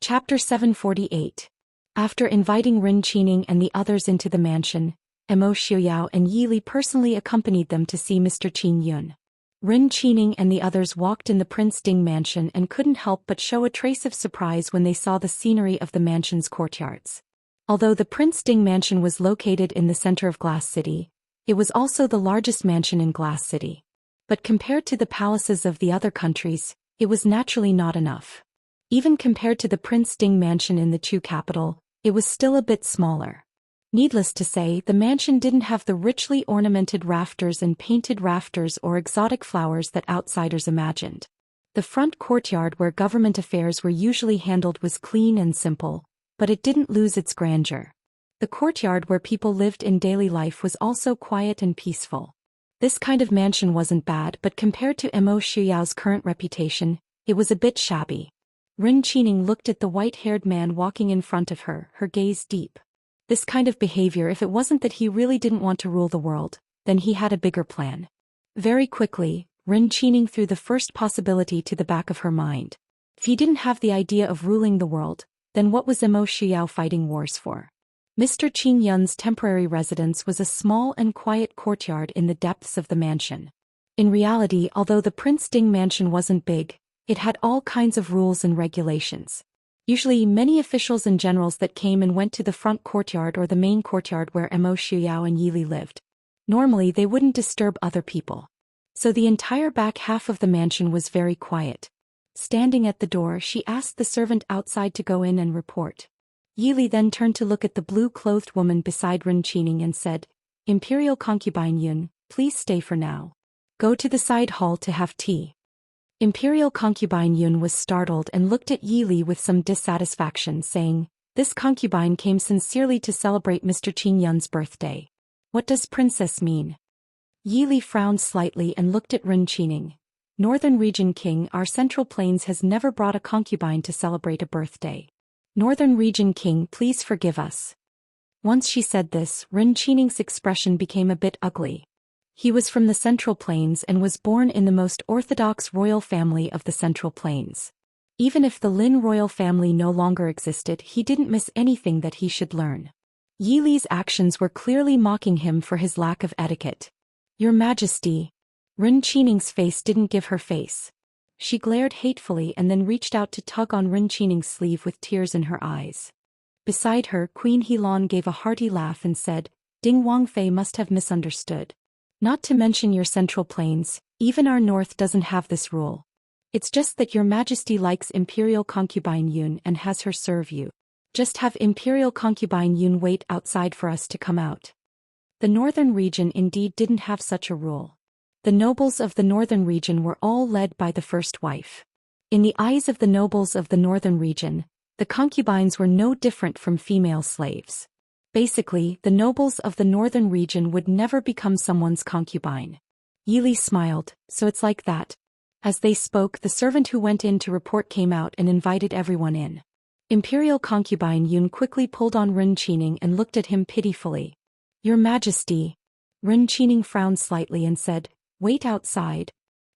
Chapter 748. After inviting Rin Qining and the others into the mansion, Mo Xiuyao and Yi Li personally accompanied them to see Mr. Qin Yun. Rin Qining and the others walked in the Prince Ding mansion and couldn't help but show a trace of surprise when they saw the scenery of the mansion's courtyards. Although the Prince Ding mansion was located in the center of Glass City, it was also the largest mansion in Glass City. But compared to the palaces of the other countries, it was naturally not enough. Even compared to the Prince Ding mansion in the Chu capital, it was still a bit smaller. Needless to say, the mansion didn't have the richly ornamented rafters and painted rafters or exotic flowers that outsiders imagined. The front courtyard where government affairs were usually handled was clean and simple, but it didn't lose its grandeur. The courtyard where people lived in daily life was also quiet and peaceful. This kind of mansion wasn't bad, but compared to Mo Xiuyao's current reputation, it was a bit shabby. Rin Qining looked at the white-haired man walking in front of her, her gaze deep. This kind of behavior, if it wasn't that he really didn't want to rule the world, then he had a bigger plan. Very quickly, Rin Qining threw the first possibility to the back of her mind. If he didn't have the idea of ruling the world, then what was Mo Xiuyao fighting wars for? Mr. Qin Yun's temporary residence was a small and quiet courtyard in the depths of the mansion. In reality, although the Prince Ding mansion wasn't big, it had all kinds of rules and regulations. Usually many officials and generals that came and went to the front courtyard or the main courtyard where Mo Xiuyao and Yi Li lived. Normally they wouldn't disturb other people. So the entire back half of the mansion was very quiet. Standing at the door, she asked the servant outside to go in and report. Yi Li then turned to look at the blue-clothed woman beside Rin Qining and said, "Imperial concubine Yun, please stay for now. Go to the side hall to have tea." Imperial concubine Yun was startled and looked at Yi Li with some dissatisfaction, saying, "This concubine came sincerely to celebrate Mr. Qin Yun's birthday. What does princess mean?" Yi Li frowned slightly and looked at Rin Qining. "Northern Region King, our Central Plains has never brought a concubine to celebrate a birthday. Northern Region King, please forgive us." Once she said this, Rin Qining's expression became a bit ugly. He was from the Central Plains and was born in the most orthodox royal family of the Central Plains. Even if the Lin royal family no longer existed, he didn't miss anything that he should learn. Yi Li's actions were clearly mocking him for his lack of etiquette. "Your Majesty." Rin Qining's face didn't give her face. She glared hatefully and then reached out to tug on Rin Qining's sleeve with tears in her eyes. Beside her, Queen Helan gave a hearty laugh and said, "Ding Wangfei must have misunderstood. Not to mention your Central Plains, even our north doesn't have this rule. It's just that your Majesty likes Imperial concubine Yun and has her serve you. Just have Imperial concubine Yun wait outside for us to come out." The northern region indeed didn't have such a rule. The nobles of the northern region were all led by the first wife. In the eyes of the nobles of the northern region, the concubines were no different from female slaves. Basically, the nobles of the northern region would never become someone's concubine. Yi Li smiled, "So it's like that." As they spoke, the servant who went in to report came out and invited everyone in. Imperial concubine Yun quickly pulled on Rin Qining and looked at him pitifully. "Your Majesty." Rin Qining frowned slightly and said, "Wait outside."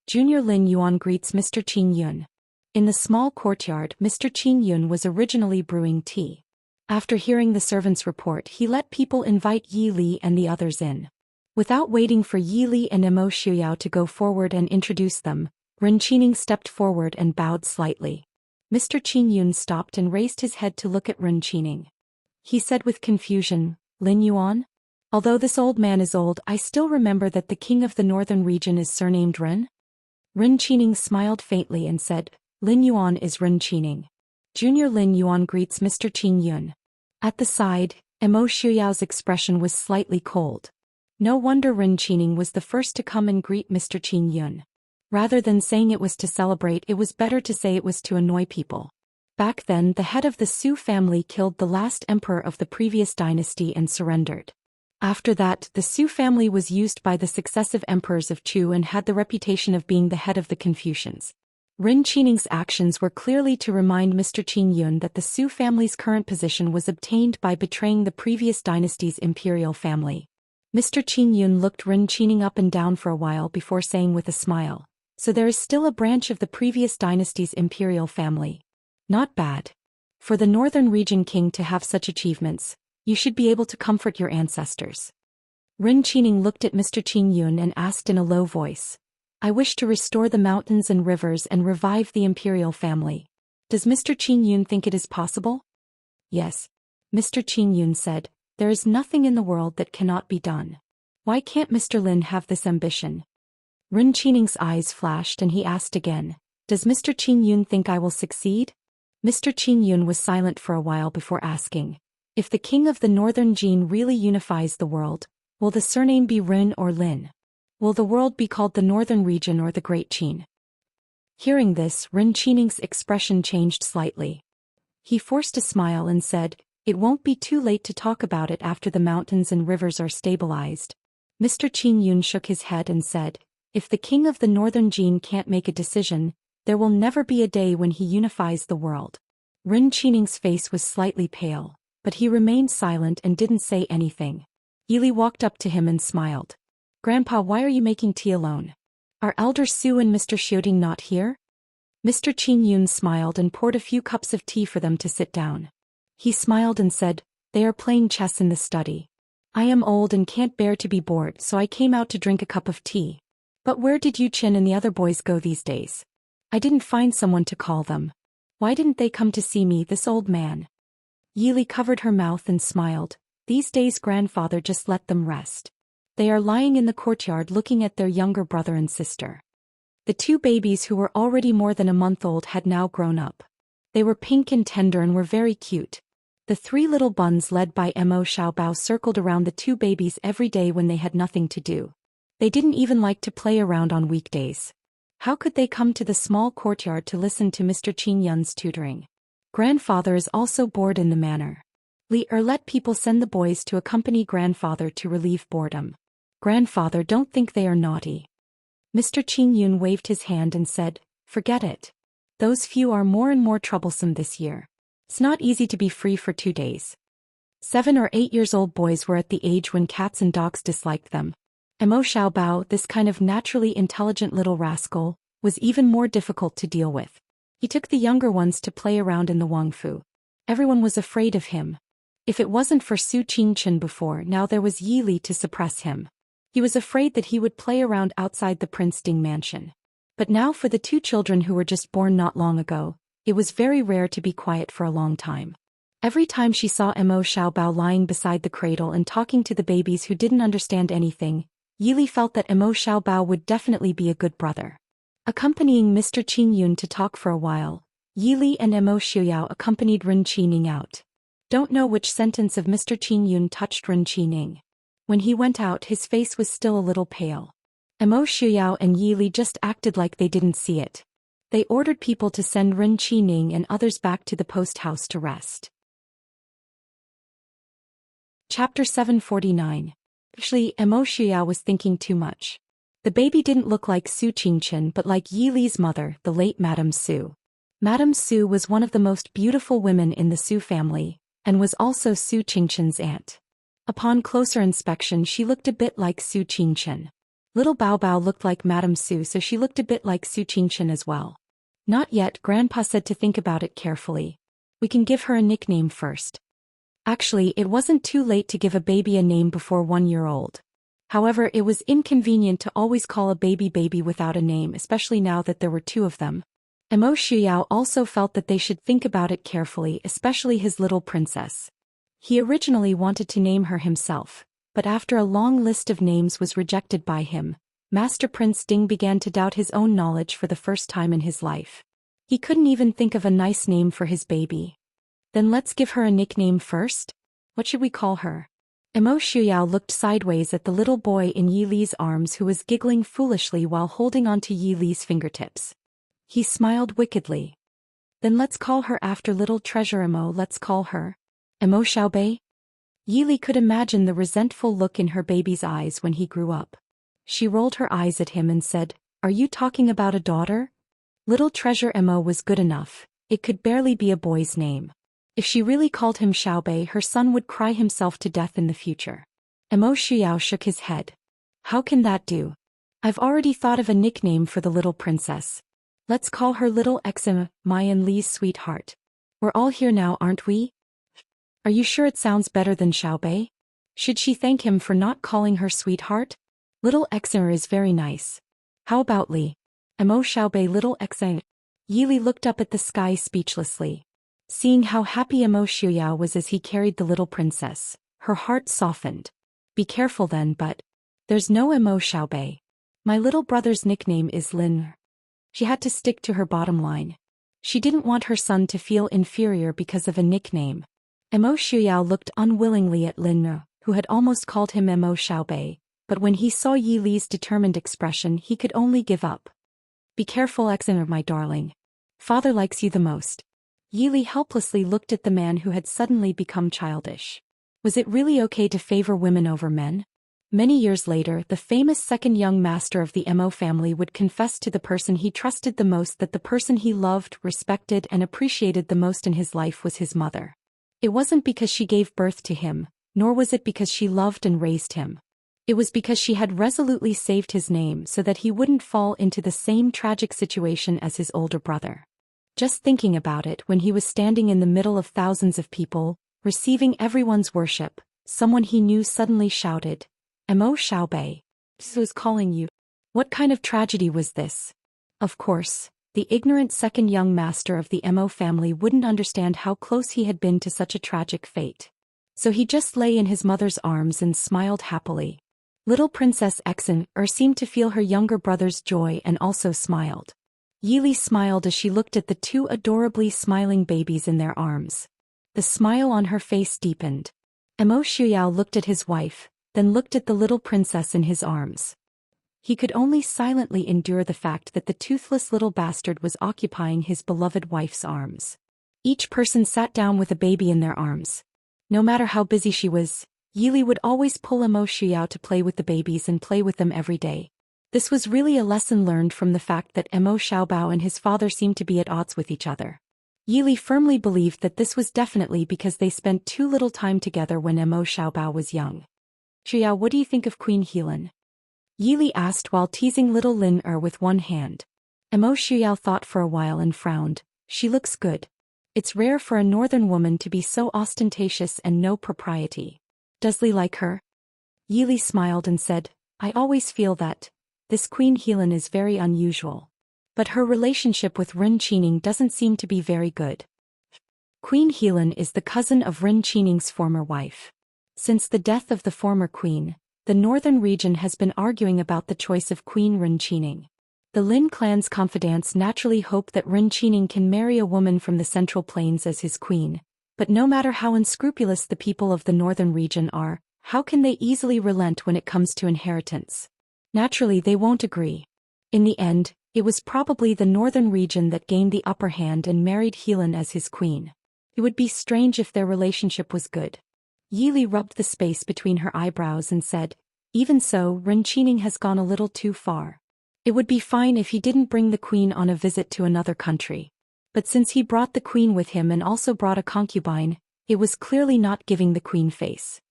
Junior Lin Yuan greets Mr. Qin Yun. In the small courtyard, Mr. Qin Yun was originally brewing tea. After hearing the servant's report, he let people invite Yi Li and the others in. Without waiting for Yi Li and Mo Xiuyao to go forward and introduce them, Rin Qining stepped forward and bowed slightly. Mr. Qin Yun stopped and raised his head to look at Rin Qining. He said with confusion, "Lin Yuan? Although this old man is old, I still remember that the king of the northern region is surnamed Rin?" Rin Qining smiled faintly and said, "Lin Yuan is Rin Qining." Junior Lin Yuan greets Mr. Qin Yun. At the side, Mo Xiuyao's expression was slightly cold. No wonder Rin Qining was the first to come and greet Mr. Qin Yun. Rather than saying it was to celebrate, it was better to say it was to annoy people. Back then, the head of the Su family killed the last emperor of the previous dynasty and surrendered. After that, the Su family was used by the successive emperors of Chu and had the reputation of being the head of the Confucians. Rin Qining's actions were clearly to remind Mr. Qin Yun that the Su family's current position was obtained by betraying the previous dynasty's imperial family. Mr. Qin Yun looked Rin Qining up and down for a while before saying with a smile, "So there is still a branch of the previous dynasty's imperial family. Not bad. For the Northern Region King to have such achievements, you should be able to comfort your ancestors. Rin Qining looked at Mr. Qin Yun and asked in a low voice, I wish to restore the mountains and rivers and revive the imperial family. Does Mr. Qin Yun think it is possible? Yes. Mr. Qin Yun said, there is nothing in the world that cannot be done. Why can't Mr. Lin have this ambition? Rin Qining's eyes flashed and he asked again, does Mr. Qin Yun think I will succeed? Mr. Qin Yun was silent for a while before asking, if the king of the Northern Jin really unifies the world, will the surname be Rin or Lin? Will the world be called the Northern Region or the Great Qin? Hearing this, Rin Qining's expression changed slightly. He forced a smile and said, it won't be too late to talk about it after the mountains and rivers are stabilized. Mr. Qin Yun shook his head and said, if the king of the Northern Jin can't make a decision, there will never be a day when he unifies the world. Rin Qining's face was slightly pale, but he remained silent and didn't say anything. Yili walked up to him and smiled. Grandpa, why are you making tea alone? Are Elder Su and Mr. Xiuting not here? Mr. Qin Yun smiled and poured a few cups of tea for them to sit down. He smiled and said, they are playing chess in the study. I am old and can't bear to be bored, so I came out to drink a cup of tea. But where did Yu Qin and the other boys go these days? I didn't find someone to call them. Why didn't they come to see me, this old man? Yili covered her mouth and smiled. These days grandfather just let them rest. They are lying in the courtyard looking at their younger brother and sister. The two babies who were already more than a month old had now grown up. They were pink and tender and were very cute. The three little buns led by Mo Xiaobao circled around the two babies every day when they had nothing to do. They didn't even like to play around on weekdays. How could they come to the small courtyard to listen to Mr. Qin Yun's tutoring? Grandfather is also bored in the manor. Let people send the boys to accompany grandfather to relieve boredom. Grandfather, don't think they are naughty. Mr. Qin Yun waved his hand and said, forget it. Those few are more and more troublesome this year. It's not easy to be free for 2 days. 7 or 8 years old boys were at the age when cats and dogs disliked them. Mo Xiaobao, this kind of naturally intelligent little rascal, was even more difficult to deal with. He took the younger ones to play around in the Wangfu. Everyone was afraid of him. If it wasn't for Su Qingchen before, now there was Yi Li to suppress him. He was afraid that he would play around outside the Prince Ding mansion. But now for the two children who were just born not long ago, it was very rare to be quiet for a long time. Every time she saw Mo Xiaobao lying beside the cradle and talking to the babies who didn't understand anything, Yi Li felt that Mo Xiaobao would definitely be a good brother. Accompanying Mr. Qin Yun to talk for a while, Yi Li and Mo Xiuyao accompanied Rin Qining out. Don't know which sentence of Mr. Qin Yun touched Rin Qining. When he went out, his face was still a little pale. Mo Xiuyao and Yi Li just acted like they didn't see it. They ordered people to send Rin Qining and others back to the post house to rest. Chapter 749. Actually, Mo Xiuyao was thinking too much. The baby didn't look like Su Qingchen but like Yi Li's mother, the late Madame Su. Madame Su was one of the most beautiful women in the Su family, and was also Su Qingchen's aunt. Upon closer inspection, she looked a bit like Su Qingchen. Little Bao Bao looked like Madame Su, so she looked a bit like Su Qingchen as well. Not yet, Grandpa said to think about it carefully. We can give her a nickname first. Actually, it wasn't too late to give a baby a name before 1 year old. However, it was inconvenient to always call a baby without a name, especially now that there were 2 of them. Mo Xiuyao also felt that they should think about it carefully, especially his little princess. He originally wanted to name her himself, but after a long list of names was rejected by him, Master Prince Ding began to doubt his own knowledge for the first time in his life. He couldn't even think of a nice name for his baby. Then let's give her a nickname first? What should we call her? Mo Xiuyao looked sideways at the little boy in Yi Li's arms who was giggling foolishly while holding onto Yi Li's fingertips. He smiled wickedly. Then let's call her after little treasure Mo. Let's call her Mo Xiaobei. Yi Li could imagine the resentful look in her baby's eyes when he grew up. She rolled her eyes at him and said, "Are you talking about a daughter?" Little treasure Mo was good enough. It could barely be a boy's name. If she really called him Xiaobei, her son would cry himself to death in the future. Mo Xiuyao shook his head. How can that do? I've already thought of a nickname for the little princess. Let's call her Little Exim, Mai and Li's sweetheart. We're all here now, aren't we? Are you sure it sounds better than Xiaobei? Should she thank him for not calling her sweetheart? Little Exer is very nice. How about Li? Mo Xiaobei little Exer. Yili looked up at the sky speechlessly. Seeing how happy Mo Xiuyao was as he carried the little princess, her heart softened. Be careful then, but there's no Mo Xiaobei. My little brother's nickname is Lin. She had to stick to her bottom line. She didn't want her son to feel inferior because of a nickname. Mo Xiuyao looked unwillingly at Lin, who had almost called him Mo Xiaobei, but when he saw Yi Li's determined expression he could only give up. Be careful, Exener, my darling. Father likes you the most. Yi Li helplessly looked at the man who had suddenly become childish. Was it really okay to favor women over men? Many years later, the famous second young master of the Mo family would confess to the person he trusted the most that the person he loved, respected, and appreciated the most in his life was his mother. It wasn't because she gave birth to him, nor was it because she loved and raised him. It was because she had resolutely saved his name so that he wouldn't fall into the same tragic situation as his older brother. Just thinking about it, when he was standing in the middle of thousands of people, receiving everyone's worship, someone he knew suddenly shouted, Mo Xiaobei, was calling you. What kind of tragedy was this? Of course, the ignorant second young master of the Mo family wouldn't understand how close he had been to such a tragic fate. So he just lay in his mother's arms and smiled happily. Little Princess Exen seemed to feel her younger brother's joy and also smiled. Yi Li smiled as she looked at the two adorably smiling babies in their arms. The smile on her face deepened. Mo Xiuyao looked at his wife, then looked at the little princess in his arms. He could only silently endure the fact that the toothless little bastard was occupying his beloved wife's arms. Each person sat down with a baby in their arms. No matter how busy she was, Yi Li would always pull Mo Xiuyao to play with the babies and play with them every day. This was really a lesson learned from the fact that Mo Xiaobao and his father seemed to be at odds with each other. Yi Li firmly believed that this was definitely because they spent too little time together when Mo Xiaobao was young. Xiuyao, what do you think of Queen Helan? Yi Li asked while teasing little Lin with one hand. Mo Xiuyao thought for a while and frowned. She looks good. It's rare for a northern woman to be so ostentatious and no propriety. Does Li like her? Yi Li smiled and said, I always feel that this Queen Helan is very unusual. But her relationship with Ren Qining doesn't seem to be very good. Queen Helan is the cousin of Ren Qining's former wife. Since the death of the former queen, the northern region has been arguing about the choice of Queen Ren Qining. The Lin clan's confidants naturally hope that Ren Qining can marry a woman from the Central Plains as his queen, but no matter how unscrupulous the people of the northern region are, how can they easily relent when it comes to inheritance? Naturally, they won't agree. In the end, it was probably the northern region that gained the upper hand and married Helan as his queen. It would be strange if their relationship was good. Yi Li rubbed the space between her eyebrows and said, even so, Ren Qining has gone a little too far. It would be fine if he didn't bring the queen on a visit to another country. But since he brought the queen with him and also brought a concubine, it was clearly not giving the queen face.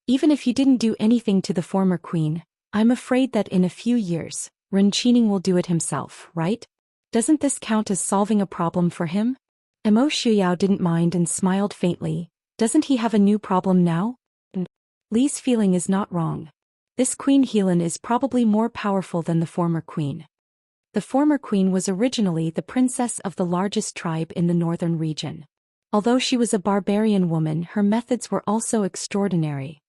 Even if he didn't do anything to the former queen, I'm afraid that in a few years, Ren Qining will do it himself, right? Doesn't this count as solving a problem for him? Mo Xiuyao didn't mind and smiled faintly. Doesn't he have a new problem now? Li's feeling is not wrong. This Queen Helan is probably more powerful than the former queen. The former queen was originally the princess of the largest tribe in the northern region. Although she was a barbarian woman, her methods were also extraordinary.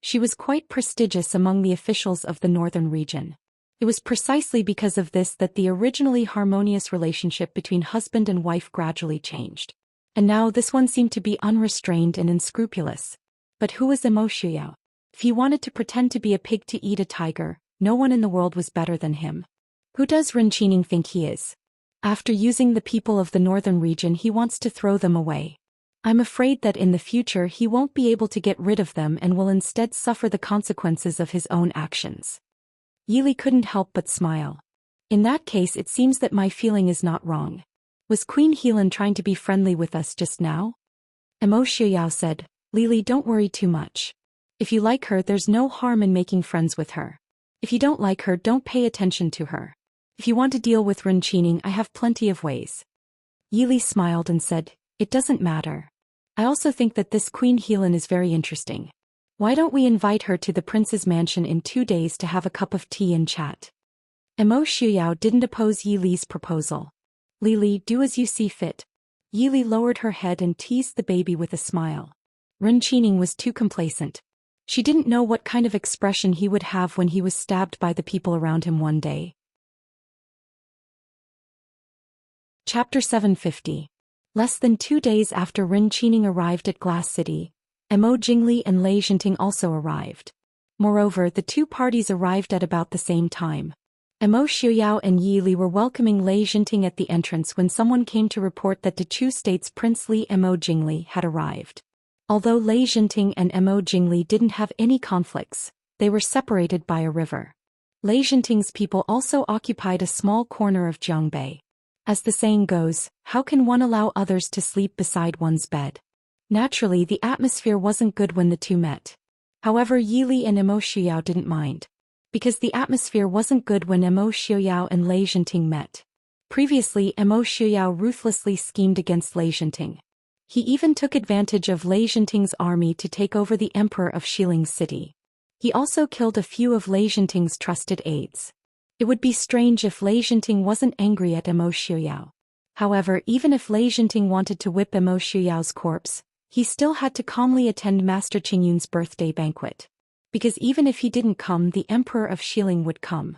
She was quite prestigious among the officials of the northern region. It was precisely because of this that the originally harmonious relationship between husband and wife gradually changed. And now this one seemed to be unrestrained and unscrupulous. But who was Mo Xiuyao? If he wanted to pretend to be a pig to eat a tiger, no one in the world was better than him. Who does Ren Qining think he is? After using the people of the northern region, he wants to throw them away. I'm afraid that in the future he won't be able to get rid of them and will instead suffer the consequences of his own actions. Yi Li couldn't help but smile. In that case, it seems that my feeling is not wrong. Was Queen Helan trying to be friendly with us just now? Mo Xiuyao said, Li, don't worry too much. If you like her, there's no harm in making friends with her. If you don't like her, don't pay attention to her. If you want to deal with Ren Qining, I have plenty of ways. Yi Li smiled and said, It doesn't matter. I also think that this Queen Helan is very interesting. Why don't we invite her to the prince's mansion in 2 days to have a cup of tea and chat? Mo Shuyao didn't oppose Yi Li's proposal. Li, do as you see fit. Yi Li lowered her head and teased the baby with a smile. Ren Qining was too complacent. She didn't know what kind of expression he would have when he was stabbed by the people around him one day. Chapter 750. Less than 2 days after Ren Qining arrived at Glass City, Mo Jingli and Lei Jinting also arrived. Moreover, the two parties arrived at about the same time. Mo Shuyao and Yi Li were welcoming Lei Jinting at the entrance when someone came to report that Dechu State's Prince Li Mo Jingli had arrived. Although Lei Jinting and Mo Jingli didn't have any conflicts, they were separated by a river. Lei Jinting's people also occupied a small corner of Jiangbei. As the saying goes, how can one allow others to sleep beside one's bed? Naturally, the atmosphere wasn't good when the two met. However, Yi Li and Mo Shuyao didn't mind. Because the atmosphere wasn't good when Mo Shuyao and Lei Jinting met. Previously, Mo Shuyao ruthlessly schemed against Lei Jinting. He even took advantage of Lei Jinting's army to take over the Emperor of Shiling's city. He also killed a few of Lei Jinting's trusted aides. It would be strange if Lei Jinting wasn't angry at Mo Shuyao. However, even if Lei Jinting wanted to whip Mo Shuyao's corpse, he still had to calmly attend Master Qingyun's birthday banquet. Because even if he didn't come, the Emperor of Shiling would come.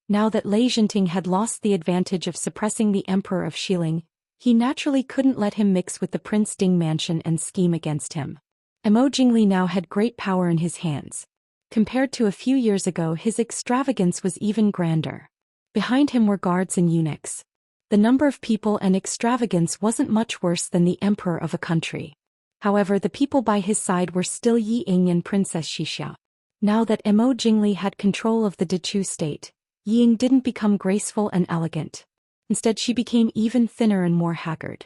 Now that Lei Jinting had lost the advantage of suppressing the Emperor of Shiling, he naturally couldn't let him mix with the Prince Ding mansion and scheme against him. Mo Jingli now had great power in his hands. Compared to a few years ago, his extravagance was even grander. Behind him were guards and eunuchs. The number of people and extravagance wasn't much worse than the emperor of a country. However, the people by his side were still Yi Ying and Princess Xixia. Now that Mo Jingli had control of the Dechu state, Yi Ying didn't become graceful and elegant. Instead, she became even thinner and more haggard.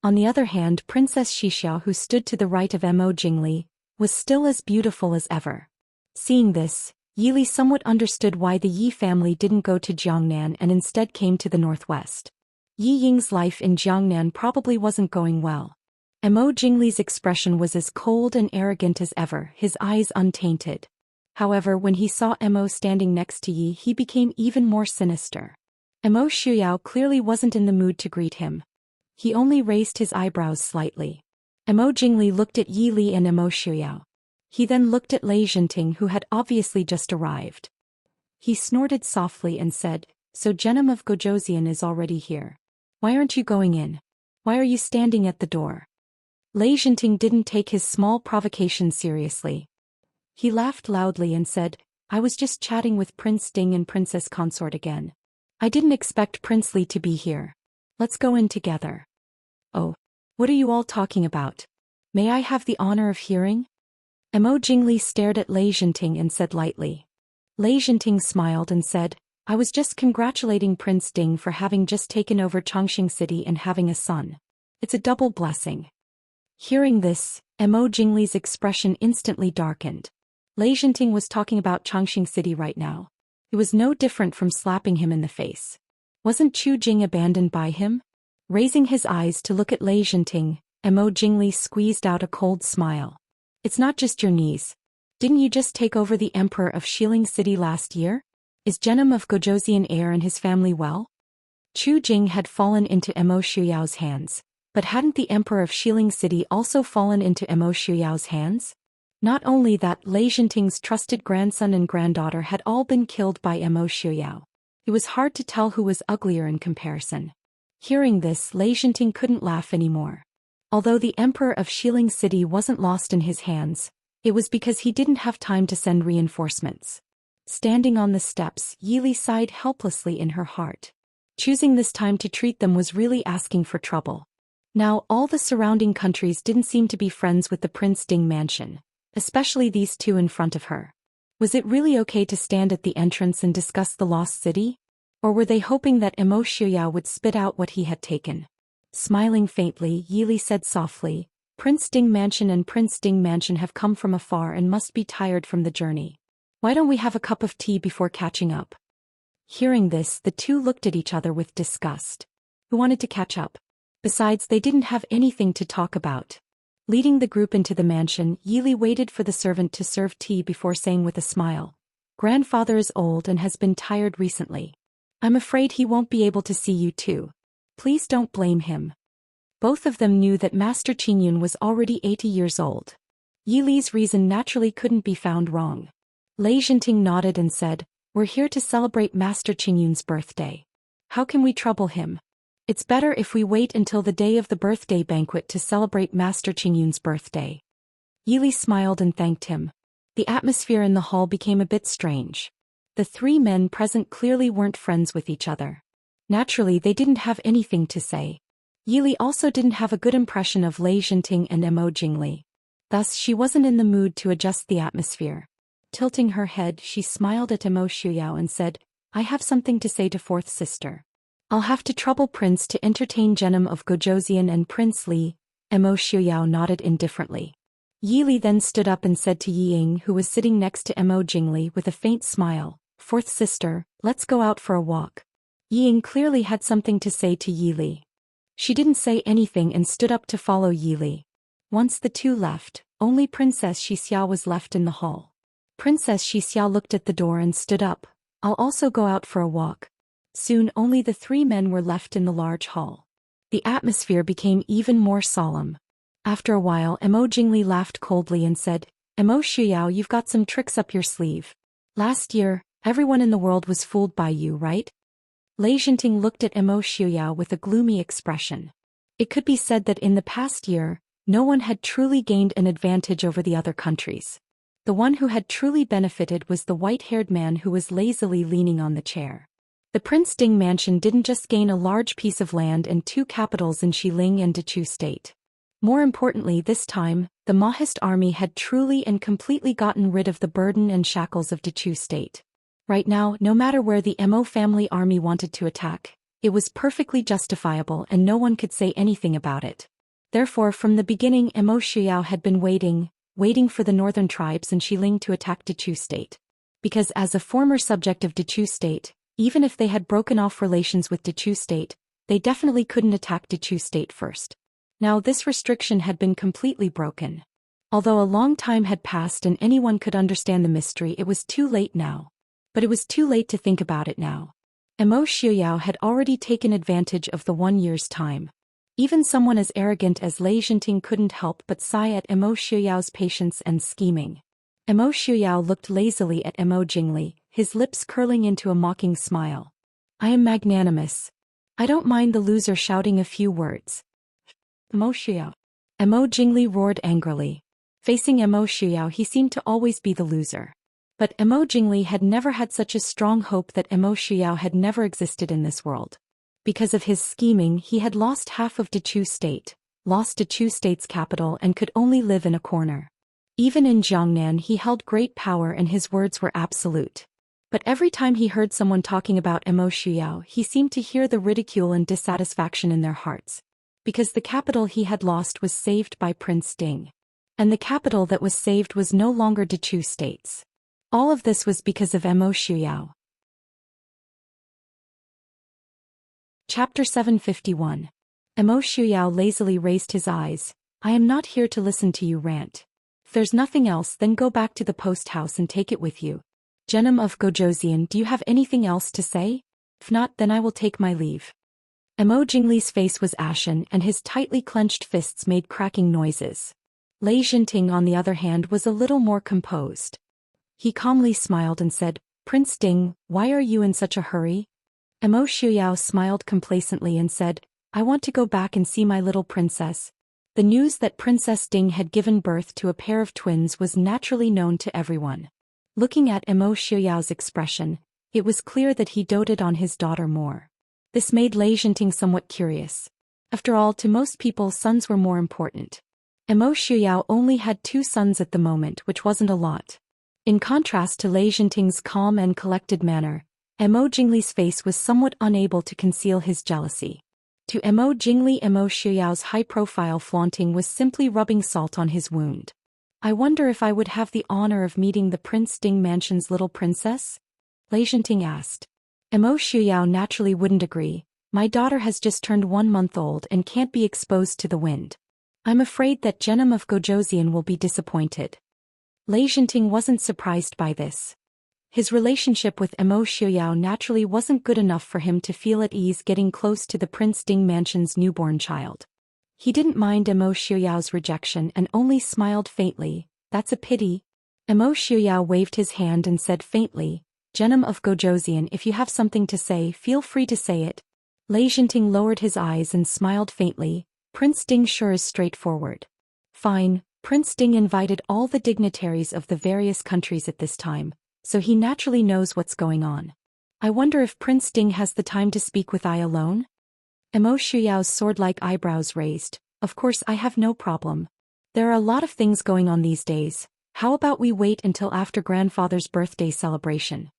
On the other hand, Princess Xixia, who stood to the right of Mo Jingli, was still as beautiful as ever. Seeing this, Yi Li somewhat understood why the Yi family didn't go to Jiangnan and instead came to the northwest. Yi Ying's life in Jiangnan probably wasn't going well. Mo Jingli's expression was as cold and arrogant as ever, his eyes untainted. However, when he saw Mo standing next to Yi, he became even more sinister. Mo Shuyao clearly wasn't in the mood to greet him. He only raised his eyebrows slightly. Mo Jingli looked at Yi Li and Mo Shuyao. He then looked at Lei Jinting, who had obviously just arrived. He snorted softly and said, "So Genom of Gojoseon is already here. Why aren't you going in? Why are you standing at the door?" Lei Jinting didn't take his small provocation seriously. He laughed loudly and said, "I was just chatting with Prince Ding and Princess Consort again. I didn't expect Prince Li to be here. Let's go in together." "Oh, what are you all talking about? May I have the honor of hearing?" Mo Jingli stared at Lei Jinting and said lightly. Lei Jinting smiled and said, "I was just congratulating Prince Ding for having just taken over Chongqing City and having a son. It's a double blessing." Hearing this, Mo Jingli's expression instantly darkened. Lei Jinting was talking about Chongqing City right now. It was no different from slapping him in the face. Wasn't Chu Jing abandoned by him? Raising his eyes to look at Lei Jinting, Mo Jingli squeezed out a cold smile. "It's not just your knees. Didn't you just take over the Emperor of Shiling City last year? Is Genom of Gojoseon heir and his family well?" Chu Jing had fallen into Mo Shuyao's hands. But hadn't the Emperor of Shiling City also fallen into Mo Shuyao's hands? Not only that, Lei Jinting's trusted grandson and granddaughter had all been killed by Mo Shuyao. It was hard to tell who was uglier in comparison. Hearing this, Lei Jinting couldn't laugh anymore. Although the Emperor of Shiling City wasn't lost in his hands, it was because he didn't have time to send reinforcements. Standing on the steps, Yi Li sighed helplessly in her heart. Choosing this time to treat them was really asking for trouble. Now, all the surrounding countries didn't seem to be friends with the Prince Ding mansion, especially these two in front of her. Was it really okay to stand at the entrance and discuss the lost city? Or were they hoping that Mo Shuyao would spit out what he had taken? Smiling faintly, Yi Li said softly, "Prince Ding Mansion and Prince Ding Mansion have come from afar and must be tired from the journey. Why don't we have a cup of tea before catching up?" Hearing this, the two looked at each other with disgust. Who wanted to catch up? Besides, they didn't have anything to talk about. Leading the group into the mansion, Yili waited for the servant to serve tea before saying with a smile, "Grandfather is old and has been tired recently. I'm afraid he won't be able to see you too. Please don't blame him." Both of them knew that Master Qingyun was already 80 years old. Yili's reason naturally couldn't be found wrong. Enchanting nodded and said, "We're here to celebrate Master Qingyun's birthday. How can we trouble him? It's better if we wait until the day of the birthday banquet to celebrate Master Qingyun's birthday." Yili smiled and thanked him. The atmosphere in the hall became a bit strange. The three men present clearly weren't friends with each other. Naturally, they didn't have anything to say. Yili also didn't have a good impression of Lei Jinting and Mo Jingli. Thus, she wasn't in the mood to adjust the atmosphere. Tilting her head, she smiled at Mo Shuyao and said, "I have something to say to fourth sister. I'll have to trouble Prince to entertain Genom of Gojoseon and Prince Li." Mo Shuyao nodded indifferently. Yili then stood up and said to Ying, who was sitting next to Mo Jingli with a faint smile, "Fourth sister, let's go out for a walk." Ying clearly had something to say to Yili. She didn't say anything and stood up to follow Yili. Once the two left, only Princess Xixia was left in the hall. Princess Xixia looked at the door and stood up. "I'll also go out for a walk." Soon only the three men were left in the large hall. The atmosphere became even more solemn. After a while, Mo Jingli laughed coldly and said, "Mo Shuyao, you've got some tricks up your sleeve. Last year, everyone in the world was fooled by you, right?" Lei Jinting looked at Mo Shuyao with a gloomy expression. It could be said that in the past year, no one had truly gained an advantage over the other countries. The one who had truly benefited was the white-haired man who was lazily leaning on the chair. The Prince Ding mansion didn't just gain a large piece of land and two capitals in Xiling and Dechu state. More importantly, this time, the Mahist army had truly and completely gotten rid of the burden and shackles of Dechu state. Right now, no matter where the Mo family army wanted to attack, it was perfectly justifiable and no one could say anything about it. Therefore, from the beginning, Mo Shuyao had been waiting for the northern tribes in Xiling to attack Dechu state. Because as a former subject of Dechu state, even if they had broken off relations with Dechu state, they definitely couldn't attack Dechu state first. Now this restriction had been completely broken. Although a long time had passed and anyone could understand the mystery, it was too late now. But it was too late to think about it now. Mo Shuyao had already taken advantage of the 1 year's time. Even someone as arrogant as Lei Jinting couldn't help but sigh at Mo Shuyao's patience and scheming. Mo Shuyao looked lazily at Mo Jingli, his lips curling into a mocking smile. "I am magnanimous. I don't mind the loser shouting a few words." Mo Shuyao. Mo Jingli roared angrily. Facing Mo Shuyao, he seemed to always be the loser. But Mo Jingli had never had such a strong hope that Mo Shuyao had never existed in this world. Because of his scheming, he had lost half of Dechu state, lost Dechu state's capital, and could only live in a corner. Even in Jiangnan, he held great power and his words were absolute. But every time he heard someone talking about Mo Shuyao, he seemed to hear the ridicule and dissatisfaction in their hearts. Because the capital he had lost was saved by Prince Ding. And the capital that was saved was no longer Dechu state's. All of this was because of Mo Shuyao. Chapter 751. Mo Shuyao lazily raised his eyes. "I am not here to listen to you rant. If there's nothing else, then go back to the post house and take it with you. Genom of Gojoseon, do you have anything else to say? If not, then I will take my leave." Mo Jingli's face was ashen and his tightly clenched fists made cracking noises. Lei Jinting, on the other hand, was a little more composed. He calmly smiled and said, "Prince Ding, why are you in such a hurry?" Mo Shuyao smiled complacently and said, "I want to go back and see my little princess." The news that Princess Ding had given birth to a pair of twins was naturally known to everyone. Looking at Mo Shuyao's expression, it was clear that he doted on his daughter more. This made Lei Jinting somewhat curious. After all, to most people, sons were more important. Mo Shuyao only had 2 sons at the moment, which wasn't a lot. In contrast to Lei Jinting's calm and collected manner, Mo Jingli's face was somewhat unable to conceal his jealousy. To Mo Jingli, Mo Shuyao's high-profile flaunting was simply rubbing salt on his wound. "I wonder if I would have the honor of meeting the Prince Ding mansion's little princess?" Lei Jinting asked. Mo Shuyao naturally wouldn't agree, My daughter has just turned 1 month old and can't be exposed to the wind. I'm afraid that Genom of Gojosian will be disappointed. Enchanting wasn't surprised by this. His relationship with Emo Xiuyao naturally wasn't good enough for him to feel at ease getting close to the Prince Ding Mansion's newborn child. He didn't mind Emo Xiuyao's rejection and only smiled faintly. That's a pity. Emo Xiuyao waved his hand and said faintly, Genom of Gojosian, if you have something to say, feel free to say it. Enchanting lowered his eyes and smiled faintly. Prince Ding sure is straightforward. Fine, Prince Ding invited all the dignitaries of the various countries at this time, so he naturally knows what's going on. I wonder if Prince Ding has the time to speak with I alone? Emo Xiuyao's sword-like eyebrows raised. Of course, I have no problem. There are a lot of things going on these days. How about we wait until after grandfather's birthday celebration?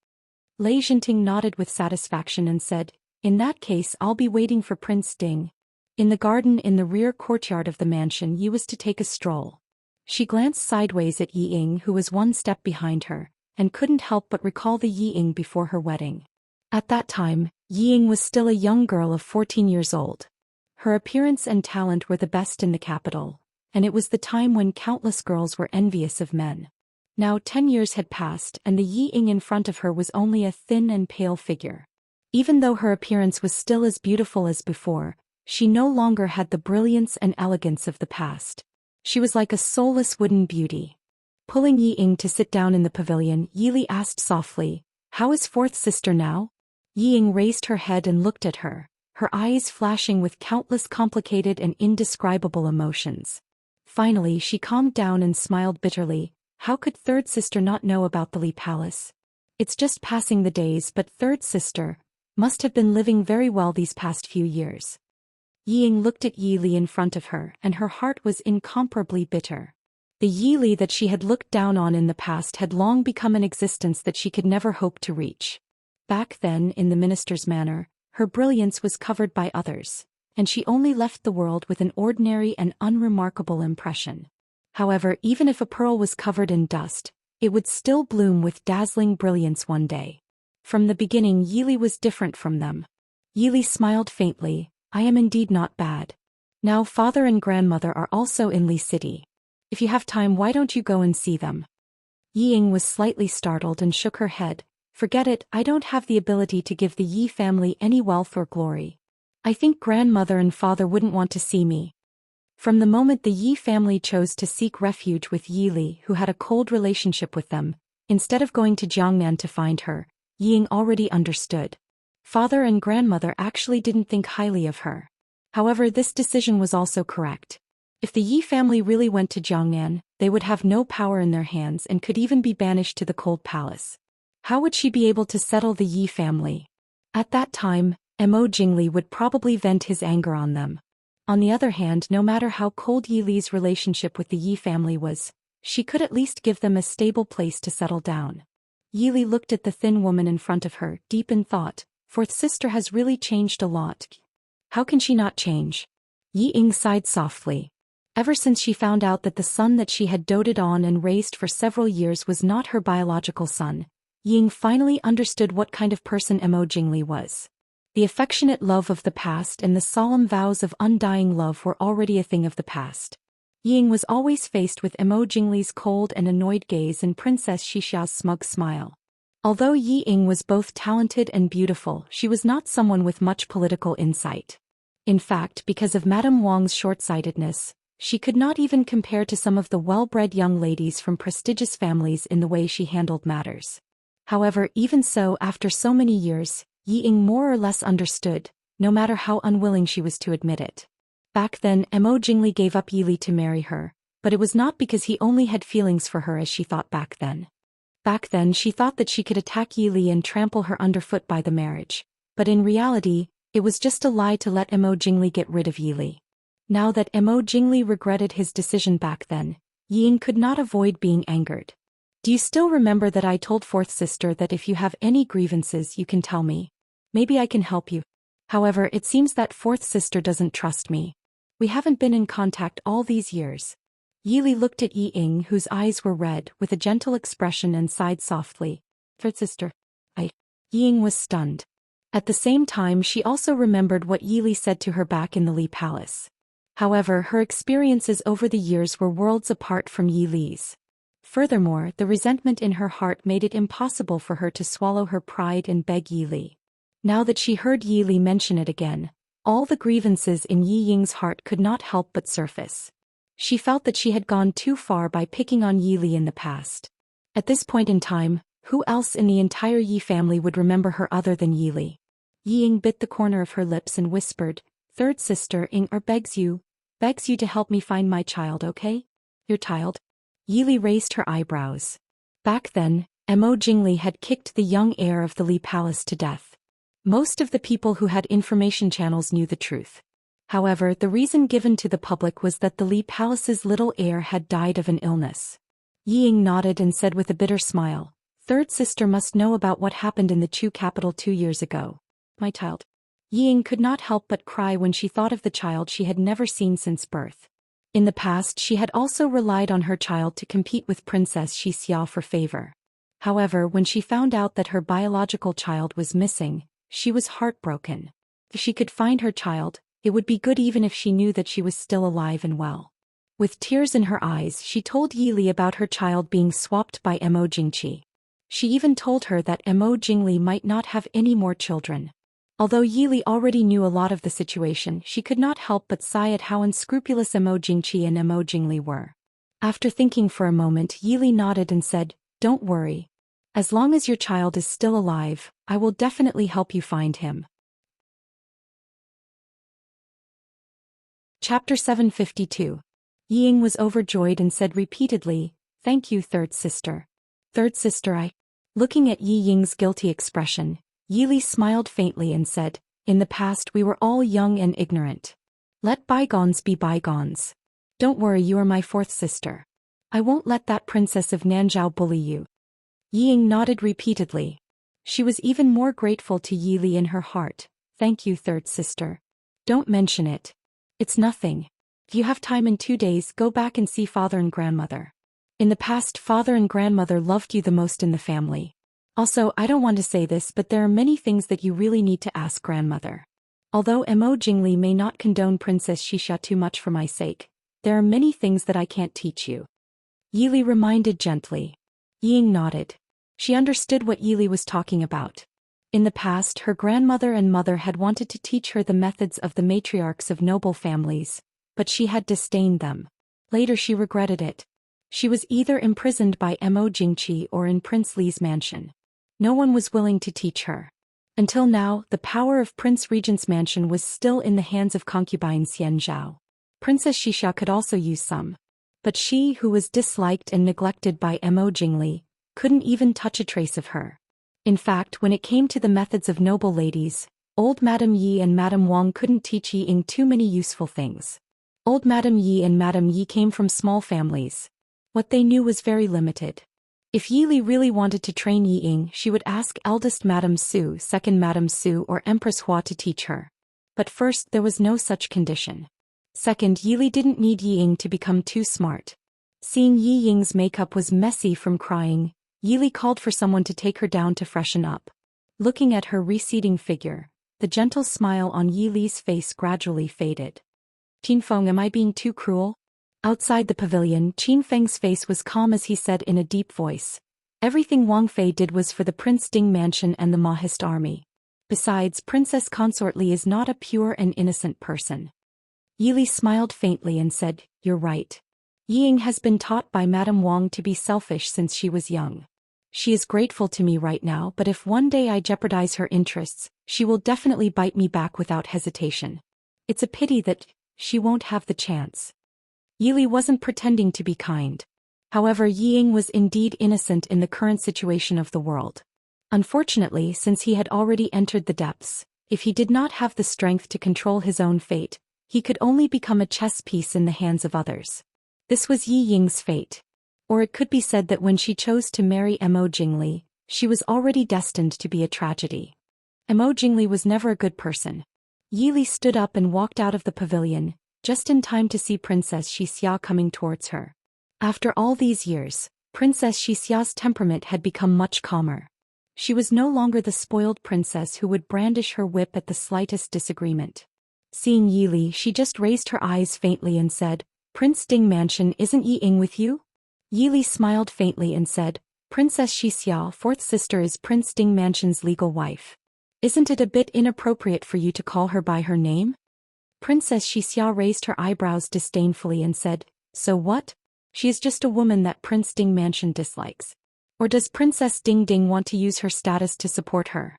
Enchanting nodded with satisfaction and said, in that case I'll be waiting for Prince Ding. In the garden in the rear courtyard of the mansion Yi was to take a stroll. She glanced sideways at Yi Ying, who was one step behind her, and couldn't help but recall the Yi Ying before her wedding. At that time, Yi Ying was still a young girl of 14 years old. Her appearance and talent were the best in the capital, and it was the time when countless girls were envious of men. Now 10 years had passed and the Yi Ying in front of her was only a thin and pale figure. Even though her appearance was still as beautiful as before, she no longer had the brilliance and elegance of the past. She was like a soulless wooden beauty. Pulling Yi Ying to sit down in the pavilion, Yi Li asked softly, how is fourth sister now? Yi Ying raised her head and looked at her, her eyes flashing with countless complicated and indescribable emotions. Finally she calmed down and smiled bitterly. How could third sister not know about the Li Palace? It's just passing the days, but third sister must have been living very well these past few years. Yi Ying looked at Yi Li in front of her and her heart was incomparably bitter. The Yi Li that she had looked down on in the past had long become an existence that she could never hope to reach. Back then, in the minister's manor, her brilliance was covered by others, and she only left the world with an ordinary and unremarkable impression. However, even if a pearl was covered in dust, it would still bloom with dazzling brilliance one day. From the beginning Yi Li was different from them. Yi Li smiled faintly, I am indeed not bad. Now father and grandmother are also in Li City. If you have time, why don't you go and see them? Yi Ying was slightly startled and shook her head. Forget it, I don't have the ability to give the Yi family any wealth or glory. I think grandmother and father wouldn't want to see me. From the moment the Yi family chose to seek refuge with Yi Li, who had a cold relationship with them, instead of going to Jiangnan to find her, Yi Ying already understood. Father and grandmother actually didn't think highly of her. However, this decision was also correct. If the Yi family really went to Jiangnan, they would have no power in their hands and could even be banished to the cold palace. How would she be able to settle the Yi family? At that time, Mo Jingli would probably vent his anger on them. On the other hand, no matter how cold Yi Li's relationship with the Yi family was, she could at least give them a stable place to settle down. Yi Li looked at the thin woman in front of her, deep in thought. Fourth sister has really changed a lot. How can she not change? Yi Ying sighed softly. Ever since she found out that the son that she had doted on and raised for several years was not her biological son, Yi Ying finally understood what kind of person Mo Jingli was. The affectionate love of the past and the solemn vows of undying love were already a thing of the past. Yi Ying was always faced with Mo Jingli's cold and annoyed gaze and Princess Xixiao's smug smile. Although Yi Ying was both talented and beautiful, she was not someone with much political insight. In fact, because of Madame Wang's short-sightedness, she could not even compare to some of the well-bred young ladies from prestigious families in the way she handled matters. However, even so, after so many years, Yi Ying more or less understood, no matter how unwilling she was to admit it. Back then, Mo Jingli gave up Yi Li to marry her, but it was not because he only had feelings for her as she thought back then. Back then she thought that she could attack Yi Li and trample her underfoot by the marriage, but in reality, it was just a lie to let Mo Jingli get rid of Yi Li. Now that Mo Jingli regretted his decision back then, Yi Ying could not avoid being angered. Do you still remember that I told fourth sister that if you have any grievances you can tell me? Maybe I can help you. However, it seems that fourth sister doesn't trust me. We haven't been in contact all these years. Yi Li looked at Yi Ying, whose eyes were red, with a gentle expression and sighed softly. Third sister. Yi Ying was stunned. At the same time, she also remembered what Yili said to her back in the Li Palace. However, her experiences over the years were worlds apart from Yi Li's. Furthermore, the resentment in her heart made it impossible for her to swallow her pride and beg Yi Li. Now that she heard Yi Li mention it again, all the grievances in Yi Ying's heart could not help but surface. She felt that she had gone too far by picking on Yi Li in the past. At this point in time, who else in the entire Yi family would remember her other than Yi Li? Yi Ying bit the corner of her lips and whispered, "Third sister Inger begs you to help me find my child, okay? Your child?" Yi Li raised her eyebrows. Back then, Mo Jingli had kicked the young heir of the Li Palace to death. Most of the people who had information channels knew the truth. However, the reason given to the public was that the Li Palace's little heir had died of an illness. Yi Ying nodded and said with a bitter smile, "Third sister must know about what happened in the Chu capital 2 years ago. My child." Yi Ying could not help but cry when she thought of the child she had never seen since birth. In the past, she had also relied on her child to compete with Princess Xixia for favor. However, when she found out that her biological child was missing, she was heartbroken. If she could find her child, it would be good even if she knew that she was still alive and well. With tears in her eyes, she told Yi Li about her child being swapped by Mo Jingqi. She even told her that Mo Jingli might not have any more children. Although Yi Li already knew a lot of the situation, she could not help but sigh at how unscrupulous Mo Jingqi and Mo Jingli were. After thinking for a moment, Yi Li nodded and said, "Don't worry. As long as your child is still alive, I will definitely help you find him." Chapter 752. Yi Ying was overjoyed and said repeatedly, "Thank you, third sister. Third sister, I..." Looking at Yi Ying's guilty expression, Yi Li smiled faintly and said, "In the past we were all young and ignorant. Let bygones be bygones. Don't worry, you are my fourth sister. I won't let that princess of Nanzhao bully you." Yi Ying nodded repeatedly. She was even more grateful to Yi Li in her heart. "Thank you, third sister. Don't mention it. It's nothing. If you have time in 2 days, go back and see father and grandmother. In the past, father and grandmother loved you the most in the family. Also, I don't want to say this, but there are many things that you really need to ask grandmother. Although Mo Jingli may not condone Princess Xixia too much for my sake, there are many things that I can't teach you." Yi Li reminded gently. Yi Ying nodded. She understood what Yi Li was talking about. In the past, her grandmother and mother had wanted to teach her the methods of the matriarchs of noble families, but she had disdained them. Later she regretted it. She was either imprisoned by Mo Jingqi or in Prince Li's mansion. No one was willing to teach her. Until now, the power of Prince Regent's mansion was still in the hands of concubine Xian Zhao. Princess Xixia could also use some. But she, who was disliked and neglected by Mo Jingli, couldn't even touch a trace of her. In fact, when it came to the methods of noble ladies, old Madame Yi and Madame Wang couldn't teach Yi Ying too many useful things. Old Madame Yi and Madame Yi came from small families. What they knew was very limited. If Yi Li really wanted to train Yi Ying, she would ask eldest Madame Su, second Madame Su, or Empress Hua to teach her. But first, there was no such condition. Second, Yi Li didn't need Yi Ying to become too smart. Seeing Yi Ying's makeup was messy from crying, Yi Li called for someone to take her down to freshen up. Looking at her receding figure, the gentle smile on Yi Li's face gradually faded. "Qin Feng, am I being too cruel?" Outside the pavilion, Qin Feng's face was calm as he said in a deep voice, "Everything Wang Fei did was for the Prince Ding mansion and the Mahist army. Besides, Princess Consort Li is not a pure and innocent person." Yi Li smiled faintly and said, "You're right. Yi Ying has been taught by Madame Wang to be selfish since she was young. She is grateful to me right now, but if one day I jeopardize her interests, she will definitely bite me back without hesitation. It's a pity that she won't have the chance." Yi Li wasn't pretending to be kind. However, Yi Ying was indeed innocent in the current situation of the world. Unfortunately, since he had already entered the depths, if he did not have the strength to control his own fate, he could only become a chess piece in the hands of others. This was Yi Ying's fate. Or it could be said that when she chose to marry Mo Jingli, she was already destined to be a tragedy. Mo Jingli was never a good person. Yi Li stood up and walked out of the pavilion, just in time to see Princess Xixia coming towards her. After all these years, Princess Xixia's temperament had become much calmer. She was no longer the spoiled princess who would brandish her whip at the slightest disagreement. Seeing Yi Li, she just raised her eyes faintly and said, "Prince Ding Mansion, isn't Yi Ying with you?" Yi Li smiled faintly and said, "Princess Xixia, fourth sister, is Prince Ding Mansion's legal wife. Isn't it a bit inappropriate for you to call her by her name?" Princess Xixia raised her eyebrows disdainfully and said, "So what? She is just a woman that Prince Ding Mansion dislikes. Or does Princess Ding Ding want to use her status to support her?"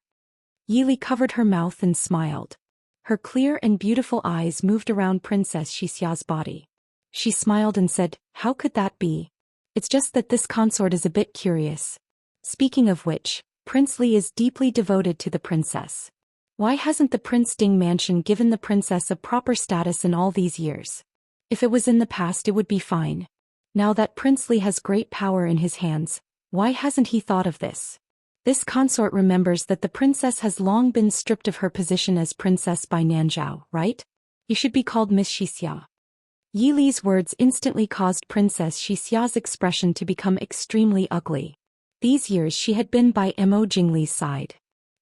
Yi Li covered her mouth and smiled. Her clear and beautiful eyes moved around Princess Xixia's body. She smiled and said, "How could that be? It's just that this consort is a bit curious. Speaking of which, Prince Li is deeply devoted to the princess. Why hasn't the Prince Ding Mansion given the princess a proper status in all these years? If it was in the past it would be fine. Now that Prince Li has great power in his hands, why hasn't he thought of this? This consort remembers that the princess has long been stripped of her position as princess by Nanzhao, right? You should be called Miss Xixia." Yi Li's words instantly caused Princess Xixia's expression to become extremely ugly. These years she had been by Mo Jingli's side.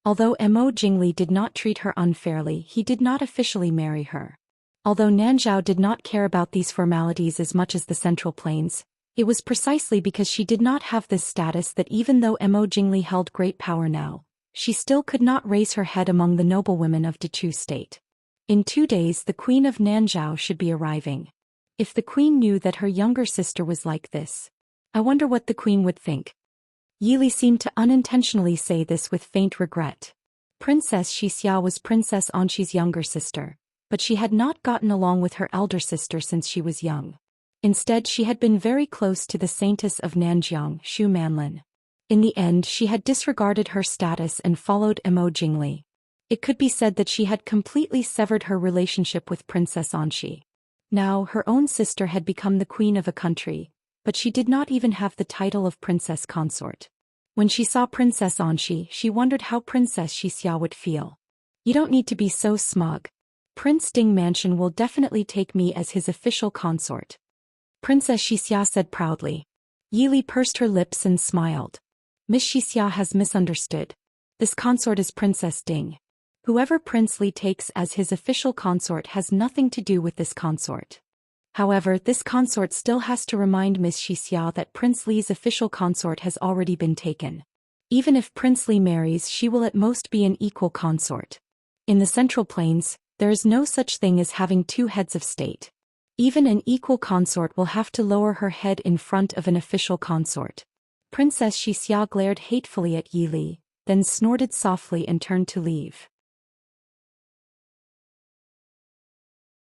Although Mo Jingli did not treat her unfairly, he did not officially marry her. Although Nanzhao did not care about these formalities as much as the Central Plains, it was precisely because she did not have this status that even though Mo Jingli held great power now, she still could not raise her head among the noblewomen of Dechu State. In 2 days the Queen of Nanzhao should be arriving. If the Queen knew that her younger sister was like this, I wonder what the Queen would think. Yi Li seemed to unintentionally say this with faint regret. Princess Xixia was Princess Anqi's younger sister, but she had not gotten along with her elder sister since she was young. Instead she had been very close to the Saintess of Nanjiang, Xu Manlin. In the end she had disregarded her status and followed Mo Jingli. It could be said that she had completely severed her relationship with Princess Anqi. Now her own sister had become the queen of a country, but she did not even have the title of princess consort. When she saw Princess Anqi, she wondered how Princess Xixia would feel. "You don't need to be so smug. Prince Ding Mansion will definitely take me as his official consort," Princess Xixia said proudly. Yi Li pursed her lips and smiled. "Miss Xixia has misunderstood. This consort is Princess Ding. Whoever Prince Li takes as his official consort has nothing to do with this consort. However, this consort still has to remind Miss Xixia that Prince Li's official consort has already been taken. Even if Prince Li marries, she will at most be an equal consort. In the Central Plains, there is no such thing as having 2 heads of state. Even an equal consort will have to lower her head in front of an official consort." Princess Xixia glared hatefully at Yi Li, then snorted softly and turned to leave.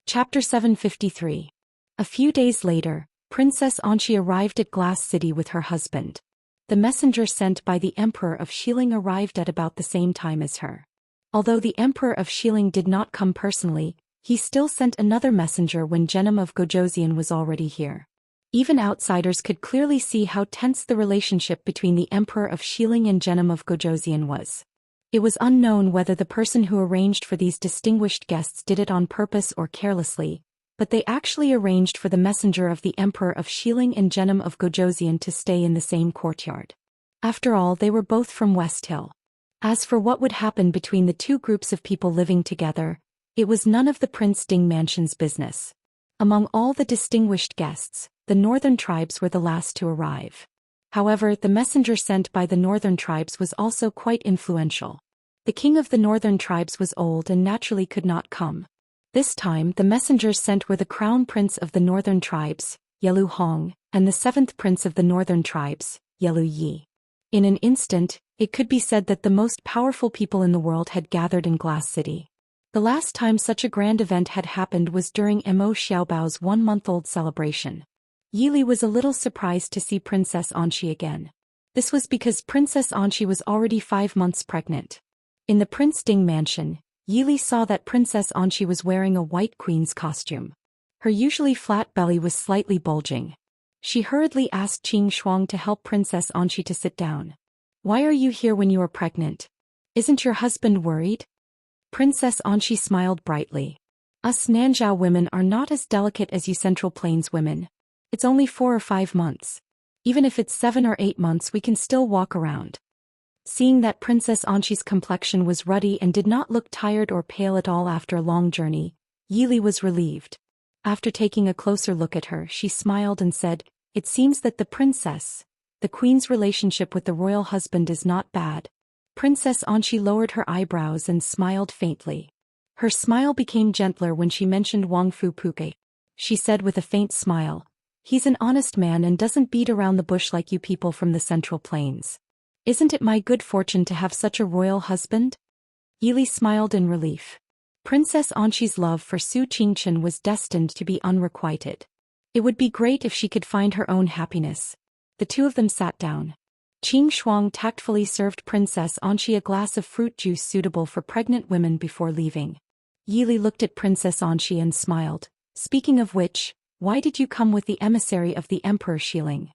Chapter 753. A few days later, Princess Anqi arrived at Glass City with her husband. The messenger sent by the Emperor of Xiling arrived at about the same time as her. Although the Emperor of Xiling did not come personally, he still sent another messenger when Genom of Gojoseon was already here. Even outsiders could clearly see how tense the relationship between the Emperor of Xiling and Genom of Gojoseon was. It was unknown whether the person who arranged for these distinguished guests did it on purpose or carelessly, but they actually arranged for the messenger of the Emperor of Xiling and Genom of Gojoseon to stay in the same courtyard. After all, they were both from West Hill. As for what would happen between the 2 groups of people living together, it was none of the Prince Ding Mansion's business. Among all the distinguished guests, the northern tribes were the last to arrive. However, the messenger sent by the northern tribes was also quite influential. The king of the northern tribes was old and naturally could not come. This time the messengers sent were the crown prince of the northern tribes, Yelu Hong, and the 7th prince of the northern tribes, Yelu Yi. In an instant, it could be said that the most powerful people in the world had gathered in Glass City. The last time such a grand event had happened was during Mo Xiaobao's 1-month-old celebration. Yi Li was a little surprised to see Princess Anqi again. This was because Princess Anqi was already 5 months pregnant. In the Prince Ding Mansion, Yi Li saw that Princess Anqi was wearing a white queen's costume. Her usually flat belly was slightly bulging. She hurriedly asked Qing Shuang to help Princess Anqi to sit down. "Why are you here when you are pregnant? Isn't your husband worried?" Princess Anqi smiled brightly. "Us Nanzhao women are not as delicate as you Central Plains women. It's only 4 or 5 months. Even if it's 7 or 8 months we can still walk around." Seeing that Princess Anshi's complexion was ruddy and did not look tired or pale at all after a long journey, Yili was relieved. After taking a closer look at her, she smiled and said, "It seems that the queen's relationship with the royal husband is not bad." Princess Anshi lowered her eyebrows and smiled faintly. Her smile became gentler when she mentioned Wang Fu Puke. She said with a faint smile, "He's an honest man and doesn't beat around the bush like you people from the Central Plains. Isn't it my good fortune to have such a royal husband?" Yili smiled in relief. Princess Anshi's love for Su Qingchen was destined to be unrequited. It would be great if she could find her own happiness. The two of them sat down. Qing Shuang tactfully served Princess Anshi a glass of fruit juice suitable for pregnant women before leaving. Yili looked at Princess Anshi and smiled. "Speaking of which, why did you come with the emissary of the Emperor Xiling?"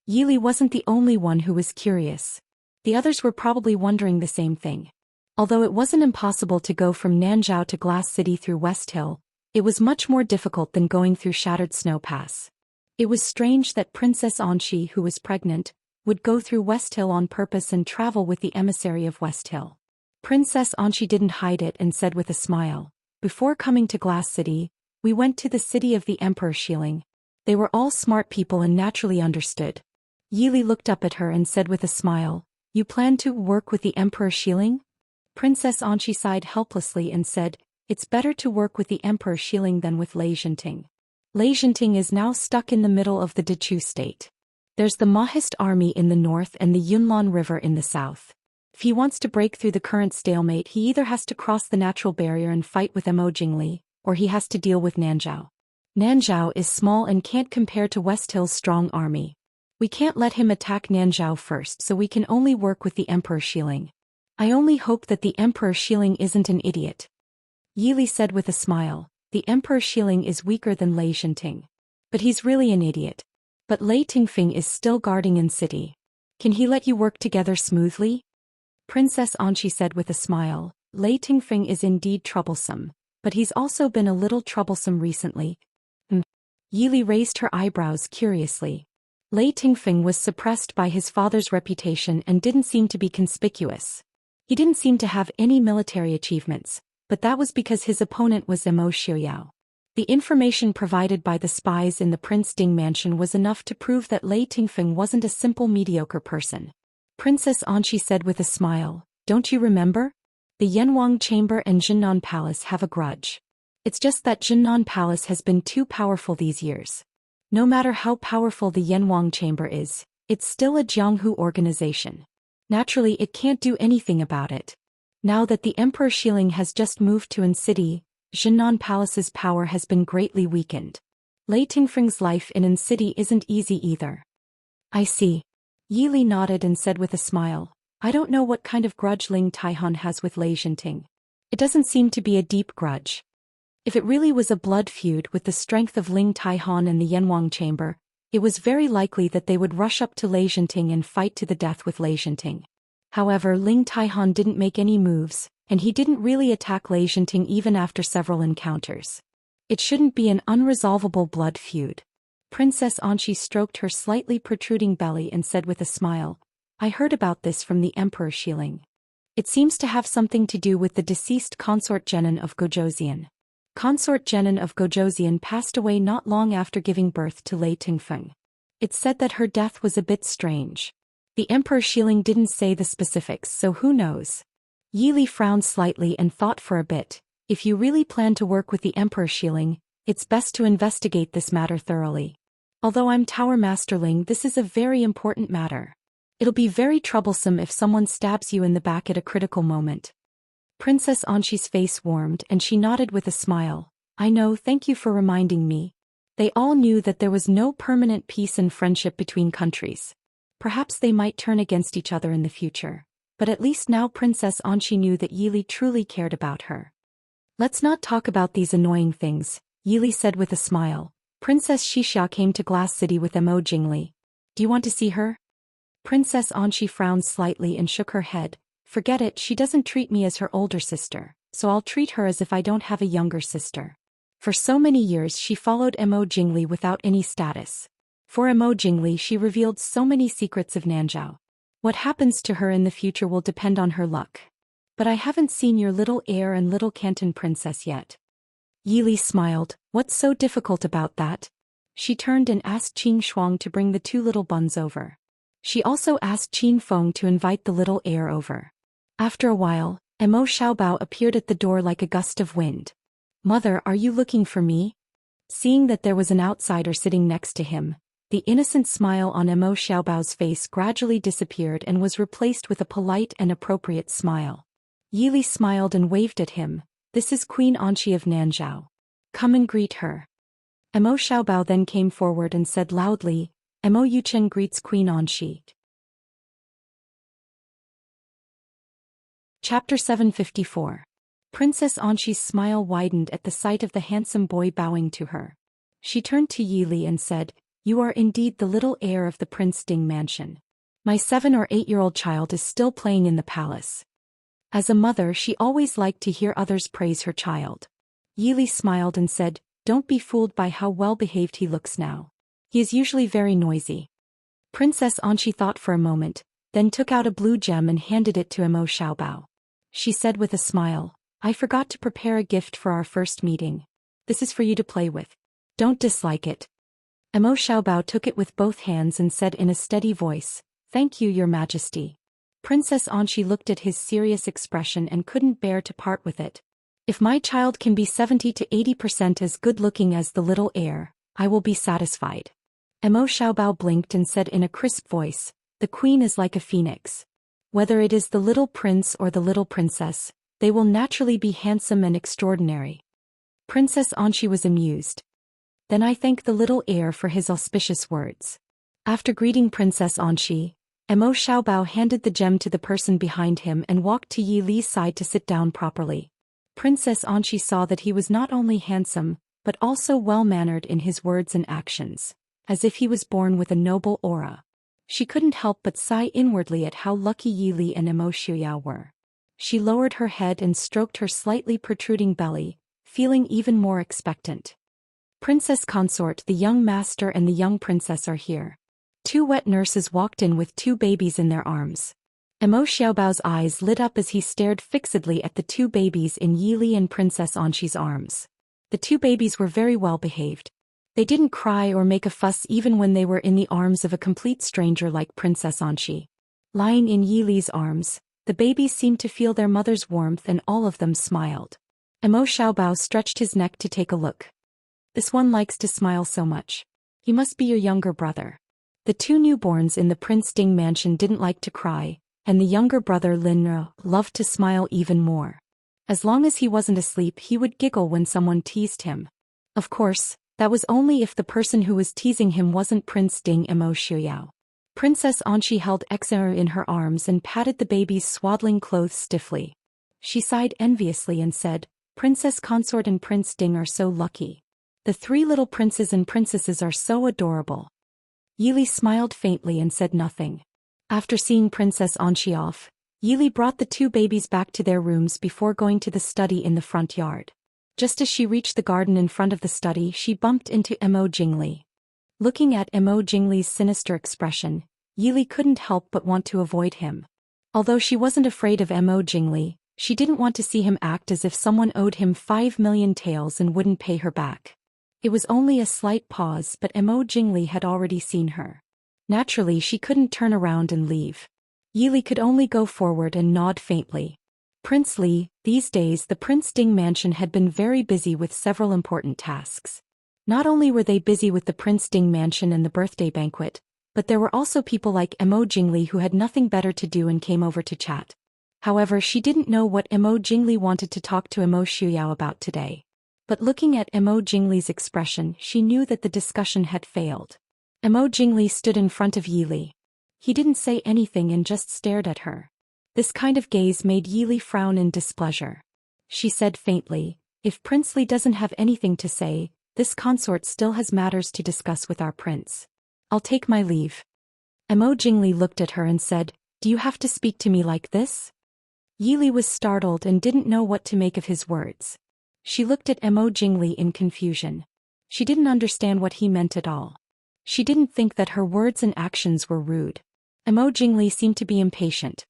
Yili wasn't the only one who was curious. The others were probably wondering the same thing. Although it wasn't impossible to go from Nanzhao to Glass City through West Hill, it was much more difficult than going through Shattered Snow Pass. It was strange that Princess Anshi, who was pregnant, would go through West Hill on purpose and travel with the emissary of West Hill. Princess Anshi didn't hide it and said with a smile, "Before coming to Glass City, we went to the city of the Emperor Xiling. They were all smart people and naturally understood." Yili looked up at her and said with a smile, "You plan to work with the Emperor Xiling?" Princess Anshi sighed helplessly and said, "It's better to work with the Emperor Xiling than with Lei Zhenting. Lei Zhenting is now stuck in the middle of the Dechu state. There's the Mahist army in the north and the Yunlan River in the south. If he wants to break through the current stalemate, he either has to cross the natural barrier and fight with Mo Jingli, or he has to deal with Nanzhao. Nanzhao is small and can't compare to West Hill's strong army. We can't let him attack Nanzhao first, so we can only work with the Emperor Xiling. I only hope that the Emperor Xiling isn't an idiot." Yili said with a smile, "The Emperor Xiling is weaker than Lei Zhenting. But he's really an idiot. But Lei Tingfeng is still guarding in city. Can he let you work together smoothly?" Princess Anshi said with a smile, "Lei Tingfeng is indeed troublesome, but he's also been a little troublesome recently." Yili raised her eyebrows curiously. Lei Tingfeng was suppressed by his father's reputation and didn't seem to be conspicuous. He didn't seem to have any military achievements, but that was because his opponent was Mo Xiuyao. The information provided by the spies in the Prince Ding mansion was enough to prove that Lei Tingfeng wasn't a simple mediocre person. Princess Anshi said with a smile, "Don't you remember? The Yanwang Chamber and Jinnan Palace have a grudge. It's just that Jinnan Palace has been too powerful these years. No matter how powerful the Yanwang Chamber is, it's still a Jianghu organization. Naturally, it can't do anything about it. Now that the Emperor Xiling has just moved to An City, Jinnan Palace's power has been greatly weakened. Lei Tingfeng's life in An City isn't easy either." "I see." Yili nodded and said with a smile, "I don't know what kind of grudge Ling Taihan has with Lei Zhenting. It doesn't seem to be a deep grudge. If it really was a blood feud with the strength of Ling Taihan and the Yanwang Chamber, it was very likely that they would rush up to Lei Zhenting and fight to the death with Lei Zhenting. However, Ling Taihan didn't make any moves, and he didn't really attack Lei Zhenting even after several encounters. It shouldn't be an unresolvable blood feud." Princess Anshi stroked her slightly protruding belly and said with a smile, "I heard about this from the Emperor Xiling. It seems to have something to do with the deceased consort Genin of Gojoseon. Consort Genin of Gojoseon passed away not long after giving birth to Lei Tingfeng. It's said that her death was a bit strange. The Emperor Xiling didn't say the specifics, so who knows?" Yili frowned slightly and thought for a bit. "If you really plan to work with the Emperor Xiling, it's best to investigate this matter thoroughly. Although I'm Tower Masterling, this is a very important matter. It'll be very troublesome if someone stabs you in the back at a critical moment." Princess Anshi's face warmed and she nodded with a smile. "I know, thank you for reminding me." They all knew that there was no permanent peace and friendship between countries. Perhaps they might turn against each other in the future, but at least now Princess Anshi knew that Yili truly cared about her. "Let's not talk about these annoying things," Yili said with a smile. "Princess Xixia came to Glass City with Mo Jingli. Do you want to see her?" Princess Anshi frowned slightly and shook her head. "Forget it, she doesn't treat me as her older sister, so I'll treat her as if I don't have a younger sister. For so many years she followed Mo Jingli without any status. For Mo Jingli she revealed so many secrets of Nanzhao. What happens to her in the future will depend on her luck. But I haven't seen your little heir and little Canton princess yet. Yili smiled. What's so difficult about that? She turned and asked Qin Shuang to bring the two little buns over. She also asked Qin Feng to invite the little heir over. After a while, Mo Xiaobao appeared at the door like a gust of wind. Mother, are you looking for me? Seeing that there was an outsider sitting next to him, the innocent smile on Mo Xiaobao's face gradually disappeared and was replaced with a polite and appropriate smile. Yili smiled and waved at him. This is Queen Anqi of Nanzhao. Come and greet her. Mo Xiaobao then came forward and said loudly, Mo Yuchen greets Queen Anqi. Chapter 754. Princess Anqi's smile widened at the sight of the handsome boy bowing to her. She turned to Yili and said, You are indeed the little heir of the Prince Ding mansion. My 7 or 8-year-old child is still playing in the palace. As a mother, she always liked to hear others praise her child. Yili smiled and said, Don't be fooled by how well-behaved he looks now. He is usually very noisy. Princess Anqi thought for a moment, then took out a blue gem and handed it to Mo Xiaobao. She said with a smile, I forgot to prepare a gift for our first meeting. This is for you to play with. Don't dislike it. Mo Xiaobao took it with both hands and said in a steady voice, Thank you, Your Majesty. Princess Anqi looked at his serious expression and couldn't bear to part with it. If my child can be 70 to 80% as good-looking as the little heir, I will be satisfied. Mo Xiaobao blinked and said in a crisp voice, The queen is like a phoenix. Whether it is the little prince or the little princess, they will naturally be handsome and extraordinary. Princess Anqi was amused. Then I thank the little heir for his auspicious words. After greeting Princess Anqi, Mo Xiaobao handed the gem to the person behind him and walked to Yi Li's side to sit down properly. Princess Anqi saw that he was not only handsome, but also well-mannered in his words and actions, as if he was born with a noble aura. She couldn't help but sigh inwardly at how lucky Yi Li and Mo Xiuyao were. She lowered her head and stroked her slightly protruding belly, feeling even more expectant. Princess Consort, the young master and the young princess are here. 2 wet nurses walked in with 2 babies in their arms. Mo Xiaobao's eyes lit up as he stared fixedly at the 2 babies in Yi Li and Princess Anqi's arms. The 2 babies were very well behaved. They didn't cry or make a fuss even when they were in the arms of a complete stranger like Princess Anqi. Lying in Yi Li's arms, the babies seemed to feel their mother's warmth and all of them smiled. Mo Xiaobao stretched his neck to take a look. This one likes to smile so much. He must be your younger brother. The 2 newborns in the Prince Ding mansion didn't like to cry, and the younger brother Linra loved to smile even more. As long as he wasn't asleep, he would giggle when someone teased him. Of course, that was only if the person who was teasing him wasn't Prince Ding Mo Xiuyao. Princess Anqi held Xer in her arms and patted the baby's swaddling clothes stiffly. She sighed enviously and said, Princess Consort and Prince Ding are so lucky. The 3 little princes and princesses are so adorable. Yi Li smiled faintly and said nothing. After seeing Princess Anqi off, Yi Li brought the 2 babies back to their rooms before going to the study in the front yard. Just as she reached the garden in front of the study, she bumped into Mo Jingli. Looking at Mo Jingli's sinister expression, Yi Li couldn't help but want to avoid him. Although she wasn't afraid of Mo Jingli, she didn't want to see him act as if someone owed him 5 million taels and wouldn't pay her back. It was only a slight pause, but Mo Jingli had already seen her. Naturally, she couldn't turn around and leave. Yi Li could only go forward and nod faintly. Prince Li, these days the Prince Ding mansion had been very busy with several important tasks. Not only were they busy with the Prince Ding mansion and the birthday banquet, but there were also people like Mo Jingli who had nothing better to do and came over to chat. However, she didn't know what Mo Jingli wanted to talk to Mo Xiuyao about today. But looking at Mo Jingli's expression, she knew that the discussion had failed. Mo Jingli stood in front of Yi Li. He didn't say anything and just stared at her. This kind of gaze made Yi Li frown in displeasure. She said faintly, If Prince Li doesn't have anything to say, this consort still has matters to discuss with our prince. I'll take my leave. Mo Jingli looked at her and said, Do you have to speak to me like this? Yi Li was startled and didn't know what to make of his words. She looked at Mo Jingli in confusion. She didn't understand what he meant at all. She didn't think that her words and actions were rude. Emo Jingli seemed to be impatient.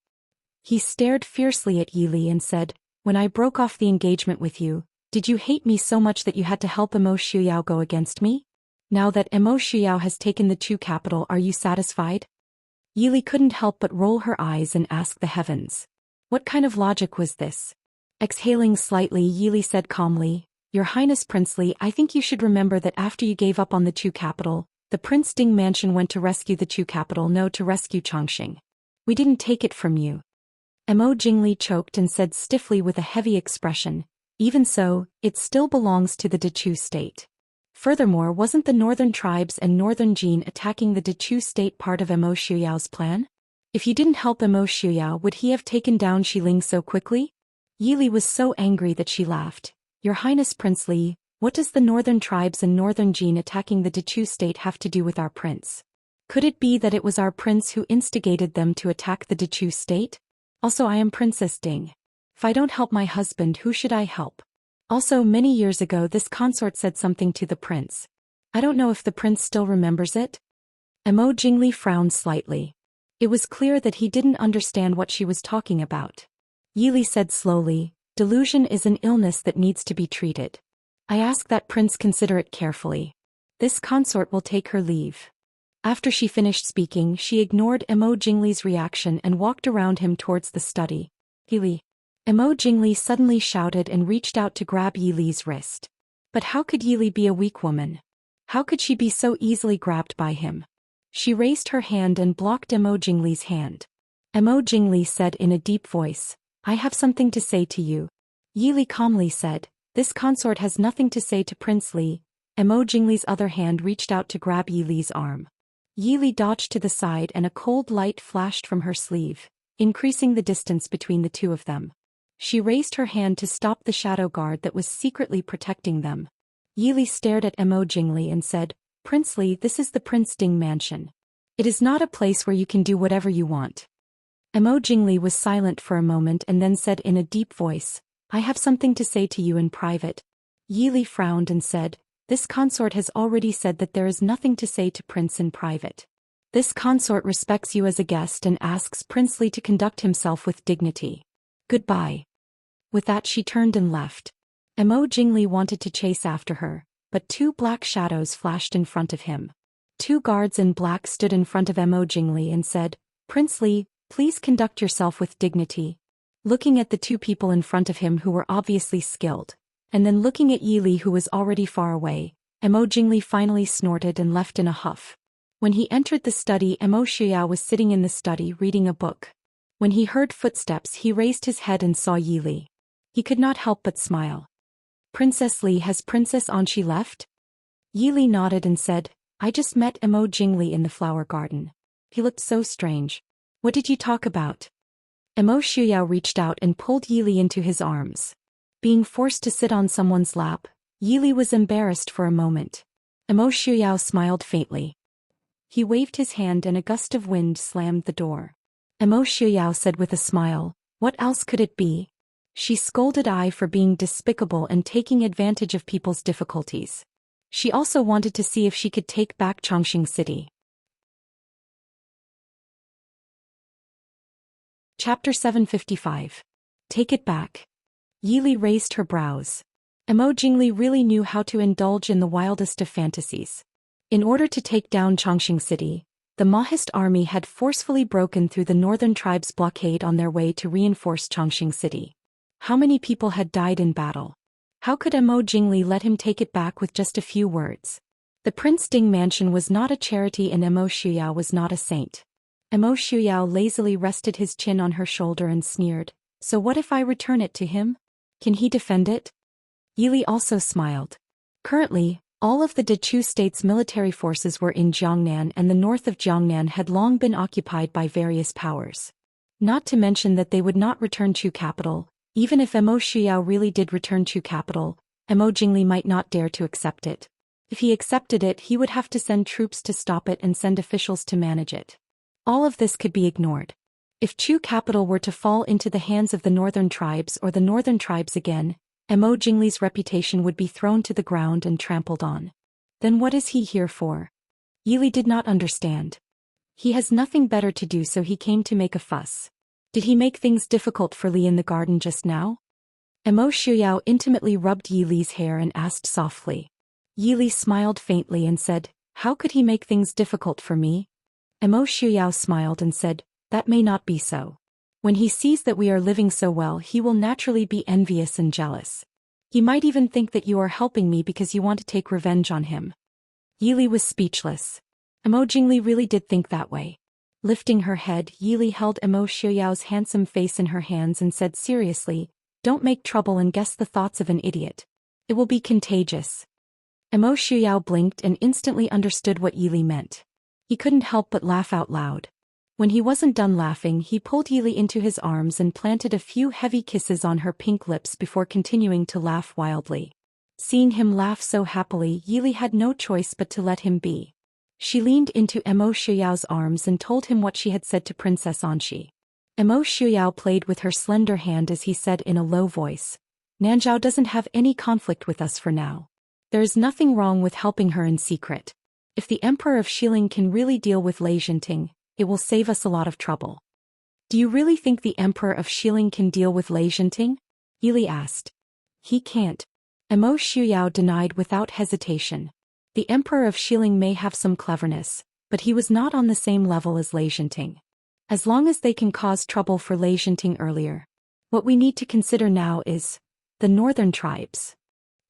He stared fiercely at Yili and said, "When I broke off the engagement with you, did you hate me so much that you had to help Emo Shuyao go against me? Now that Emo Shuyao has taken the Chu capital, are you satisfied?" Yili couldn't help but roll her eyes and ask the heavens. What kind of logic was this? Exhaling slightly, Yili said calmly, "Your Highness Princely, I think you should remember that after you gave up on the Chu capital, the Prince Ding mansion went to rescue the Chu capital, no, to rescue Chongqing. We didn't take it from you." Emo Jingli choked and said stiffly with a heavy expression, "Even so, it still belongs to the Dechu state. Furthermore, wasn't the northern tribes and northern Jin attacking the Dechu state part of Emo Shuyao's plan? If you didn't help Emo Shuyao, would he have taken down Xiling so quickly?" Yili was so angry that she laughed. "Your Highness Princely, what does the northern tribes and northern Jin attacking the Dechu state have to do with our prince? Could it be that it was our prince who instigated them to attack the Dechu state? Also, I am Princess Ding. If I don't help my husband, who should I help? Also, many years ago this consort said something to the prince. I don't know if the prince still remembers it." Emo Jingli frowned slightly. It was clear that he didn't understand what she was talking about. Yili said slowly, "Delusion is an illness that needs to be treated. I ask that prince consider it carefully. This consort will take her leave." After she finished speaking, she ignored Emo Jingli's reaction and walked around him towards the study. "Yili." Emo Jingli suddenly shouted and reached out to grab Yili's wrist. But how could Yili be a weak woman? How could she be so easily grabbed by him? She raised her hand and blocked Emo Jingli's hand. Emo Jingli said in a deep voice, "I have something to say to you." Yili calmly said, "This consort has nothing to say to Prince Li." Emo Jingli's other hand reached out to grab Yili's arm. Yili dodged to the side and a cold light flashed from her sleeve, increasing the distance between the two of them. She raised her hand to stop the shadow guard that was secretly protecting them. Yili stared at Emo Jingli and said, "Prince Li, this is the Prince Ding mansion. It is not a place where you can do whatever you want." Emo Jingli was silent for a moment and then said in a deep voice, "I have something to say to you in private." Yili frowned and said, "This consort has already said that there is nothing to say to Prince in private. This consort respects you as a guest and asks Prince Li to conduct himself with dignity. Goodbye." With that she turned and left. Emo Jingli wanted to chase after her, but two black shadows flashed in front of him. Two guards in black stood in front of Emo Jingli and said, "Prince Li, please conduct yourself with dignity." Looking at the two people in front of him who were obviously skilled, and then looking at Yili who was already far away, Emo Jingli finally snorted and left in a huff. When he entered the study, Emo Shuyao was sitting in the study reading a book. When he heard footsteps, he raised his head and saw Yili. He could not help but smile. "Princess Li, has Princess Anqi left?" Yili nodded and said, "I just met Emo Jingli in the flower garden. He looked so strange. What did you talk about?" Emo Shuyao reached out and pulled Yili into his arms. Being forced to sit on someone's lap, Yili was embarrassed for a moment. Emo Shuyao smiled faintly. He waved his hand and a gust of wind slammed the door. Emo Shuyao said with a smile, "What else could it be?" She scolded Ai for being despicable and taking advantage of people's difficulties. She also wanted to see if she could take back Chongqing City. Chapter 755. Take it back. Yili raised her brows. Emo Jingli really knew how to indulge in the wildest of fantasies. In order to take down Chongqing City, the Mahist army had forcefully broken through the northern tribes' blockade on their way to reinforce Chongqing City. How many people had died in battle? How could Emo Jingli let him take it back with just a few words? The Prince Ding mansion was not a charity and Emo Shuyao was not a saint. Emo Shuyao lazily rested his chin on her shoulder and sneered, "So what if I return it to him? Can he defend it?" Yili also smiled. Currently, all of the Dechu state's military forces were in Jiangnan and the north of Jiangnan had long been occupied by various powers. Not to mention that they would not return Chu capital. Even if Emo Shuyao really did return Chu capital, Emo Jingli might not dare to accept it. If he accepted it, he would have to send troops to stop it and send officials to manage it. All of this could be ignored. If Chu capital were to fall into the hands of the northern tribes or the northern tribes again, Emo Jingli's reputation would be thrown to the ground and trampled on. Then what is he here for? Yili did not understand. He has nothing better to do, so he came to make a fuss. Did he make things difficult for Li in the garden just now? Emo Shuyao intimately rubbed Yi Li's hair and asked softly. Yi Li smiled faintly and said, "How could he make things difficult for me?" Emo Shuyao smiled and said, "That may not be so. When he sees that we are living so well, he will naturally be envious and jealous. He might even think that you are helping me because you want to take revenge on him." Yi Li was speechless. Emo Jingli really did think that way. Lifting her head, Yi Li held Emo Xuyao's handsome face in her hands and said seriously, "Don't make trouble and guess the thoughts of an idiot. It will be contagious." Emo Xuyao blinked and instantly understood what Yi Li meant. He couldn't help but laugh out loud. When he wasn't done laughing, he pulled Yi Li into his arms and planted a few heavy kisses on her pink lips before continuing to laugh wildly. Seeing him laugh so happily, Yi Li had no choice but to let him be. She leaned into Emo Xuyao's arms and told him what she had said to Princess Anxi. Emo Xuyao played with her slender hand as he said in a low voice, "Nanzhao doesn't have any conflict with us for now. There is nothing wrong with helping her in secret. If the Emperor of Xiling can really deal with Enchanting, it will save us a lot of trouble." "Do you really think the Emperor of Xiling can deal with Enchanting?" Yi Li asked. "He can't." Emo Xuyao denied without hesitation. The Emperor of Xiling may have some cleverness, but he was not on the same level as Enchanting. As long as they can cause trouble for Enchanting earlier. What we need to consider now is the northern tribes.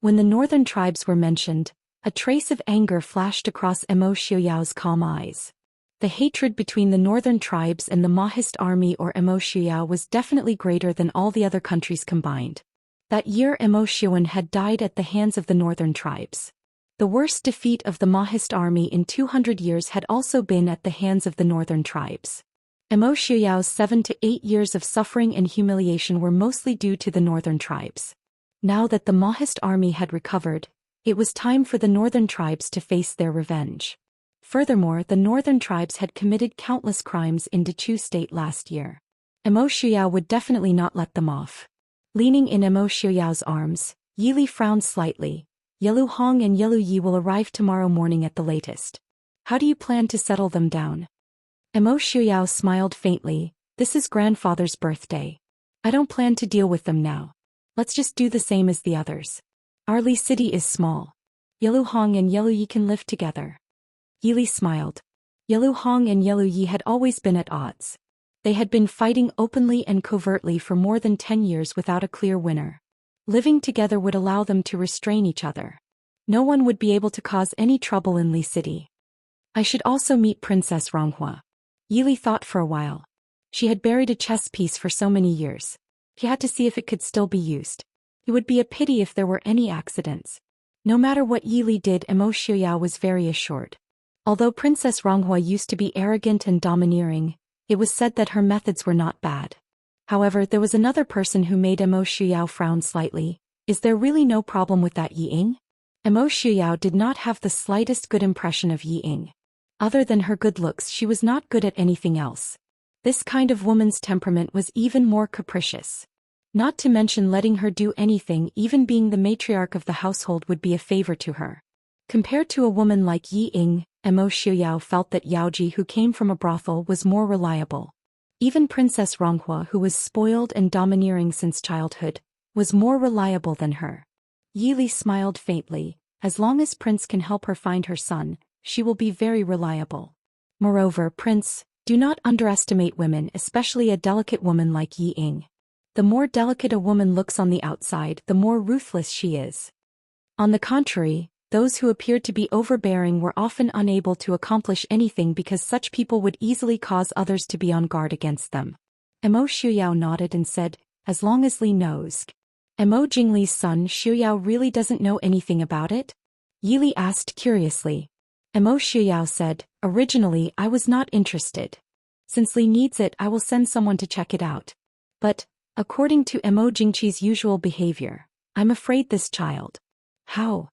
When the northern tribes were mentioned, a trace of anger flashed across Emo Xuyao's calm eyes. The hatred between the northern tribes and the Mahist army or Emo Xuyao was definitely greater than all the other countries combined. That year Emo Xuan had died at the hands of the northern tribes. The worst defeat of the Mahist army in 200 years had also been at the hands of the northern tribes. Emo Xuyao's 7 to 8 years of suffering and humiliation were mostly due to the northern tribes. Now that the Mahist army had recovered, it was time for the northern tribes to face their revenge. Furthermore, the northern tribes had committed countless crimes in Dechu State last year. Emo Xuyao would definitely not let them off. Leaning in Emo Xuyao's arms, Yi Li frowned slightly. "Yelu Hong and Yelu Yi will arrive tomorrow morning at the latest. How do you plan to settle them down?" Emo Xuyao smiled faintly. "This is grandfather's birthday. I don't plan to deal with them now. Let's just do the same as the others. Our Li city is small. Yelu Hong and Yelu Yi can live together." Yi Li smiled. Yelu Hong and Yelu Yi had always been at odds. They had been fighting openly and covertly for more than 10 years without a clear winner. Living together would allow them to restrain each other. No one would be able to cause any trouble in Li City. "I should also meet Princess Ronghua." Yi Li thought for a while. She had buried a chess piece for so many years. She had to see if it could still be used. It would be a pity if there were any accidents. No matter what Yi Li did, Emo Xuyao was very assured. Although Princess Ronghua used to be arrogant and domineering, it was said that her methods were not bad. However, there was another person who made Emo Xuyao frown slightly. "Is there really no problem with that Yi Ying?" Emo Xuyao did not have the slightest good impression of Yi Ying. Other than her good looks, she was not good at anything else. This kind of woman's temperament was even more capricious. Not to mention letting her do anything, even being the matriarch of the household, would be a favor to her. Compared to a woman like Yi Ying, Emo Xuyao felt that Yaoji, who came from a brothel, was more reliable. Even Princess Ronghua, who was spoiled and domineering since childhood, was more reliable than her. Yi Li smiled faintly. As long as Prince can help her find her son, she will be very reliable. Moreover, Prince, do not underestimate women, especially a delicate woman like Yi Ying. The more delicate a woman looks on the outside, the more ruthless she is. On the contrary, those who appeared to be overbearing were often unable to accomplish anything because such people would easily cause others to be on guard against them. Emo Xuyao nodded and said, "As long as Li knows." "Emo Jingli's son Xuyao really doesn't know anything about it?" Yi Li asked curiously. Emo Xuyao said, "Originally I was not interested. Since Li needs it, I will send someone to check it out. But, according to Emo Jingqi's usual behavior, I'm afraid this child." "How?"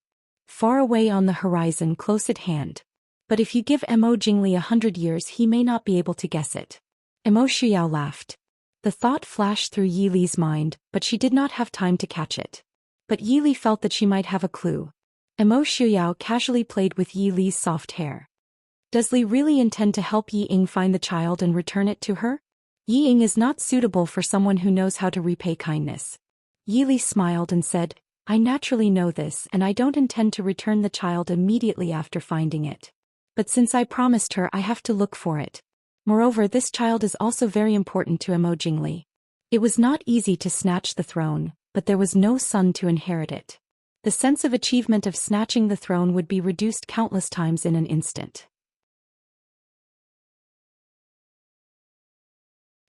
"Far away on the horizon, close at hand. But if you give Emo Jingli 100 years, he may not be able to guess it." Emo Xuyao laughed. The thought flashed through Yi Li's mind, but she did not have time to catch it. But Yi Li felt that she might have a clue. Emo Xuyao casually played with Yi Li's soft hair. Does Li really intend to help Yi Ying find the child and return it to her? Yi Ying is not suitable for someone who knows how to repay kindness. Yi Li smiled and said, I naturally know this and I don't intend to return the child immediately after finding it. But since I promised her, I have to look for it. Moreover, this child is also very important to Emo Jingli. It was not easy to snatch the throne, but there was no son to inherit it. The sense of achievement of snatching the throne would be reduced countless times in an instant.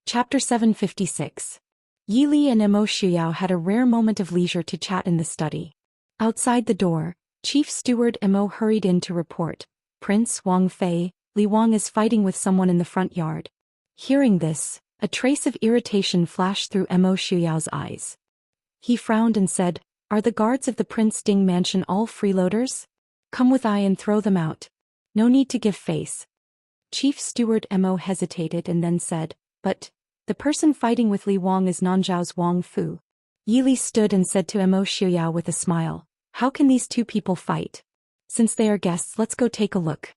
Chapter 756. Yi Li and Emo Shuyao had a rare moment of leisure to chat in the study. Outside the door, Chief Steward Emo hurried in to report, Prince Wang Fei, Li Wang is fighting with someone in the front yard. Hearing this, a trace of irritation flashed through Emo Shuyao's eyes. He frowned and said, Are the guards of the Prince Ding mansion all freeloaders? Come with I and throw them out. No need to give face. Chief Steward Emo hesitated and then said, But the person fighting with Li Wang is Nanzhao's Wang Fu. Yi Li stood and said to Emo Shuyao with a smile, How can these two people fight? Since they are guests, let's go take a look.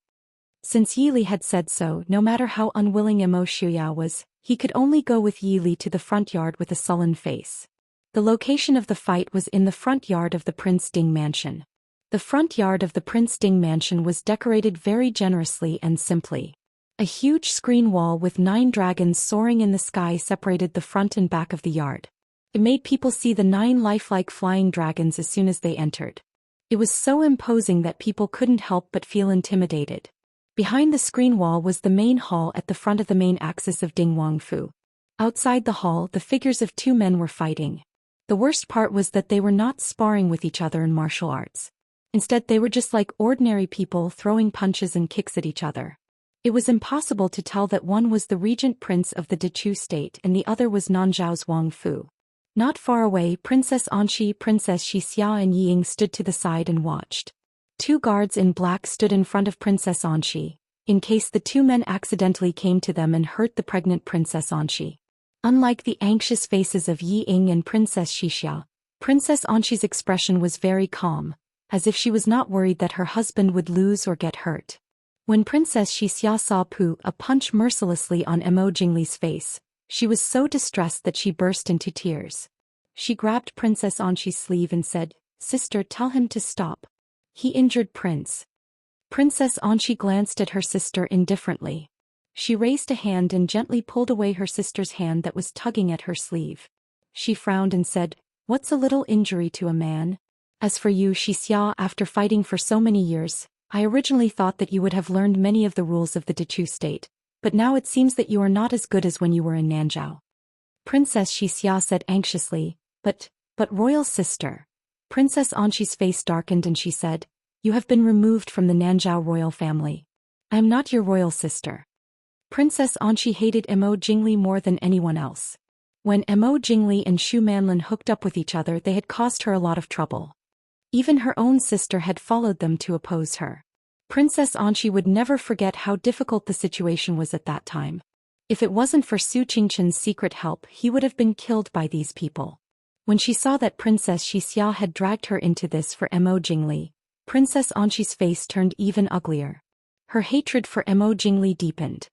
Since Yi Li had said so, no matter how unwilling Emo Shuyao was, he could only go with Yi Li to the front yard with a sullen face. The location of the fight was in the front yard of the Prince Ding mansion. The front yard of the Prince Ding mansion was decorated very generously and simply. A huge screen wall with 9 dragons soaring in the sky separated the front and back of the yard. It made people see the 9 lifelike flying dragons as soon as they entered. It was so imposing that people couldn't help but feel intimidated. Behind the screen wall was the main hall at the front of the main axis of Ding Wangfu. Outside the hall, the figures of 2 men were fighting. The worst part was that they were not sparring with each other in martial arts. Instead, they were just like ordinary people throwing punches and kicks at each other. It was impossible to tell that one was the regent prince of the Dechu state and the other was Nanzhao's Wang Fu. Not far away, Princess Anqi, Princess Xixia and Yi Ying stood to the side and watched. 2 guards in black stood in front of Princess Anqi, in case the 2 men accidentally came to them and hurt the pregnant Princess Anqi. Unlike the anxious faces of Yi Ying and Princess Xixia, Princess Anqi's expression was very calm, as if she was not worried that her husband would lose or get hurt. When Princess Xixia saw a punch mercilessly on Emo Jingli's face, she was so distressed that she burst into tears. She grabbed Princess Anqi's sleeve and said, Sister, tell him to stop. He injured Prince. Princess Anqi glanced at her sister indifferently. She raised a hand and gently pulled away her sister's hand that was tugging at her sleeve. She frowned and said, What's a little injury to a man? As for you, Xixia, after fighting for so many years, I originally thought that you would have learned many of the rules of the Dechu state, but now it seems that you are not as good as when you were in Nanzhao. Princess Xixia said anxiously, But royal sister. Princess Anqi's face darkened and she said, You have been removed from the Nanzhao royal family. I am not your royal sister. Princess Anqi hated Emo Jingli more than anyone else. When Emo Jingli and Shu Manlin hooked up with each other, they had caused her a lot of trouble. Even her own sister had followed them to oppose her. Princess Anqi would never forget how difficult the situation was at that time. If it wasn't for Su Qingchen's secret help, he would have been killed by these people. When she saw that Princess Xixia had dragged her into this for Emo Jingli, Princess Anqi's face turned even uglier. Her hatred for Emo Jingli deepened.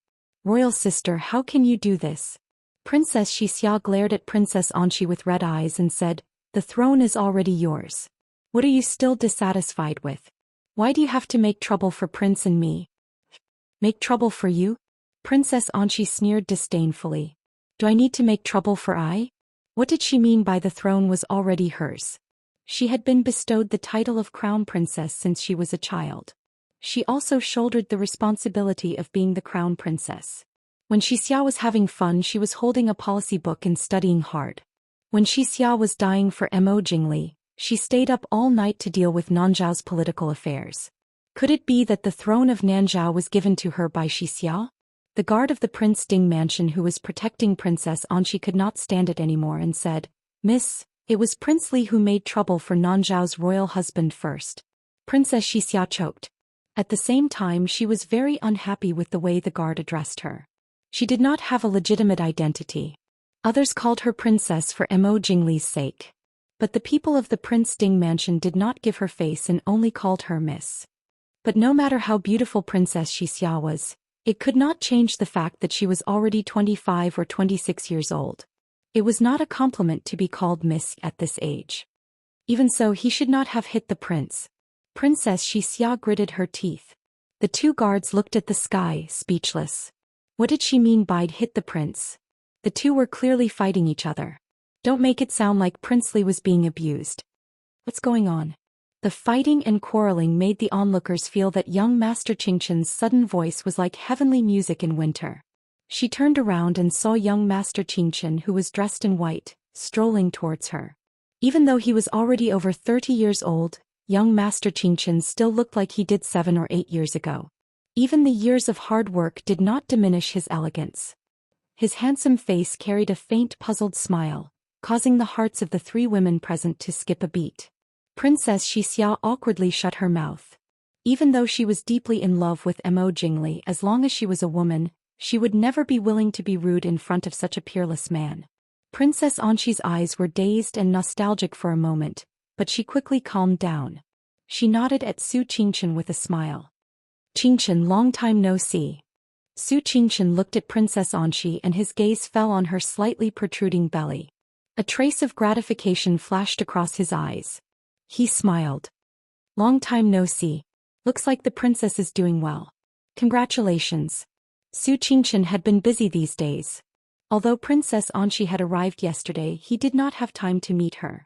Royal sister, how can you do this? Princess Xixia glared at Princess Anqi with red eyes and said, The throne is already yours. What are you still dissatisfied with? Why do you have to make trouble for Prince and me? Make trouble for you? Princess Anqi sneered disdainfully. Do I need to make trouble for I? What did she mean by the throne was already hers? She had been bestowed the title of crown princess since she was a child. She also shouldered the responsibility of being the crown princess. When Xixia was having fun, she was holding a policy book and studying hard. When Xixia was dying for Emo Jingli, she stayed up all night to deal with Nanzhao's political affairs. Could it be that the throne of Nanzhao was given to her by Xixia? The guard of the Prince Ding mansion who was protecting Princess Anqi could not stand it anymore and said, Miss, it was Prince Li who made trouble for Nanzhao's royal husband first. Princess Xixia choked. At the same time, she was very unhappy with the way the guard addressed her. She did not have a legitimate identity. Others called her princess for Emo Jingli's sake. But the people of the Prince Ding mansion did not give her face and only called her Miss. But no matter how beautiful Princess Xixia was, it could not change the fact that she was already 25 or 26 years old. It was not a compliment to be called Miss at this age. Even so, he should not have hit the prince. Princess Xixia gritted her teeth. The two guards looked at the sky, speechless. What did she mean by hit the prince? The two were clearly fighting each other. Don't make it sound like Prince Li was being abused. What's going on? The fighting and quarreling made the onlookers feel that young Master Qingqian's sudden voice was like heavenly music in winter. She turned around and saw young Master Qingqian, who was dressed in white, strolling towards her. Even though he was already over 30 years old, young Master Qingqian still looked like he did 7 or 8 years ago. Even the years of hard work did not diminish his elegance. His handsome face carried a faint puzzled smile, causing the hearts of the 3 women present to skip a beat. Princess Xixia awkwardly shut her mouth. Even though she was deeply in love with Mo Jingli, as long as she was a woman, she would never be willing to be rude in front of such a peerless man. Princess Anqi's eyes were dazed and nostalgic for a moment, but she quickly calmed down. She nodded at Su Qingqian with a smile. Qingqian, long time no see. Su Qingqian looked at Princess Anqi and his gaze fell on her slightly protruding belly. A trace of gratification flashed across his eyes. He smiled. Long time no see. Looks like the princess is doing well. Congratulations. Su Qingqian had been busy these days. Although Princess Anqi had arrived yesterday, he did not have time to meet her.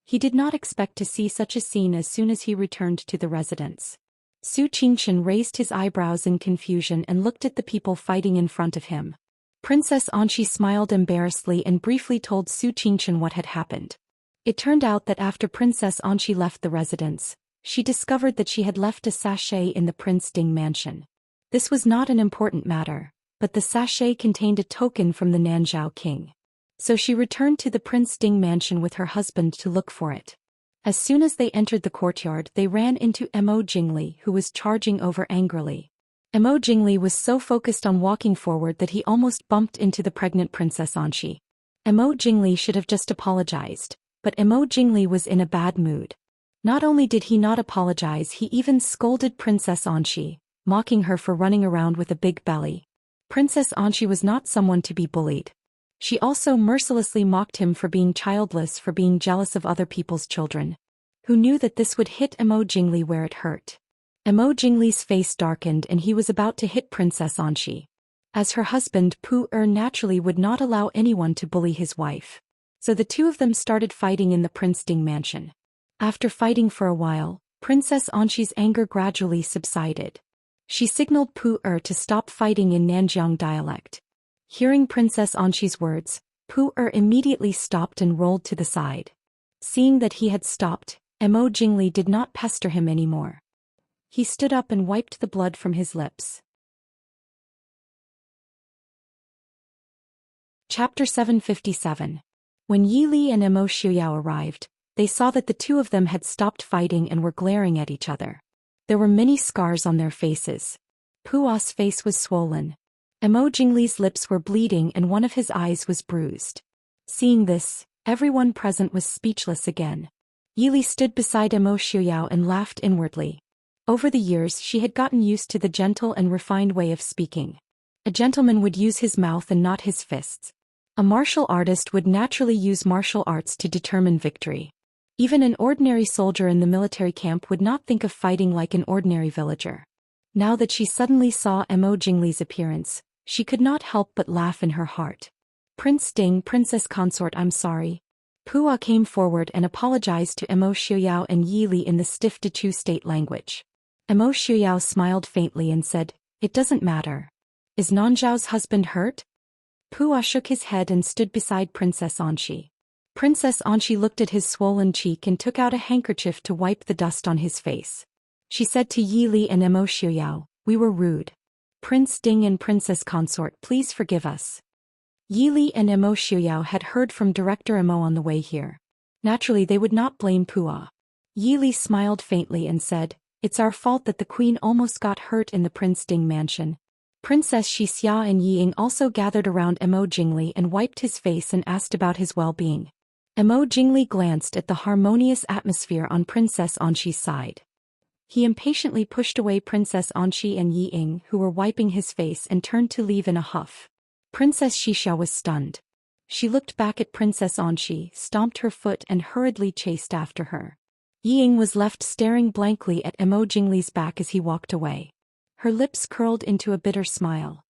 He did not expect to see such a scene as soon as he returned to the residence. Su Qingqian raised his eyebrows in confusion and looked at the people fighting in front of him. Princess Anqi smiled embarrassedly and briefly told Su Qingqian what had happened. It turned out that after Princess Anqi left the residence, she discovered that she had left a sachet in the Prince Ding mansion. This was not an important matter, but the sachet contained a token from the Nanzhao king. So she returned to the Prince Ding mansion with her husband to look for it. As soon as they entered the courtyard, they ran into Mo Jingli, who was charging over angrily. Mo Jingli was so focused on walking forward that he almost bumped into the pregnant Princess Anqi. Mo Jingli should have just apologized, but Mo Jingli was in a bad mood. Not only did he not apologize, he even scolded Princess Anqi, mocking her for running around with a big belly. Princess Anqi was not someone to be bullied. She also mercilessly mocked him for being childless, for being jealous of other people's children. Who knew that this would hit Mo Jingli where it hurt? Mo Jingli's face darkened and he was about to hit Princess Anqi. As her husband, Pu Er naturally would not allow anyone to bully his wife. So the two of them started fighting in the Prince Ding mansion. After fighting for a while, Princess Anqi's anger gradually subsided. She signaled Pu Er to stop fighting in Nanjiang dialect. Hearing Princess Anqi's words, Pu Er immediately stopped and rolled to the side. Seeing that he had stopped, Mo Jingli did not pester him anymore. He stood up and wiped the blood from his lips. Chapter 757. When Yi Li and Mo Xiuyao arrived, they saw that the two of them had stopped fighting and were glaring at each other. There were many scars on their faces. Pua's face was swollen. Mo Jingli's lips were bleeding and one of his eyes was bruised. Seeing this, everyone present was speechless again. Yi Li stood beside Mo Xiuyao and laughed inwardly. Over the years she had gotten used to the gentle and refined way of speaking. A gentleman would use his mouth and not his fists. A martial artist would naturally use martial arts to determine victory. Even an ordinary soldier in the military camp would not think of fighting like an ordinary villager. Now that she suddenly saw Mo Jingli's appearance, she could not help but laugh in her heart. Prince Ding, Princess Consort, I'm sorry. Pua came forward and apologized to Mo Xiuyao and Yi Li in the stiff Dechu state language. Mo Xiuyao smiled faintly and said, "It doesn't matter. Is Nanzhao's husband hurt?" Pua shook his head and stood beside Princess Anqi. Princess Anqi looked at his swollen cheek and took out a handkerchief to wipe the dust on his face. She said to Yi Li and Mo Xiuyao, "We were rude. Prince Ding and Princess Consort, please forgive us." Yi Li and Mo Xiuyao had heard from Director Mo on the way here. Naturally they would not blame Pua. Yi Li smiled faintly and said, "It's our fault that the queen almost got hurt in the Prince Ding mansion." Princess Xixia and Ying also gathered around Mo Jingli and wiped his face and asked about his well-being. Mo Jingli glanced at the harmonious atmosphere on Princess Anqi's side. He impatiently pushed away Princess Anqi and Yi Ying, who were wiping his face, and turned to leave in a huff. Princess Xixia was stunned. She looked back at Princess Anqi, stomped her foot and hurriedly chased after her. Yi Ying was left staring blankly at Emo Jingli's back as he walked away. Her lips curled into a bitter smile.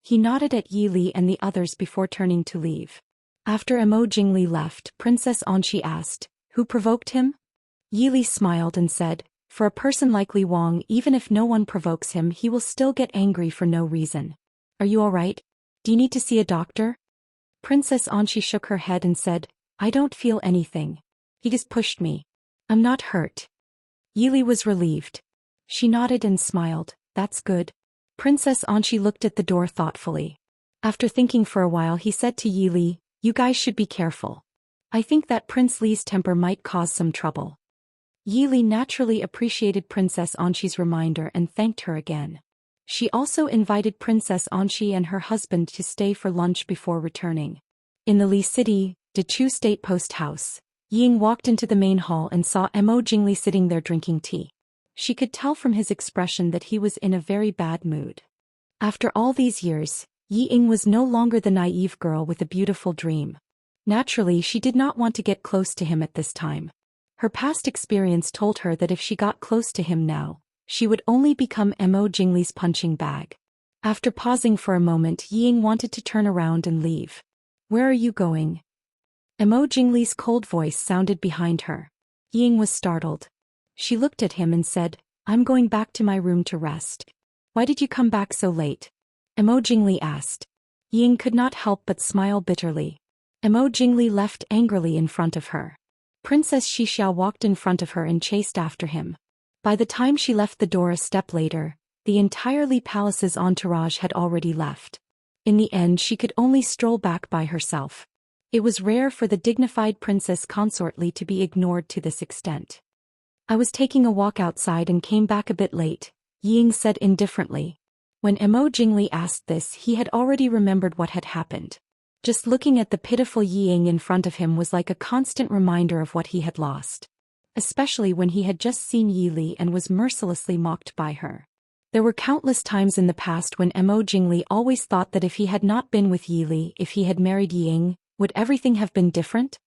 He nodded at Yi Li and the others before turning to leave. After Emo Jingli left, Princess Anqi asked, "Who provoked him?" Yi Li smiled and said, "For a person like Li Wang, even if no one provokes him, he will still get angry for no reason. Are you alright? Do you need to see a doctor?" Princess Anqi shook her head and said, "I don't feel anything. He just pushed me. I'm not hurt." Yi Li was relieved. She nodded and smiled. "That's good." Princess Anqi looked at the door thoughtfully. After thinking for a while, he said to Yi Li, "You guys should be careful. I think that Prince Li's temper might cause some trouble." Yi Li naturally appreciated Princess Anqi's reminder and thanked her again. She also invited Princess Anqi and her husband to stay for lunch before returning. In the Li City, Dechu State Post House, Ying walked into the main hall and saw Emo Jingli sitting there drinking tea. She could tell from his expression that he was in a very bad mood. After all these years, Yi Ying was no longer the naive girl with a beautiful dream. Naturally, she did not want to get close to him at this time. Her past experience told her that if she got close to him now, she would only become Emo Jingli's punching bag. After pausing for a moment, Yi Ying wanted to turn around and leave. "Where are you going?" Emo Jingli's cold voice sounded behind her. Yi Ying was startled. She looked at him and said, "I'm going back to my room to rest." "Why did you come back so late?" Emo Jingli asked. Yi Ying could not help but smile bitterly. Emo Jingli left angrily in front of her. Princess Xixia walked in front of her and chased after him. By the time she left the door a step later, the entire Li Palace's entourage had already left. In the end, she could only stroll back by herself. It was rare for the dignified princess consort Li to be ignored to this extent. "I was taking a walk outside and came back a bit late," Yi Ying said indifferently. When Emo Jingli asked this, he had already remembered what had happened. Just looking at the pitiful Yi Ying in front of him was like a constant reminder of what he had lost. Especially when he had just seen Yi Li and was mercilessly mocked by her. There were countless times in the past when Emo Jingli always thought that if he had not been with Yi Li, if he had married Yi Ying, would everything have been different?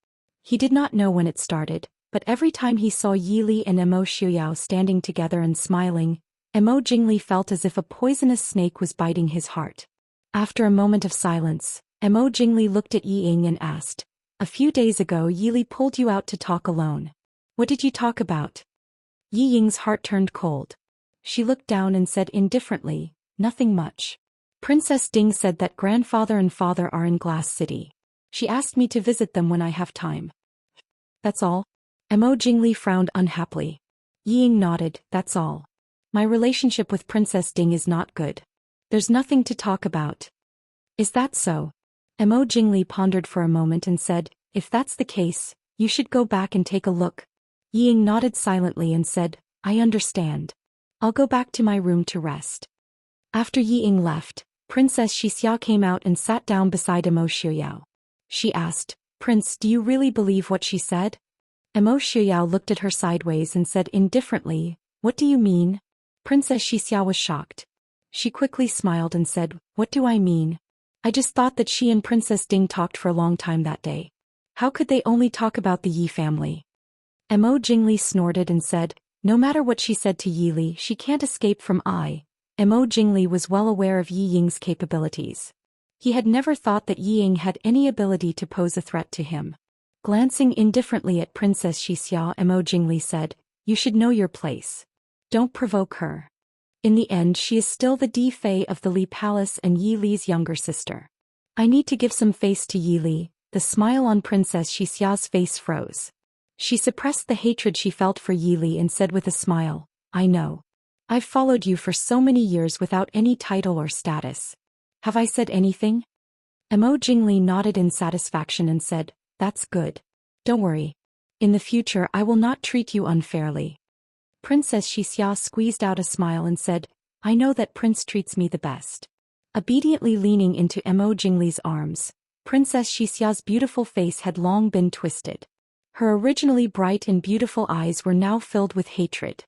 He did not know when it started, but every time he saw Yi Li and Emo Xiuyao standing together and smiling, Emo Jingli felt as if a poisonous snake was biting his heart. After a moment of silence, Emo Jingli looked at Yi Ying and asked, "A few days ago Yi Li pulled you out to talk alone. What did you talk about?" Yi Ying's heart turned cold. She looked down and said indifferently, "Nothing much. Princess Ding said that grandfather and father are in Glass City. She asked me to visit them when I have time." "That's all?" Emo Jingli frowned unhappily. Yi Ying nodded, "That's all. My relationship with Princess Ding is not good. There's nothing to talk about." "Is that so?" Emo Jingli pondered for a moment and said, "If that's the case, you should go back and take a look." Yi Ying nodded silently and said, "I understand. I'll go back to my room to rest." After Yi Ying left, Princess Xixia came out and sat down beside Emo Xiuyao. She asked, "Prince, do you really believe what she said?" Emo Xiuyao looked at her sideways and said indifferently, "What do you mean?" Princess Xixia was shocked. She quickly smiled and said, "What do I mean? I just thought that she and Princess Ding talked for a long time that day. How could they only talk about the Yi family?" Emo Jingli snorted and said, "No matter what she said to Yi Li, she can't escape from I." Emo Jingli was well aware of Yi Ying's capabilities. He had never thought that Yi Ying had any ability to pose a threat to him. Glancing indifferently at Princess Xixia, Emo Jingli said, "You should know your place. Don't provoke her. In the end, she is still the Di Fei of the Li Palace and Yi Li's younger sister. I need to give some face to Yi Li." The smile on Princess Xixia's face froze. She suppressed the hatred she felt for Yi Li and said with a smile, "I know. I've followed you for so many years without any title or status. Have I said anything?" Emo Jingli nodded in satisfaction and said, "That's good. Don't worry. In the future I will not treat you unfairly." Princess Xixia squeezed out a smile and said, "I know that Prince treats me the best." Obediently leaning into Emo Jingli's arms, Princess Xixia's beautiful face had long been twisted. Her originally bright and beautiful eyes were now filled with hatred.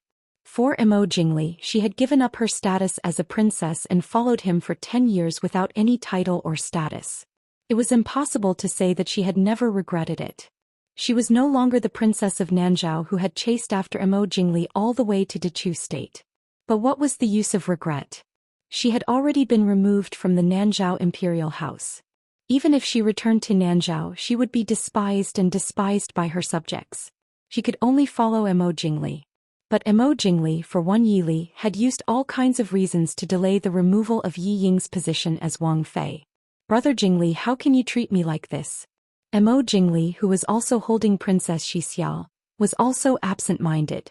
For Emo Jingli, she had given up her status as a princess and followed him for 10 years without any title or status. It was impossible to say that she had never regretted it. She was no longer the princess of Nanzhao who had chased after Emo Jingli all the way to Dechu State. But what was the use of regret? She had already been removed from the Nanzhao imperial house. Even if she returned to Nanzhao, she would be despised by her subjects. She could only follow Emo Jingli. But Emo Jingli, for one, Yili, had used all kinds of reasons to delay the removal of Yi Ying's position as Wang Fei. Brother Jingli, how can you treat me like this? Emo Jingli, who was also holding Princess Shixiao, was also absent-minded.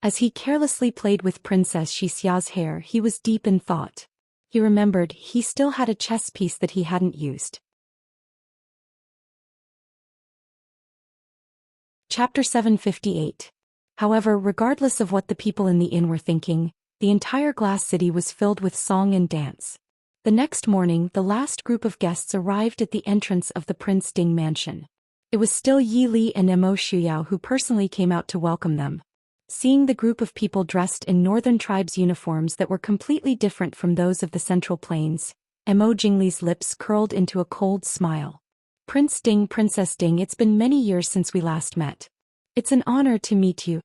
As he carelessly played with Princess Shixiao's hair, he was deep in thought. He remembered he still had a chess piece that he hadn't used. Chapter 758. However, regardless of what the people in the inn were thinking, the entire glass city was filled with song and dance. The next morning, the last group of guests arrived at the entrance of the Prince Ding mansion. It was still Yi Li and Emo Shuyao who personally came out to welcome them. Seeing the group of people dressed in northern tribes' uniforms that were completely different from those of the Central Plains, Emo Jingli's lips curled into a cold smile. Prince Ding, Princess Ding, it's been many years since we last met. It's an honor to meet you.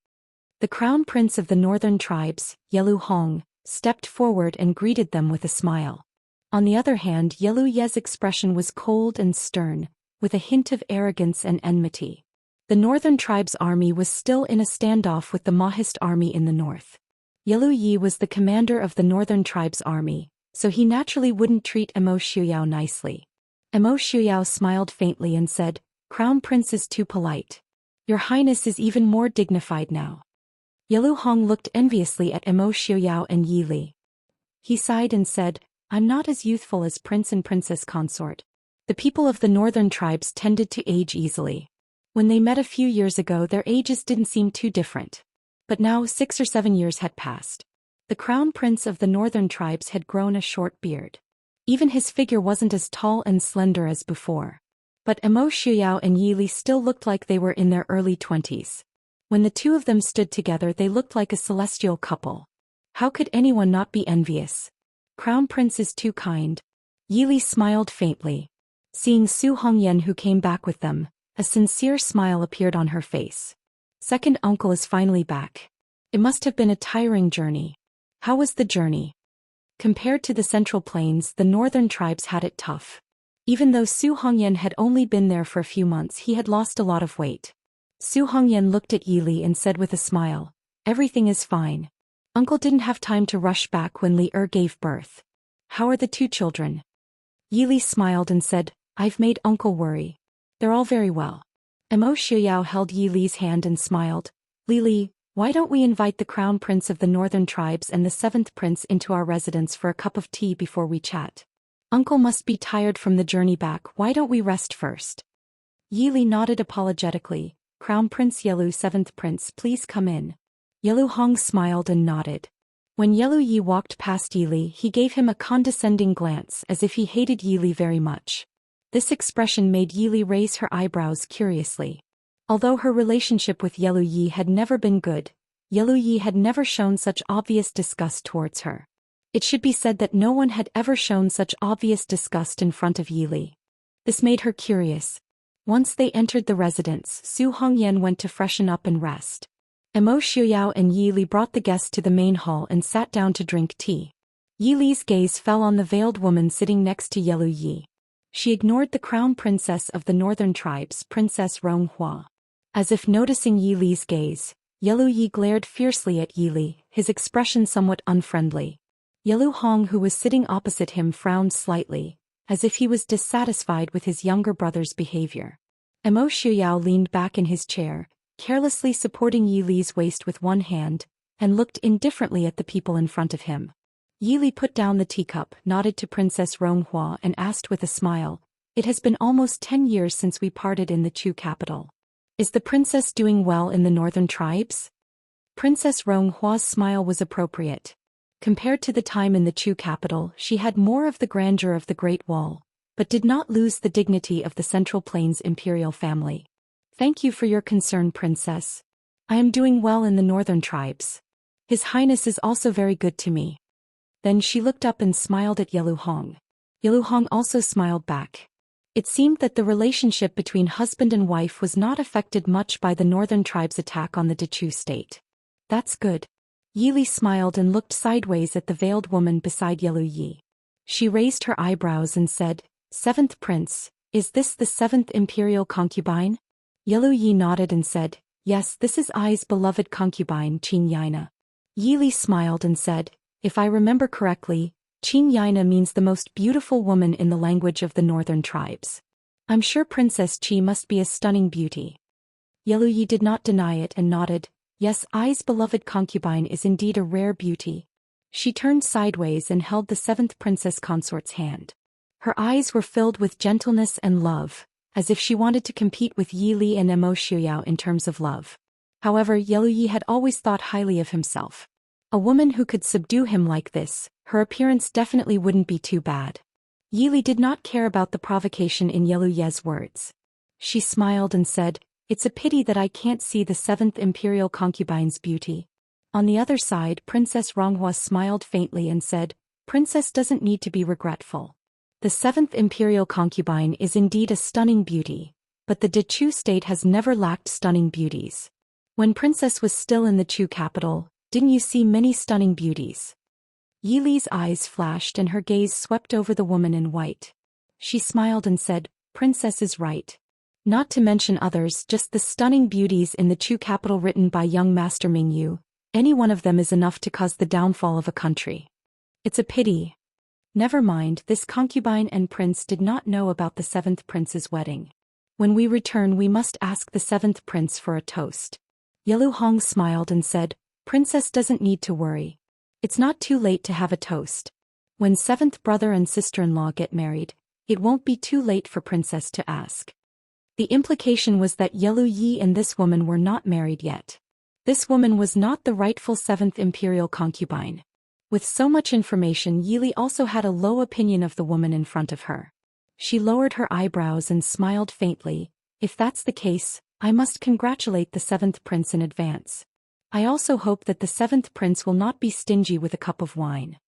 The crown prince of the northern tribes, Yelu Hong, stepped forward and greeted them with a smile. On the other hand, Yelu Ye's expression was cold and stern, with a hint of arrogance and enmity. The northern tribes' army was still in a standoff with the Mahist army in the north. Yelu Yi was the commander of the northern tribes' army, so he naturally wouldn't treat Emo Shuyao nicely. Emo Shuyao smiled faintly and said, "Crown Prince is too polite. Your Highness is even more dignified now." Yelu Hong looked enviously at Emo Shuyao and Yi Li. He sighed and said, "I'm not as youthful as Prince and Princess Consort." The people of the northern tribes tended to age easily. When they met a few years ago, their ages didn't seem too different. But now 6 or 7 years had passed. The crown prince of the northern tribes had grown a short beard. Even his figure wasn't as tall and slender as before. But Emo Shuyao and Yi Li still looked like they were in their early 20s. When the two of them stood together, they looked like a celestial couple. How could anyone not be envious? Crown Prince is too kind. Yi Li smiled faintly. Seeing Su Hongyan, who came back with them, a sincere smile appeared on her face. Second uncle is finally back. It must have been a tiring journey. How was the journey? Compared to the Central Plains, the northern tribes had it tough. Even though Su Hongyan had only been there for a few months, he had lost a lot of weight. Su Hongyan looked at Yi Li and said with a smile, "Everything is fine. Uncle didn't have time to rush back when Li gave birth. How are the two children?" Yi Li smiled and said, "I've made Uncle worry. They're all very well." Emo Shuyao held Yi Li's hand and smiled. "Li, why don't we invite the crown prince of the northern tribes and the 7th prince into our residence for a cup of tea before we chat? Uncle must be tired from the journey back. Why don't we rest first?" Yi Li nodded apologetically. "Crown Prince Yelu, 7th prince, please come in." Yelu Hong smiled and nodded. When Yelu Yi walked past Yi Li, he gave him a condescending glance as if he hated Yi Li very much. This expression made Yi Li raise her eyebrows curiously. Although her relationship with Yelu Yi had never been good, Yelu Yi had never shown such obvious disgust towards her. It should be said that no one had ever shown such obvious disgust in front of Yi Li. This made her curious. Once they entered the residence, Su Hongyan went to freshen up and rest. Emo Shuyao and Yi Li brought the guests to the main hall and sat down to drink tea. Yi Li's gaze fell on the veiled woman sitting next to Yelu Yi. She ignored the crown princess of the northern tribes, Princess Ronghua. As if noticing Yi Li's gaze, Yelu Yi glared fiercely at Yi Li, his expression somewhat unfriendly. Yelu Hong, who was sitting opposite him, frowned slightly, as if he was dissatisfied with his younger brother's behavior. Emo Shuyao leaned back in his chair, carelessly supporting Yi Li's waist with one hand, and looked indifferently at the people in front of him. Yi Li put down the teacup, nodded to Princess Ronghua and asked with a smile, "It has been almost 10 years since we parted in the Chu capital. Is the princess doing well in the northern tribes?" Princess Ronghua's smile was appropriate. Compared to the time in the Chu capital, she had more of the grandeur of the Great Wall, but did not lose the dignity of the Central Plains imperial family. "Thank you for your concern, princess. I am doing well in the northern tribes." His Highness is also very good to me. Then she looked up and smiled at Yelu Hong. Yelu Hong also smiled back. It seemed that the relationship between husband and wife was not affected much by the northern tribe's attack on the Dechu state. That's good. Yili smiled and looked sideways at the veiled woman beside Yelu Yi. She raised her eyebrows and said, "Seventh Prince, is this the 7th imperial concubine?" Yelu Yi nodded and said, "Yes, this is I's beloved concubine, Qin Yaina." Yili smiled and said, "If I remember correctly, Qin Yaina means the most beautiful woman in the language of the northern tribes. I'm sure Princess Qi must be a stunning beauty." Yelu Yi did not deny it and nodded, "Yes, I's beloved concubine is indeed a rare beauty." She turned sideways and held the 7th princess consort's hand. Her eyes were filled with gentleness and love, as if she wanted to compete with Yi Li and Emo Xiuyao in terms of love. However, Yelu Yi had always thought highly of himself. A woman who could subdue him like this, her appearance definitely wouldn't be too bad. Yi Li did not care about the provocation in Yelu Ye's words. She smiled and said, "It's a pity that I can't see the 7th imperial concubine's beauty." On the other side, Princess Ronghua smiled faintly and said, "Princess doesn't need to be regretful. The 7th imperial concubine is indeed a stunning beauty, but the Dechu state has never lacked stunning beauties. When Princess was still in the Chu capital, didn't you see many stunning beauties?" Yi Li's eyes flashed and her gaze swept over the woman in white. She smiled and said, "Princess is right. Not to mention others, just the stunning beauties in the Chu capital written by young Master Ming Yu. Any one of them is enough to cause the downfall of a country. It's a pity." Never mind, this concubine and prince did not know about the 7th prince's wedding. "When we return we must ask the 7th prince for a toast." Yelu Hong smiled and said, "Princess doesn't need to worry. It's not too late to have a toast. When 7th brother and sister-in-law get married, it won't be too late for Princess to ask." The implication was that Yelu Yi and this woman were not married yet. This woman was not the rightful 7th imperial concubine. With so much information, Yi Li also had a low opinion of the woman in front of her. She lowered her eyebrows and smiled faintly. "If that's the case, I must congratulate the 7th prince in advance. I also hope that the 7th prince will not be stingy with a cup of wine."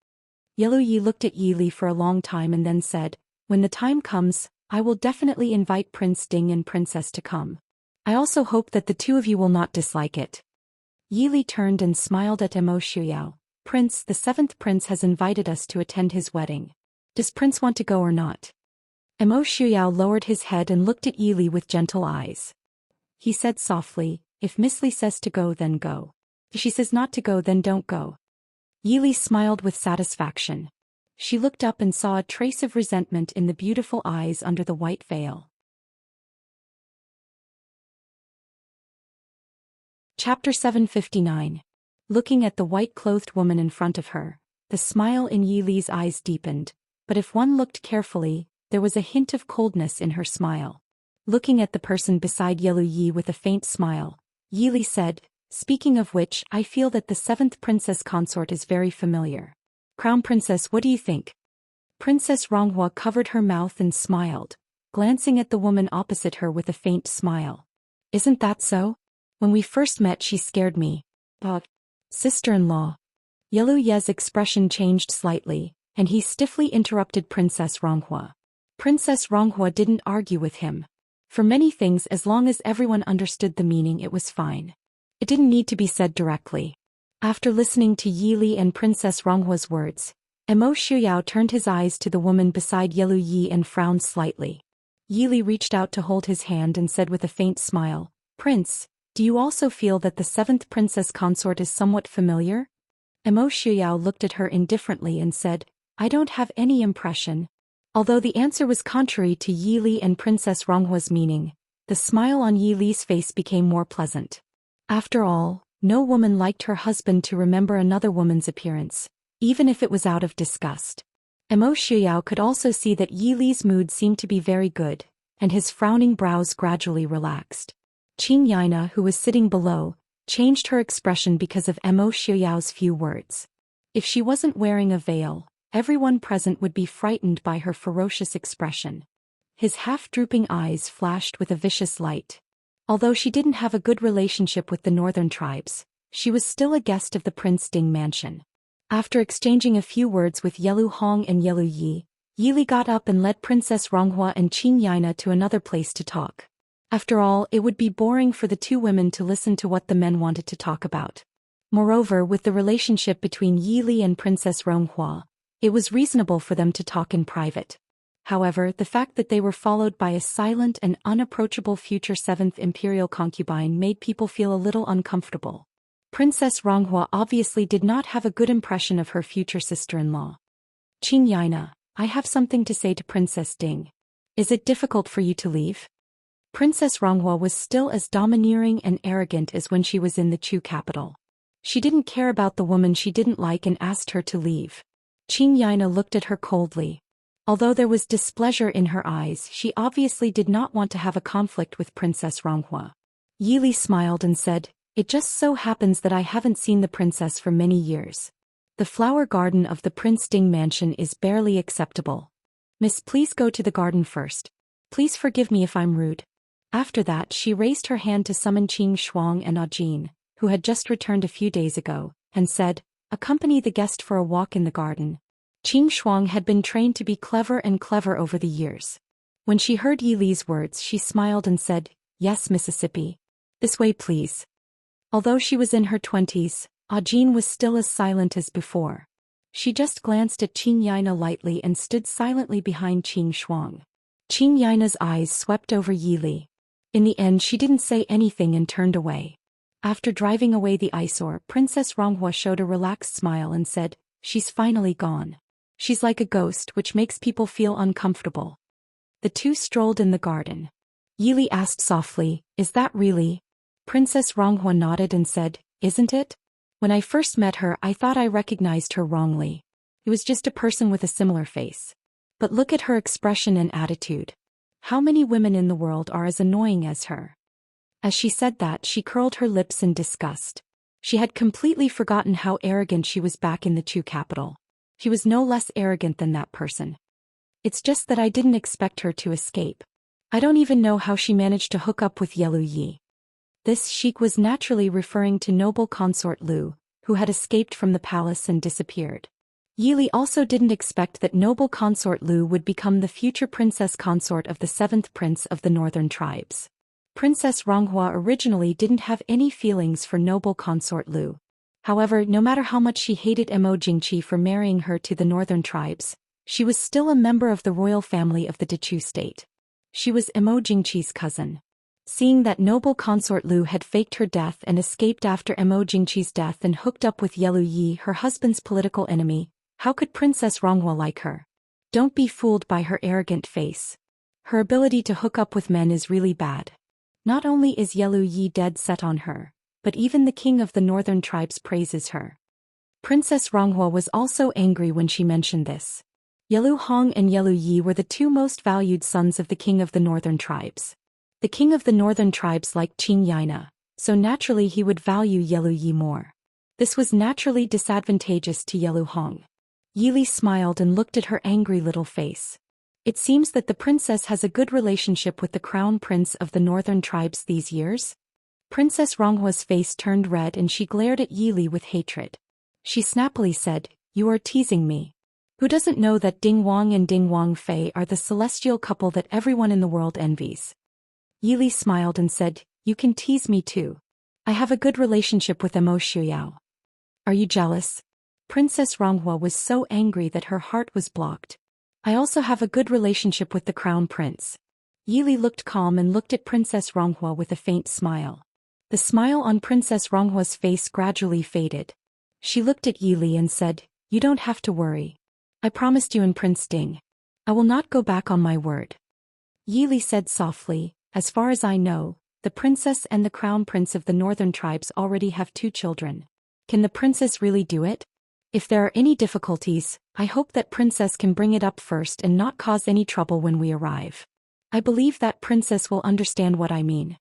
Yelu Yi looked at Yi Li for a long time and then said, "When the time comes, I will definitely invite Prince Ding and Princess to come. I also hope that the two of you will not dislike it." Yi Li turned and smiled at Emo Xiuyao. "Prince, the 7th prince has invited us to attend his wedding. Does Prince want to go or not?" Emo Xiuyao lowered his head and looked at Yi Li with gentle eyes. He said softly, "If Miss Li says to go, then go. If she says not to go, then don't go." Yi Li smiled with satisfaction. She looked up and saw a trace of resentment in the beautiful eyes under the white veil. Chapter 759. Looking at the white-clothed woman in front of her, the smile in Yi Li's eyes deepened, but if one looked carefully, there was a hint of coldness in her smile. Looking at the person beside Yelu Yi with a faint smile, Yi Li said, "Speaking of which, I feel that the 7th princess consort is very familiar. Crown Princess, what do you think?" Princess Ronghua covered her mouth and smiled, glancing at the woman opposite her with a faint smile. "Isn't that so? When we first met she scared me. But, sister-in-law." Yelu Ye's expression changed slightly, and he stiffly interrupted Princess Ronghua. Princess Ronghua didn't argue with him. For many things, as long as everyone understood the meaning, it was fine. It didn't need to be said directly. After listening to Yi Li and Princess Ronghua's words, Emo Xiuyao turned his eyes to the woman beside Yelu Yi and frowned slightly. Yi Li reached out to hold his hand and said with a faint smile, "Prince, do you also feel that the 7th princess consort is somewhat familiar?" Emo Xiuyao looked at her indifferently and said, "I don't have any impression." Although the answer was contrary to Yi Li and Princess Ronghua's meaning, the smile on Yi Li's face became more pleasant. After all, no woman liked her husband to remember another woman's appearance, even if it was out of disgust. Emo Xiuyao could also see that Yi Li's mood seemed to be very good, and his frowning brows gradually relaxed. Qin Yaina, who was sitting below, changed her expression because of Emo Xiuyao's few words. If she wasn't wearing a veil, everyone present would be frightened by her ferocious expression. His half-drooping eyes flashed with a vicious light. Although she didn't have a good relationship with the northern tribes, She was still a guest of the Prince Ding mansion. After exchanging a few words with Yelu Hong and Yelu Yi, Yili got up and led Princess Ronghua and Qin Yaina to another place to talk. After all, it would be boring for the two women to listen to what the men wanted to talk about. Moreover, with the relationship between Yili and Princess Ronghua, it was reasonable for them to talk in private. However, the fact that they were followed by a silent and unapproachable future 7th imperial concubine made people feel a little uncomfortable. Princess Ronghua obviously did not have a good impression of her future sister-in-law. Qin Yaina, I have something to say to Princess Ding. Is it difficult for you to leave? Princess Ronghua was still as domineering and arrogant as when she was in the Chu capital. She didn't care about the woman she didn't like and asked her to leave. Qin Yaina looked at her coldly. Although there was displeasure in her eyes, she obviously did not want to have a conflict with Princess Ronghua. Yili smiled and said, It just so happens that I haven't seen the princess for many years. The flower garden of the Prince Ding mansion is barely acceptable. Miss, please go to the garden first. Please forgive me if I'm rude. After that, she raised her hand to summon Qing Shuang and Ajin, who had just returned a few days ago, and said, Accompany the guest for a walk in the garden. Qing Shuang had been trained to be clever and clever over the years. When she heard Yili's words, she smiled and said, Yes, Mississippi. This way, please. Although she was in her 20s, Ajin was still as silent as before. She just glanced at Qin Yaina lightly and stood silently behind Qing Shuang. Qin Yaina's eyes swept over Yili. In the end, she didn't say anything and turned away. After driving away the eyesore, Princess Ronghua showed a relaxed smile and said, She's finally gone. She's like a ghost, which makes people feel uncomfortable. The two strolled in the garden. Yili asked softly, Is that really? Princess Ronghua nodded and said, Isn't it? When I first met her, I thought I recognized her wrongly. It was just a person with a similar face. But look at her expression and attitude. How many women in the world are as annoying as her? As she said that, she curled her lips in disgust. She had completely forgotten how arrogant she was back in the Chu capital. She was no less arrogant than that person. It's just that I didn't expect her to escape. I don't even know how she managed to hook up with Yelu Yi. This sheik was naturally referring to noble consort Lu, who had escaped from the palace and disappeared. Yili also didn't expect that noble consort Lu would become the future princess consort of the 7th prince of the northern tribes. Princess Ronghua originally didn't have any feelings for noble consort Lu. However, no matter how much she hated Mo Jingqi for marrying her to the northern tribes, she was still a member of the royal family of the Dechu state. She was Mo Jingqi's cousin. Seeing that noble consort Lu had faked her death and escaped after Mo Jingqi's death and hooked up with Yelu Yi, her husband's political enemy, how could Princess Ronghua like her? Don't be fooled by her arrogant face. Her ability to hook up with men is really bad. Not only is Yelu Yi dead set on her, but even the king of the northern tribes praises her. Princess Ronghua was also angry when she mentioned this. Yelu Hong and Yelu Yi were the two most valued sons of the king of the northern tribes. The king of the northern tribes liked Qin Yaina, so naturally he would value Yelu Yi more. This was naturally disadvantageous to Yelu Hong. Yili smiled and looked at her angry little face. It seems that the princess has a good relationship with the crown prince of the northern tribes these years. Princess Ronghua's face turned red and she glared at Yili with hatred. She snappily said, You are teasing me. Who doesn't know that Ding Wang and Ding Wang Fei are the celestial couple that everyone in the world envies? Yili smiled and said, You can tease me too. I have a good relationship with Mo Shuyao. Are you jealous? Princess Ronghua was so angry that her heart was blocked. I also have a good relationship with the crown prince. Yili looked calm and looked at Princess Ronghua with a faint smile. The smile on Princess Ronghua's face gradually faded. She looked at Yili and said, You don't have to worry. I promised you and Prince Ding. I will not go back on my word. Yili said softly, As far as I know, the princess and the crown prince of the northern tribes already have 2 children. Can the princess really do it? If there are any difficulties, I hope that princess can bring it up first and not cause any trouble when we arrive. I believe that princess will understand what I mean.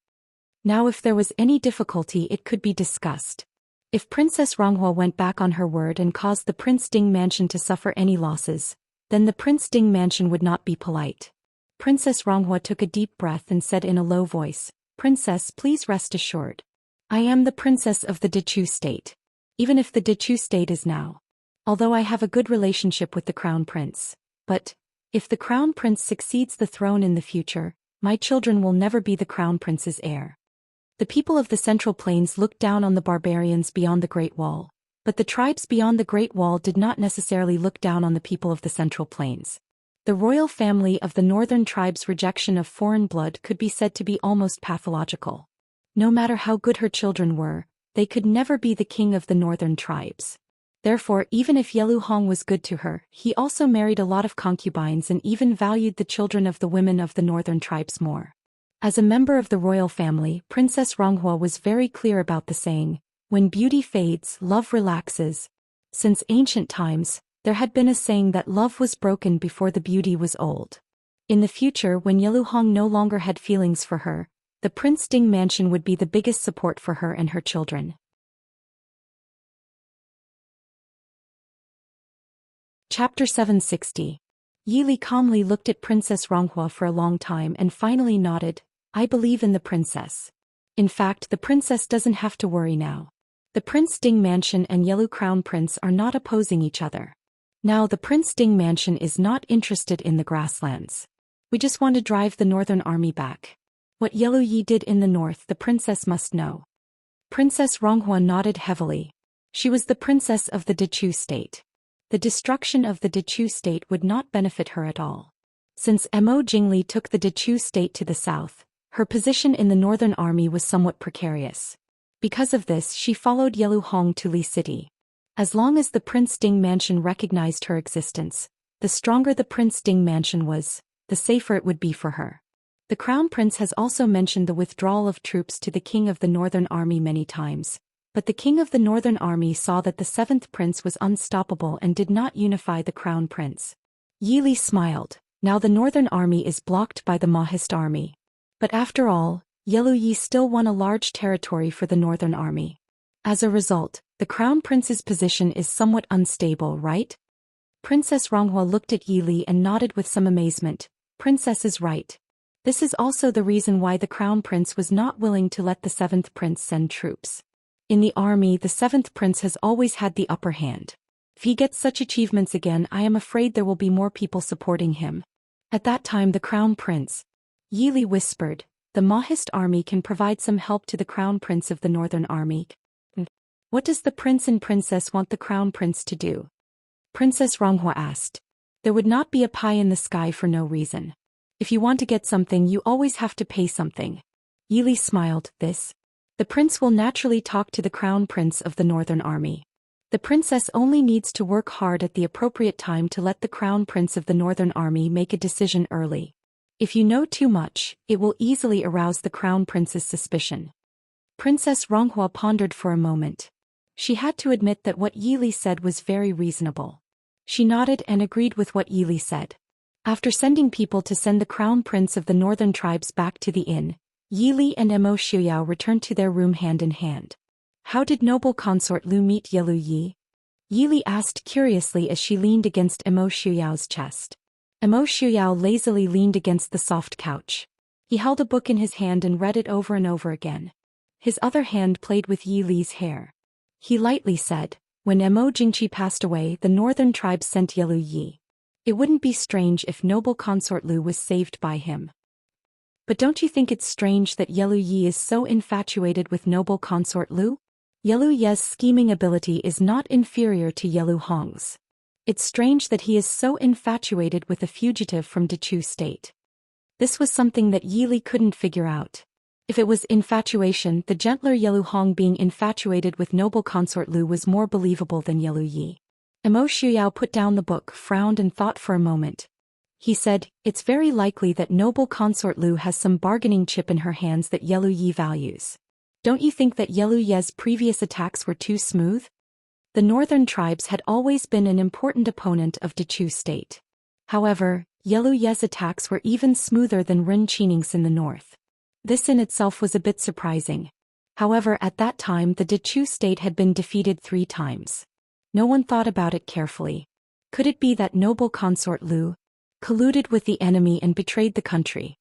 Now if there was any difficulty it could be discussed. If Princess Ronghua went back on her word and caused the Prince Ding mansion to suffer any losses, then the Prince Ding mansion would not be polite. Princess Ronghua took a deep breath and said in a low voice, Princess, please rest assured. I am the princess of the Dechu state. Even if the Dechu state is now. Although I have a good relationship with the crown prince. But, if the crown prince succeeds the throne in the future, my children will never be the crown prince's heir. The people of the Central Plains looked down on the barbarians beyond the Great Wall, but the tribes beyond the Great Wall did not necessarily look down on the people of the Central Plains. The royal family of the northern tribes' rejection of foreign blood could be said to be almost pathological. No matter how good her children were, they could never be the king of the northern tribes. Therefore, even if Yelu Hong was good to her, he also married a lot of concubines and even valued the children of the women of the northern tribes more. As a member of the royal family, Princess Ronghua was very clear about the saying, when beauty fades, love relaxes. Since ancient times, there had been a saying that love was broken before the beauty was old. In the future, when Yelu Hong no longer had feelings for her, the Prince Ding mansion would be the biggest support for her and her children. Chapter 760. Yi Li calmly looked at Princess Ronghua for a long time and finally nodded, I believe in the princess. In fact, the princess doesn't have to worry now. The Prince Ding mansion and Yelu Crown Prince are not opposing each other. Now the Prince Ding mansion is not interested in the grasslands. We just want to drive the northern army back. What Yelu Yi did in the north the princess must know. Princess Ronghua nodded heavily. She was the princess of the Dechu state. The destruction of the Dechu state would not benefit her at all. Since Mo Jingli took the Dechu state to the south, her position in the northern army was somewhat precarious. Because of this, she followed Yelu Hong to Li City. As long as the Prince Ding mansion recognized her existence, the stronger the Prince Ding mansion was, the safer it would be for her. The Crown Prince has also mentioned the withdrawal of troops to the King of the Northern Army many times, but the King of the Northern Army saw that the 7th Prince was unstoppable and did not unify the Crown Prince. Yi Li smiled. Now the Northern Army is blocked by the Mahist Army. But after all, Yelu Yi still won a large territory for the Northern Army. As a result, the Crown Prince's position is somewhat unstable, right? Princess Ronghua looked at Yi Li and nodded with some amazement. Princess is right. This is also the reason why the Crown Prince was not willing to let the 7th Prince send troops. In the army, the 7th Prince has always had the upper hand. If he gets such achievements again, I am afraid there will be more people supporting him. At that time the Crown Prince, Yi Li whispered, the Mahist army can provide some help to the Crown Prince of the Northern Army. What does the Prince and Princess want the Crown Prince to do? Princess Ronghua asked. There would not be a pie in the sky for no reason. If you want to get something, you always have to pay something. Yi Li smiled. The prince will naturally talk to the Crown Prince of the Northern Army. The princess only needs to work hard at the appropriate time to let the Crown Prince of the Northern Army make a decision early. If you know too much, it will easily arouse the Crown Prince's suspicion. Princess Ronghua pondered for a moment. She had to admit that what Yi Li said was very reasonable. She nodded and agreed with what Yi Li said. After sending people to send the Crown Prince of the Northern Tribes back to the inn, Yi Li and Mo Xiuyao returned to their room hand in hand. How did noble consort Lu meet Yelu Yi? Yi Li asked curiously as she leaned against Mo Xiuyao's chest. Mo Xiuyao lazily leaned against the soft couch. He held a book in his hand and read it over and over again. His other hand played with Yi Li's hair. He lightly said, when Mo Jingqi passed away, the northern tribes sent Yelu Yi. It wouldn't be strange if noble consort Lu was saved by him. But don't you think it's strange that Yelu Yi is so infatuated with noble consort Lu? Yelu Ye's scheming ability is not inferior to Yelu Hong's. It's strange that he is so infatuated with a fugitive from Dechu state. This was something that Yi Li couldn't figure out. If it was infatuation, the gentler Yelu Hong being infatuated with noble consort Lu was more believable than Yelu Yi. Mo Xiuyao put down the book, frowned and thought for a moment. He said, it's very likely that noble consort Lu has some bargaining chip in her hands that Yelu Yi values. Don't you think that Yelu Ye's previous attacks were too smooth? The northern tribes had always been an important opponent of Dechu state. However, Yelu Ye's attacks were even smoother than Ren Qining's in the north. This in itself was a bit surprising. However, at that time the Dechu state had been defeated 3 times. No one thought about it carefully. Could it be that noble consort Lu colluded with the enemy and betrayed the country?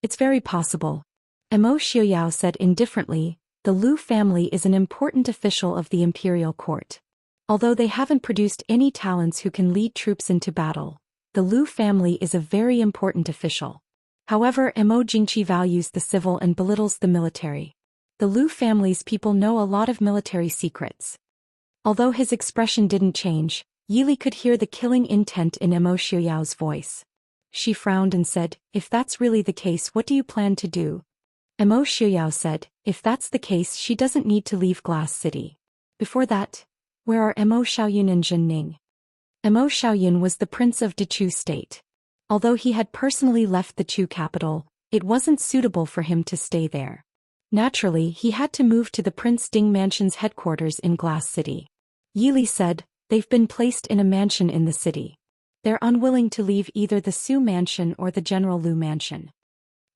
It's very possible. Mo Xiuyao said indifferently, The Liu family is an important official of the imperial court. Although they haven't produced any talents who can lead troops into battle, the Liu family is a very important official. However, Mo Jingqi values the civil and belittles the military. The Liu family's people know a lot of military secrets. Although his expression didn't change, Yili could hear the killing intent in Mo Xiuyao's voice. She frowned and said, "If that's really the case, what do you plan to do?" Mo Xiuyao said, "If that's the case, she doesn't need to leave Glass City." Before that, where are Mo Xiaoyun and Zhen Ning? Mo Xiaoyun was the prince of Dechu State. Although he had personally left the Chu capital, it wasn't suitable for him to stay there. Naturally, he had to move to the Prince Ding Mansion's headquarters in Glass City. Yili said, "They've been placed in a mansion in the city. They're unwilling to leave either the Su Mansion or the General Liu Mansion."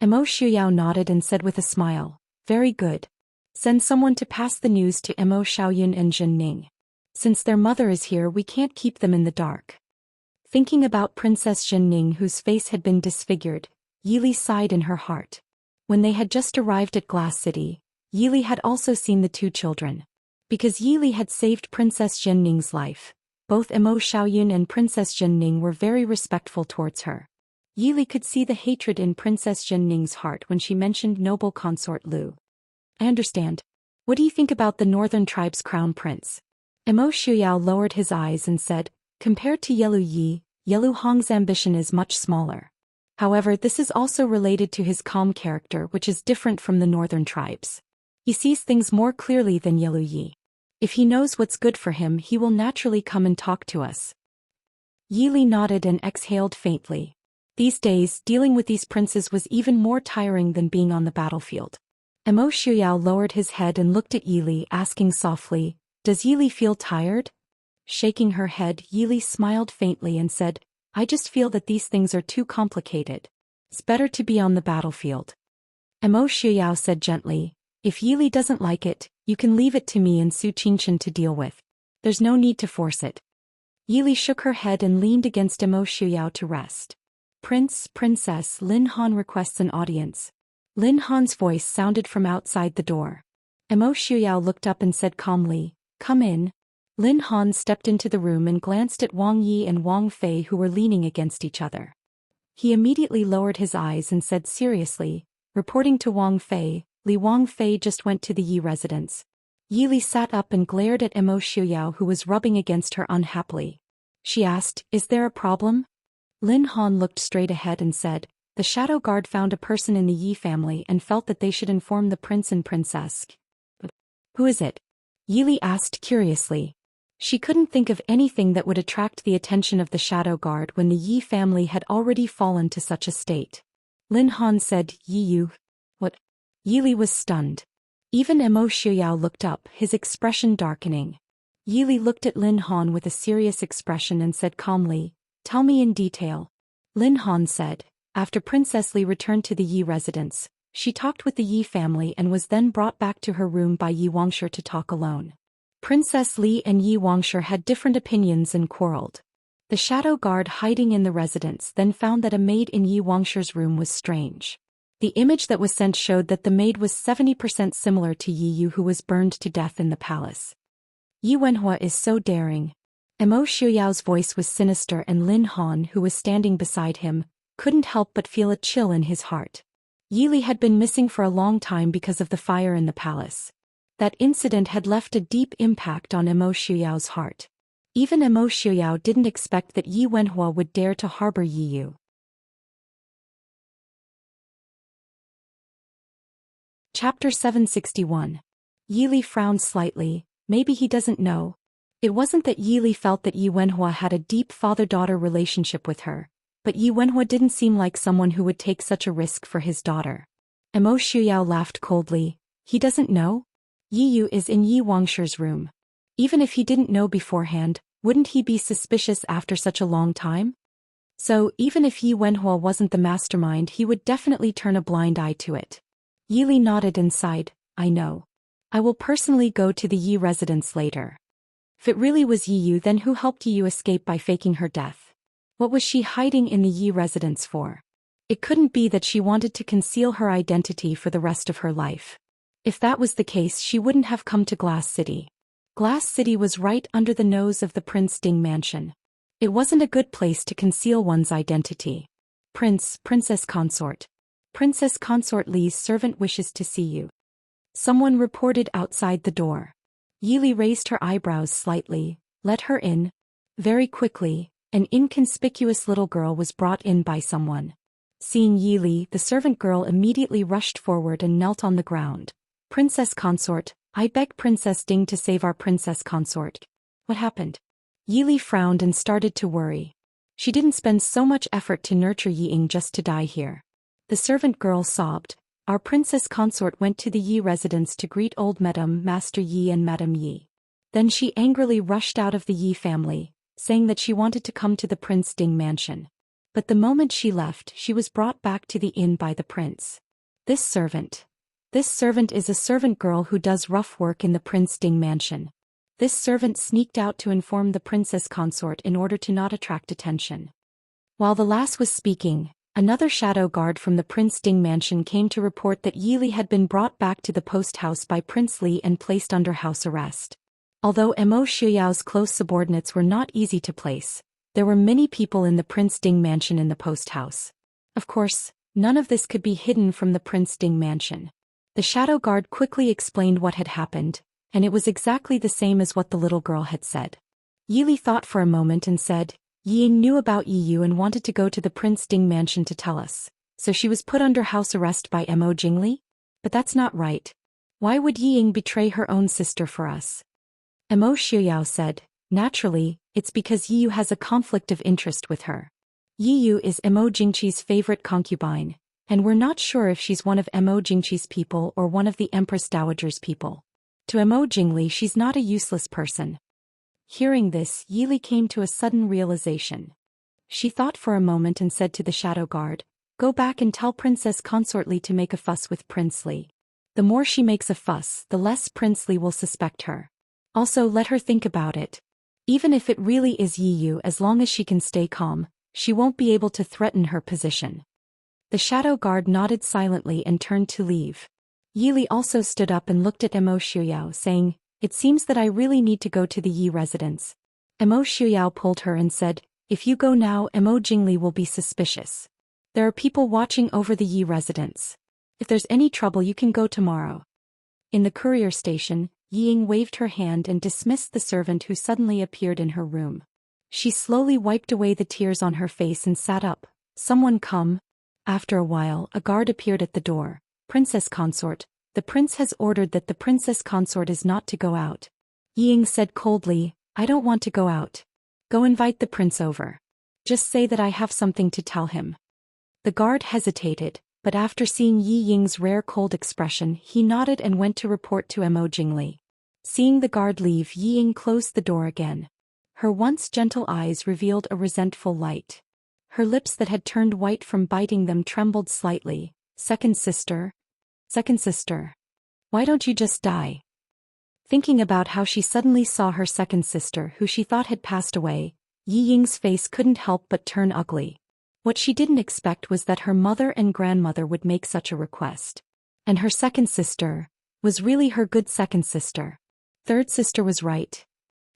Mo Xiuyao nodded and said with a smile, "Very good. Send someone to pass the news to Mo Xiaoyun and Zhen Ning. Since their mother is here, we can't keep them in the dark." Thinking about Princess Zhen Ning, whose face had been disfigured, Yili sighed in her heart. When they had just arrived at Glass City, Yili had also seen the two children. Because Yili had saved Princess Zhen Ning's life, both Mo Xiaoyun and Princess Zhen Ning were very respectful towards her. Yili could see the hatred in Princess Zhen Ning's heart when she mentioned noble consort Liu. "I understand. What do you think about the Northern Tribe's crown prince?" Mo Xiuyao lowered his eyes and said, "Compared to Yelu Yi, Yelu Hong's ambition is much smaller. However, this is also related to his calm character, which is different from the Northern Tribes. He sees things more clearly than Yelu Yi. If he knows what's good for him, he will naturally come and talk to us." Yili nodded and exhaled faintly. These days, dealing with these princes was even more tiring than being on the battlefield. Mo Xiuyao lowered his head and looked at Yili, asking softly, "Does Yili feel tired?" Shaking her head, Yili smiled faintly and said, "I just feel that these things are too complicated. It's better to be on the battlefield." Mo Xiuyao said gently, "If Yili doesn't like it, you can leave it to me and Su Qingchen to deal with. There's no need to force it." Yili shook her head and leaned against Mo Xiuyao to rest. "Princess, Lin Han requests an audience." Lin Han's voice sounded from outside the door. Mo Xiuyao looked up and said calmly, "Come in." Lin Han stepped into the room and glanced at Wang Yi and Wang Fei, who were leaning against each other. He immediately lowered his eyes and said seriously, reporting to Wang Fei, Wang Fei just went to the Yi residence." Yili sat up and glared at Mo Xiuyao, who was rubbing against her unhappily. She asked, "Is there a problem?" Lin Han looked straight ahead and said, "The Shadow Guard found a person in the Yi family and felt that they should inform the prince and princess." "Who is it?" Yili asked curiously. She couldn't think of anything that would attract the attention of the Shadow Guard when the Yi family had already fallen to such a state. Lin Han said, "Yi Yu." "What?" Yili was stunned. Even Mo Xiuyao looked up, his expression darkening. Yili looked at Lin Han with a serious expression and said calmly, "Tell me in detail." Lin Han said, "After Princess Li returned to the Yi residence, she talked with the Yi family and was then brought back to her room by Yi Wangshe to talk alone. Princess Li and Yi Wangshe had different opinions and quarreled. The Shadow Guard hiding in the residence then found that a maid in Yi Wangshe's room was strange. The image that was sent showed that the maid was 70% similar to Yi Yu, who was burned to death in the palace. Yi Wenhua is so daring." Mo Xiuyao's voice was sinister, and Lin Han, who was standing beside him, couldn't help but feel a chill in his heart. Yili had been missing for a long time because of the fire in the palace. That incident had left a deep impact on Mo Xiuyao's heart. Even Mo Xiuyao didn't expect that Yi Wenhua would dare to harbor Yi Yu. Chapter 761. Yili frowned slightly. Maybe he doesn't know. It wasn't that Yili felt that Yi Wenhua had a deep father-daughter relationship with her, but Yi Wenhua didn't seem like someone who would take such a risk for his daughter. Mo Xiuyao laughed coldly. "He doesn't know? Yi Yu is in Yi Wangshe's room. Even if he didn't know beforehand, wouldn't he be suspicious after such a long time? So, even if Yi Wenhua wasn't the mastermind, he would definitely turn a blind eye to it." Yili nodded and sighed, "I know. I will personally go to the Yi residence later." If it really was Yi Yu, then who helped Yi Yu escape by faking her death? What was she hiding in the Yi residence for? It couldn't be that she wanted to conceal her identity for the rest of her life. If that was the case, she wouldn't have come to Glass City. Glass City was right under the nose of the Prince Ding mansion. It wasn't a good place to conceal one's identity. Princess Consort. Princess Consort Li's servant wishes to see you. Someone reported outside the door. Yi raised her eyebrows slightly. Let her in. Very quickly, an inconspicuous little girl was brought in by someone. Seeing Yi, the servant girl immediately rushed forward and knelt on the ground. Princess Consort, I beg Princess Ding to save our Princess Consort. What happened? Yi frowned and started to worry. She didn't spend so much effort to nurture Yi just to die here. The servant girl sobbed. Our Princess Consort went to the Yi residence to greet old Madame Master Yi and Madame Yi. Then she angrily rushed out of the Yi family, saying that she wanted to come to the Prince Ding mansion. But the moment she left, she was brought back to the inn by the prince. This servant is a servant girl who does rough work in the Prince Ding mansion. This servant sneaked out to inform the Princess Consort in order to not attract attention. While the lass was speaking, another shadow guard from the Prince Ding mansion came to report that Yi had been brought back to the post house by Prince Li and placed under house arrest. Although Mo Xiao's close subordinates were not easy to place, there were many people in the Prince Ding mansion in the post house. Of course, none of this could be hidden from the Prince Ding mansion. The shadow guard quickly explained what had happened, and it was exactly the same as what the little girl had said. Yi thought for a moment and said, Ying knew about Yu and wanted to go to the Prince Ding mansion to tell us, so she was put under house arrest by Mo Jingli? But that's not right. Why would Ying betray her own sister for us? Mo Xiao said, naturally, it's because Yu has a conflict of interest with her. Yu is Mo Jingqi's favorite concubine, and we're not sure if she's one of Mo Jingqi's people or one of the Empress Dowager's people. To Mo Jingli, she's not a useless person. Hearing this, Yi came to a sudden realization. She thought for a moment and said to the shadow guard, go back and tell Princess Consort Li to make a fuss with Prince Li. The more she makes a fuss, the less Prince Li will suspect her. Also, let her think about it. Even if it really is Yi, as long as she can stay calm, she won't be able to threaten her position. The shadow guard nodded silently and turned to leave. Yi also stood up and looked at Mo Xiao, saying, it seems that I really need to go to the Yi residence. Mo Xiao pulled her and said, if you go now, Mo Jingli will be suspicious. There are people watching over the Yi residence. If there's any trouble, you can go tomorrow. In the courier station, Ying waved her hand and dismissed the servant who suddenly appeared in her room. She slowly wiped away the tears on her face and sat up. Someone come. After a while, a guard appeared at the door. Princess Consort, the prince has ordered that the Princess Consort is not to go out. Ying said coldly, I don't want to go out. Go invite the prince over. Just say that I have something to tell him. The guard hesitated, but after seeing Yi Ying's rare cold expression, he nodded and went to report to Mo Jingli. Seeing the guard leave, Yi Ying closed the door again. Her once gentle eyes revealed a resentful light. Her lips that had turned white from biting them trembled slightly. Second sister? Why don't you just die? Thinking about how she suddenly saw her second sister who she thought had passed away, Yi Ying's face couldn't help but turn ugly. What she didn't expect was that her mother and grandmother would make such a request. And her second sister was really her good second sister. Third sister was right.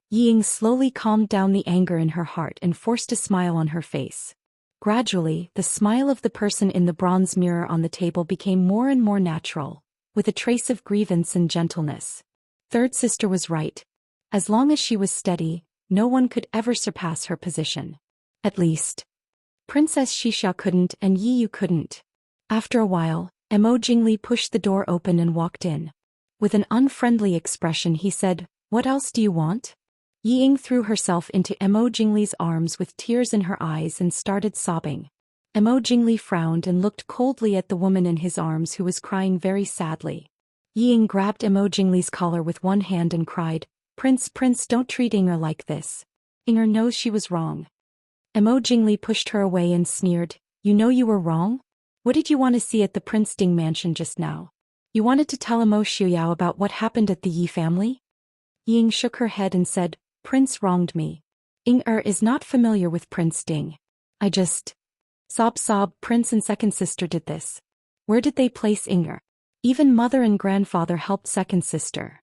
Yi Ying slowly calmed down the anger in her heart and forced a smile on her face. Gradually, the smile of the person in the bronze mirror on the table became more and more natural, with a trace of grievance and gentleness. Third sister was right. As long as she was steady, no one could ever surpass her position. At least, Princess Xixia couldn't and Yi Yu couldn't. After a while, Mo Jingli pushed the door open and walked in. With an unfriendly expression he said, what else do you want? Yi Ying threw herself into Mo Jingli's arms with tears in her eyes and started sobbing. Mo Jingli frowned and looked coldly at the woman in his arms who was crying very sadly. Yi Ying grabbed Mo Jingli's collar with one hand and cried, Prince, don't treat Inger like this. Inger knows she was wrong. Mo Jingli pushed her away and sneered, you know you were wrong? What did you want to see at the Prince Ding mansion just now? You wanted to tell Mo Xiao about what happened at the Yi family? Yi Ying shook her head and said, Prince wronged me. Inger is not familiar with Prince Ding. I just... Sob, Prince and second sister did this. Where did they place Inger? Even mother and grandfather helped second sister.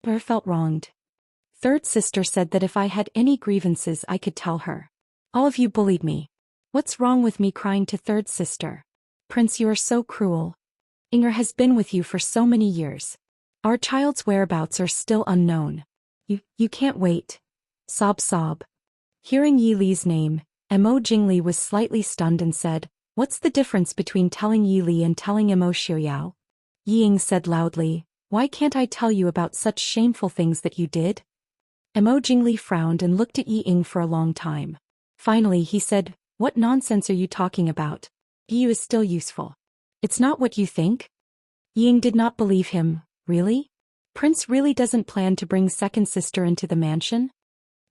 Her felt wronged. Third sister said that if I had any grievances I could tell her. All of you bullied me. What's wrong with me crying to third sister? Prince, you are so cruel. Inger has been with you for so many years. Our child's whereabouts are still unknown. You can't wait. Sob sob. Hearing Yi Li's name, Emo Jingli was slightly stunned and said, "What's the difference between telling Yi Li and telling Emo Xiaoyao?" Ying said loudly, "Why can't I tell you about such shameful things that you did?" Emo Jingli frowned and looked at Yi Ying for a long time. Finally he said, "What nonsense are you talking about? You is still useful. It's not what you think?" Ying did not believe him. Really? Prince really doesn't plan to bring second sister into the mansion?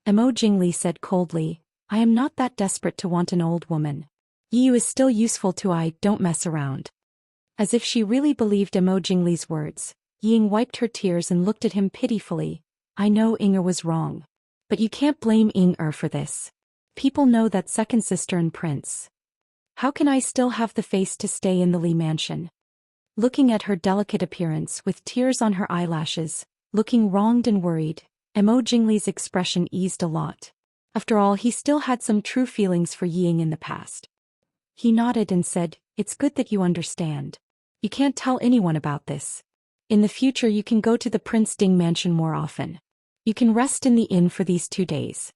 Emo Jingli said coldly, "I am not that desperate to want an old woman. You is still useful to I, don't mess around." As if she really believed Emo Jingli's words, Ying wiped her tears and looked at him pitifully. "I know Inger was wrong. But you can't blame Inger for this. People know that second sister and Prince. How can I still have the face to stay in the Li mansion?" Looking at her delicate appearance with tears on her eyelashes, looking wronged and worried, Emo Jingli's expression eased a lot. After all, he still had some true feelings for Ying in the past. He nodded and said, "It's good that you understand. You can't tell anyone about this. In the future you can go to the Prince Ding mansion more often. You can rest in the inn for these 2 days."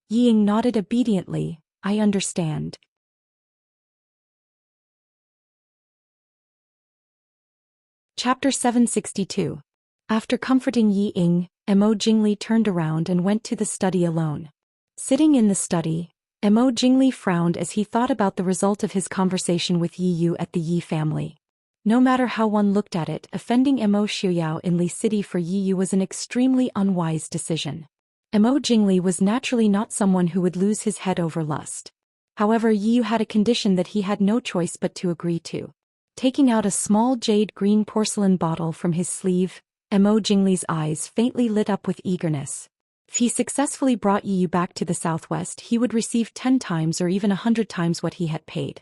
Ying nodded obediently. "I understand." Chapter 762. After comforting Yi Ying, Emo Jingli turned around and went to the study alone. Sitting in the study, Emo Jingli frowned as he thought about the result of his conversation with Yi Yu at the Yi family. No matter how one looked at it, offending Emo Xiaoyao in Li City for Yi Yu was an extremely unwise decision. Emo Jingli was naturally not someone who would lose his head over lust. However, Yi Yu had a condition that he had no choice but to agree to. Taking out a small jade green porcelain bottle from his sleeve, Emo Jingli's eyes faintly lit up with eagerness. If he successfully brought Yi Yu back to the southwest, he would receive 10 times or even 100 times what he had paid.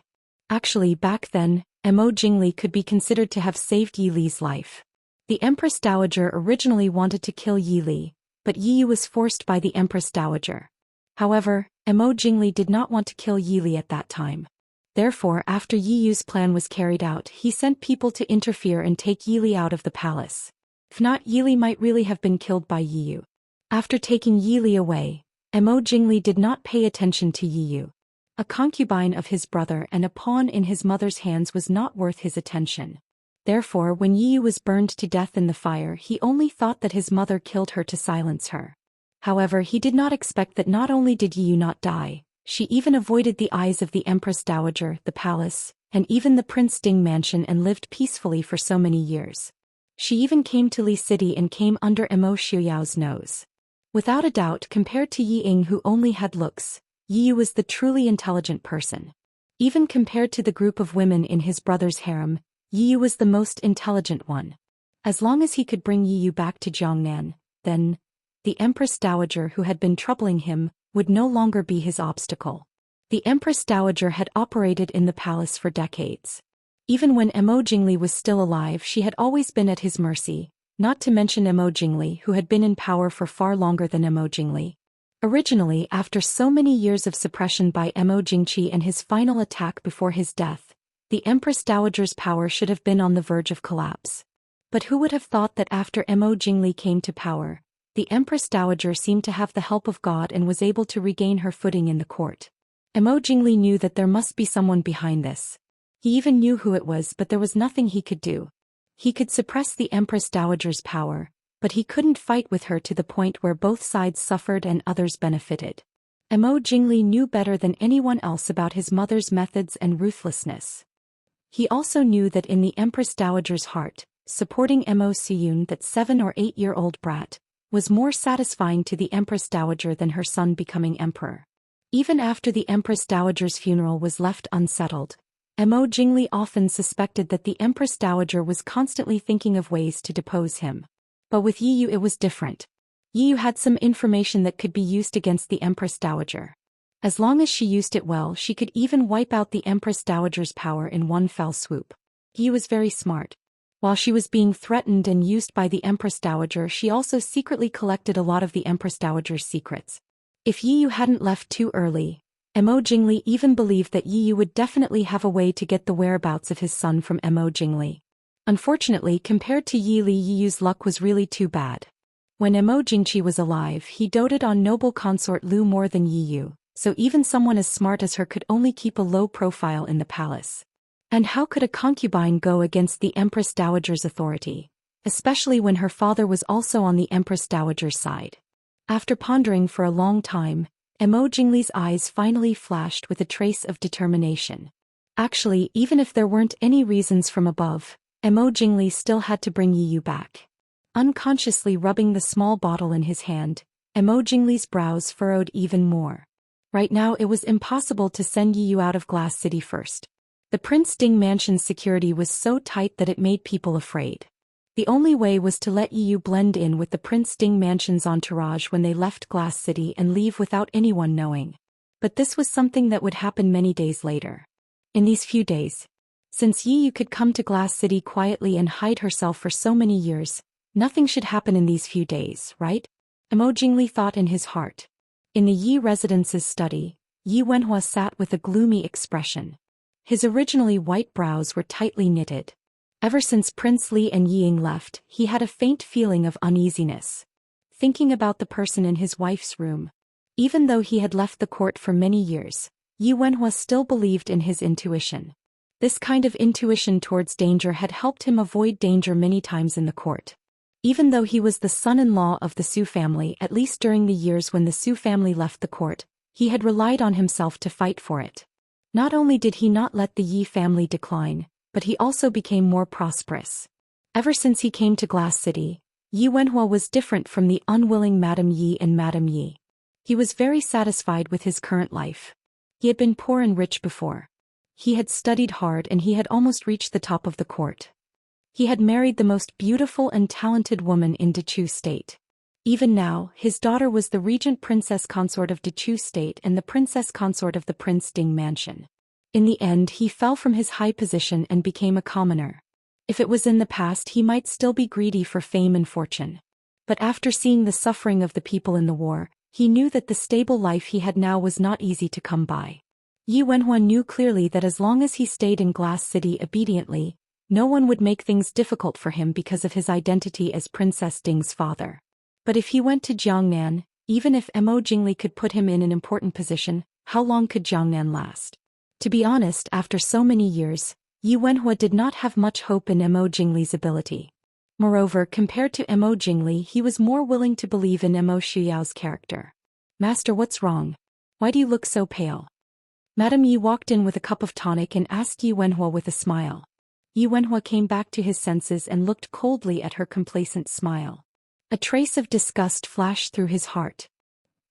Actually, back then, Emo Jingli could be considered to have saved Yi Li's life. The Empress Dowager originally wanted to kill Yi Li, but Yi Yu was forced by the Empress Dowager. However, Emo Jingli did not want to kill Yi Li at that time. Therefore, after Yi Yu's plan was carried out, he sent people to interfere and take Yi Li out of the palace. If not, Yi Li might really have been killed by Yi Yu. After taking Yi Li away, Emo Jingli did not pay attention to Yi Yu. A concubine of his brother and a pawn in his mother's hands was not worth his attention. Therefore, when Yi Yu was burned to death in the fire, he only thought that his mother killed her to silence her. However, he did not expect that not only did Yi Yu not die, she even avoided the eyes of the Empress Dowager, the palace, and even the Prince Ding mansion and lived peacefully for so many years. She even came to Li City and came under Emo Xiaoyao's nose. Without a doubt, compared to Yi Ying who only had looks, Yi Yu was the truly intelligent person. Even compared to the group of women in his brother's harem, Yi Yu was the most intelligent one. As long as he could bring Yi Yu back to Jiangnan, then, the Empress Dowager who had been troubling him, would no longer be his obstacle. The Empress Dowager had operated in the palace for decades. Even when Emo Jingli was still alive, she had always been at his mercy, not to mention Emo Jingli who had been in power for far longer than Emo Jingli. Originally, after so many years of suppression by Emo Jingqi and his final attack before his death, the Empress Dowager's power should have been on the verge of collapse. But who would have thought that after Emo Jingli came to power, the Empress Dowager seemed to have the help of God and was able to regain her footing in the court. Emo Jingli knew that there must be someone behind this. He even knew who it was, but there was nothing he could do. He could suppress the Empress Dowager's power, but he couldn't fight with her to the point where both sides suffered and others benefited. Emo Jingli knew better than anyone else about his mother's methods and ruthlessness. He also knew that in the Empress Dowager's heart, supporting Emo Siyun, that 7 or 8-year-old brat, was more satisfying to the Empress Dowager than her son becoming emperor. Even after the Empress Dowager's funeral was left unsettled, Emo Jingli often suspected that the Empress Dowager was constantly thinking of ways to depose him. But with Yi Yu it was different. Yi Yu had some information that could be used against the Empress Dowager. As long as she used it well, she could even wipe out the Empress Dowager's power in one fell swoop. Yi Yu was very smart. While she was being threatened and used by the Empress Dowager, she also secretly collected a lot of the Empress Dowager's secrets. If Yi Yu hadn't left too early, Mo Jingli even believed that Yi Yu would definitely have a way to get the whereabouts of his son from Mo Jingli. Unfortunately, compared to Yi Li, Yi Yu's luck was really too bad. When Mo Jingqi was alive, he doted on noble consort Lu more than Yi Yu, so even someone as smart as her could only keep a low profile in the palace. And how could a concubine go against the Empress Dowager's authority, especially when her father was also on the Empress Dowager's side? After pondering for a long time, Mo Jingli's eyes finally flashed with a trace of determination. Actually, even if there weren't any reasons from above, Mo Jingli still had to bring Yi Yu back. Unconsciously rubbing the small bottle in his hand, Mo Jingli's brows furrowed even more. Right now it was impossible to send Yi Yu out of Glass City first. The Prince Ding Mansion's security was so tight that it made people afraid. The only way was to let Yi Yu blend in with the Prince Ding Mansion's entourage when they left Glass City and leave without anyone knowing. But this was something that would happen many days later. In these few days, since Yi Yu could come to Glass City quietly and hide herself for so many years, nothing should happen in these few days, right? Mo Jingli thought in his heart. In the Yi residence's study, Yi Wenhua sat with a gloomy expression. His originally white brows were tightly knitted. Ever since Prince Li and Yi Ying left, he had a faint feeling of uneasiness. Thinking about the person in his wife's room. Even though he had left the court for many years, Yi Wenhua still believed in his intuition. This kind of intuition towards danger had helped him avoid danger many times in the court. Even though he was the son-in-law of the Su family, at least during the years when the Su family left the court, he had relied on himself to fight for it. Not only did he not let the Yi family decline, but he also became more prosperous. Ever since he came to Glass City, Yi Wenhua was different from the unwilling Madame Yi and Madame Yi. He was very satisfied with his current life. He had been poor and rich before. He had studied hard and he had almost reached the top of the court. He had married the most beautiful and talented woman in Dechu State. Even now, his daughter was the regent princess consort of Dechu State and the princess consort of the Prince Ding Mansion. In the end, he fell from his high position and became a commoner. If it was in the past, he might still be greedy for fame and fortune. But after seeing the suffering of the people in the war, he knew that the stable life he had now was not easy to come by. Yi Wenhua knew clearly that as long as he stayed in Glass City obediently, no one would make things difficult for him because of his identity as Princess Ding's father. But if he went to Jiangnan, even if Mo Jingli could put him in an important position, how long could Jiangnan last? To be honest, after so many years, Yi Wenhua did not have much hope in Mo Jingli's ability. Moreover, compared to Mo Jingli, he was more willing to believe in Mo Shuyao's character. Master, what's wrong? Why do you look so pale? Madame Yi walked in with a cup of tonic and asked Yi Wenhua with a smile. Yi Wenhua came back to his senses and looked coldly at her complacent smile. A trace of disgust flashed through his heart.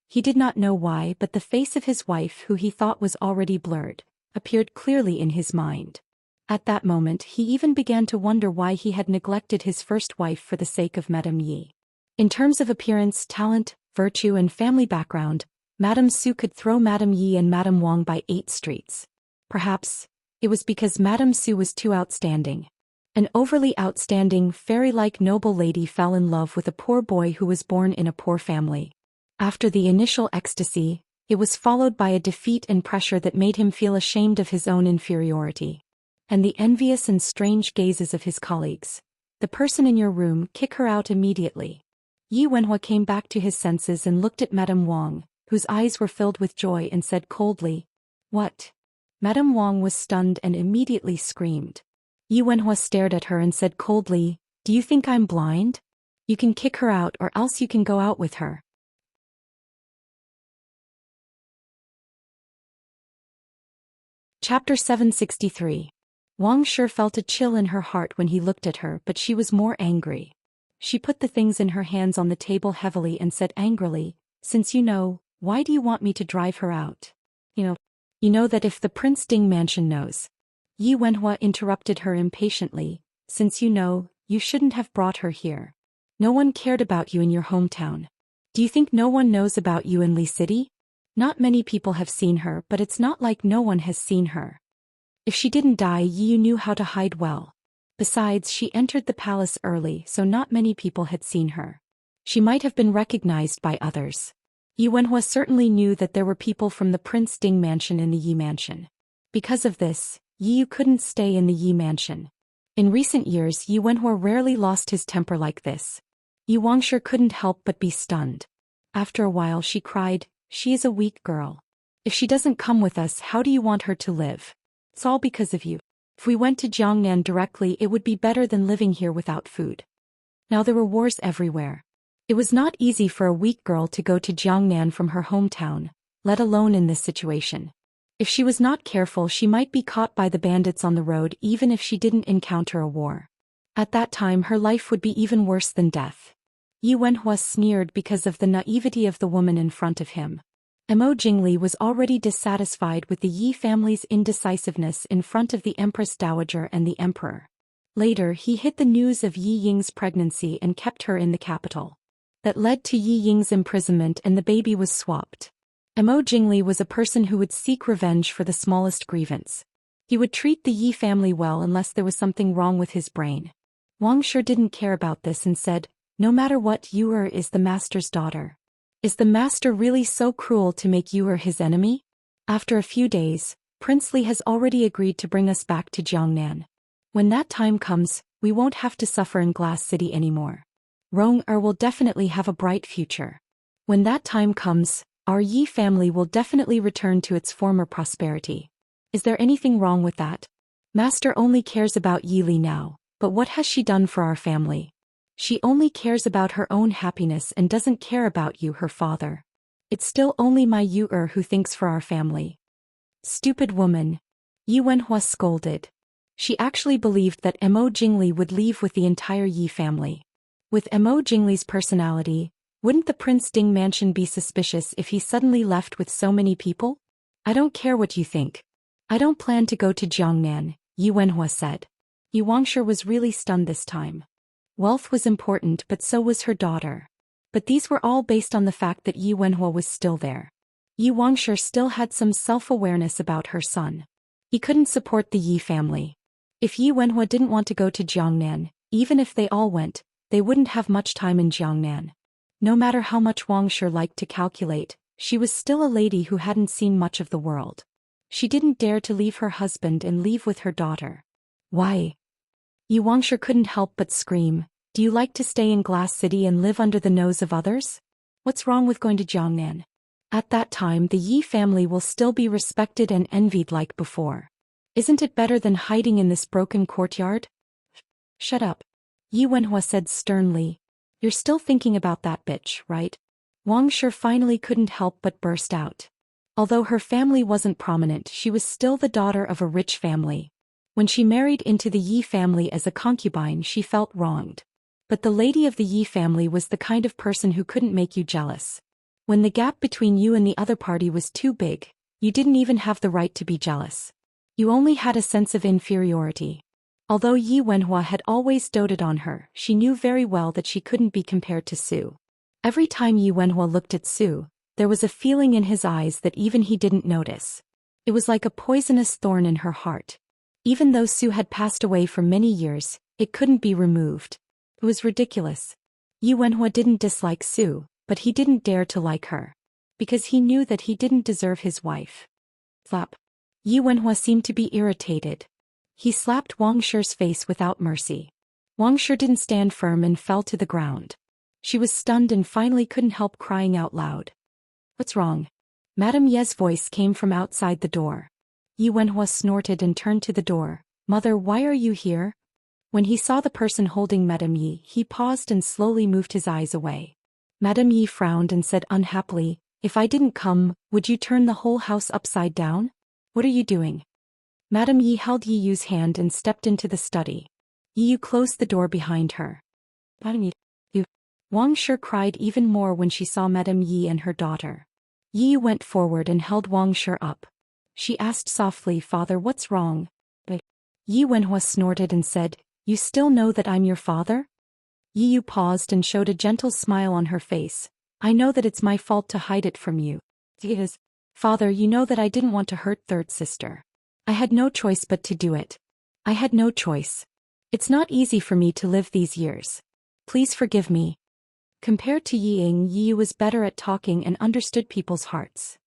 He did not know why, but the face of his wife, who he thought was already blurred, appeared clearly in his mind. At that moment, he even began to wonder why he had neglected his first wife for the sake of Madame Yi. In terms of appearance, talent, virtue and family background, Madame Su could throw Madame Yi and Madame Wang by 8 streets. Perhaps it was because Madame Su was too outstanding. An overly outstanding, fairy-like noble lady fell in love with a poor boy who was born in a poor family. After the initial ecstasy, it was followed by a defeat and pressure that made him feel ashamed of his own inferiority. And the envious and strange gazes of his colleagues. The person in your room, kick her out immediately. Yi Wenhua came back to his senses and looked at Madame Wang, whose eyes were filled with joy, and said coldly, "What?" Madame Wang was stunned and immediately screamed. Yi Wenhua stared at her and said coldly, "Do you think I'm blind? You can kick her out or else you can go out with her." Chapter 763. Wang Shi felt a chill in her heart when he looked at her, but she was more angry. She put the things in her hands on the table heavily and said angrily, "Since you know, why do you want me to drive her out? You know that if the Prince Ding Mansion knows." Yi Wenhua interrupted her impatiently, "Since you know, you shouldn't have brought her here. No one cared about you in your hometown. Do you think no one knows about you in Li City? Not many people have seen her, but it's not like no one has seen her. If she didn't die, you knew how to hide well. Besides, she entered the palace early, so not many people had seen her. She might have been recognized by others. Yi Wenhua certainly knew that there were people from the Prince Ding mansion in the Yi mansion. Because of this, Yi Yu couldn't stay in the Yi mansion. In recent years, Yi Wenhua rarely lost his temper like this. Yi Wangshe couldn't help but be stunned. After a while she cried, "She is a weak girl. If she doesn't come with us, how do you want her to live? It's all because of you. If we went to Jiangnan directly, it would be better than living here without food." Now there were wars everywhere. It was not easy for a weak girl to go to Jiangnan from her hometown, let alone in this situation. If she was not careful, she might be caught by the bandits on the road even if she didn't encounter a war. At that time her life would be even worse than death. Yi Wenhua sneered because of the naivety of the woman in front of him. Mo Jingli was already dissatisfied with the Yi family's indecisiveness in front of the Empress Dowager and the Emperor. Later he hid the news of Yi Ying's pregnancy and kept her in the capital. That led to Yi Ying's imprisonment and the baby was swapped. Mo Jingli was a person who would seek revenge for the smallest grievance. He would treat the Yi family well unless there was something wrong with his brain. Wang Shi didn't care about this and said, "No matter what, Yu is the master's daughter. Is the master really so cruel to make Yu his enemy? After a few days, Prince Li has already agreed to bring us back to Jiangnan. When that time comes, we won't have to suffer in Glass City anymore. Rong will definitely have a bright future. When that time comes, our Yi family will definitely return to its former prosperity. Is there anything wrong with that? Master only cares about Yi Li now, but what has she done for our family? She only cares about her own happiness and doesn't care about you, her father. It's still only my Yu who thinks for our family." Stupid woman. Yi Wenhua scolded. She actually believed that Mo Jingli would leave with the entire Yi family. With Mo Jingli's personality, wouldn't the Prince Ding mansion be suspicious if he suddenly left with so many people? "I don't care what you think. I don't plan to go to Jiangnan," Yi Wenhua said. Yi Wangshe was really stunned this time. Wealth was important, but so was her daughter. But these were all based on the fact that Yi Wenhua was still there. Yi Wangshe still had some self-awareness about her son. He couldn't support the Yi family. If Yi Wenhua didn't want to go to Jiangnan, even if they all went, they wouldn't have much time in Jiangnan. No matter how much Wangshe liked to calculate, she was still a lady who hadn't seen much of the world. She didn't dare to leave her husband and leave with her daughter. Why? Yi Wangshe couldn't help but scream, "Do you like to stay in Glass City and live under the nose of others? What's wrong with going to Jiangnan? At that time the Yi family will still be respected and envied like before. Isn't it better than hiding in this broken courtyard?" "Shut up," Yi Wenhua said sternly. "You're still thinking about that bitch, right?" Wang Shi finally couldn't help but burst out. Although her family wasn't prominent, she was still the daughter of a rich family. When she married into the Yi family as a concubine, she felt wronged. But the lady of the Yi family was the kind of person who couldn't make you jealous. When the gap between you and the other party was too big, you didn't even have the right to be jealous. You only had a sense of inferiority. Although Yi Wenhua had always doted on her, she knew very well that she couldn't be compared to Su. Every time Yi Wenhua looked at Su, there was a feeling in his eyes that even he didn't notice. It was like a poisonous thorn in her heart. Even though Su had passed away for many years, it couldn't be removed. It was ridiculous. Yi Wenhua didn't dislike Su, but he didn't dare to like her. Because he knew that he didn't deserve his wife. Slap. Yi Wenhua seemed to be irritated. He slapped Wang Shi's face without mercy. Wang Shi didn't stand firm and fell to the ground. She was stunned and finally couldn't help crying out loud. "What's wrong?" Madame Ye's voice came from outside the door. Yi Wenhua snorted and turned to the door. "Mother, why are you here?" When he saw the person holding Madame Yi, he paused and slowly moved his eyes away. Madame Yi frowned and said unhappily, "If I didn't come, would you turn the whole house upside down? What are you doing?" Madame Yi held Yi Yu's hand and stepped into the study. Yi Yu closed the door behind her. "Madame Yi." Wang Shi cried even more when she saw Madame Yi and her daughter. Yi Yu went forward and held Wang Shi up. She asked softly, "Father, what's wrong?" But Yi Wenhua snorted and said, "You still know that I'm your father?" Yi Yu paused and showed a gentle smile on her face. "I know that it's my fault to hide it from you." "It is. Father, you know that I didn't want to hurt third sister. I had no choice but to do it. I had no choice." It's not easy for me to live these years. Please forgive me. Compared to Yi Ying, Yi Yu was better at talking and understood people's hearts.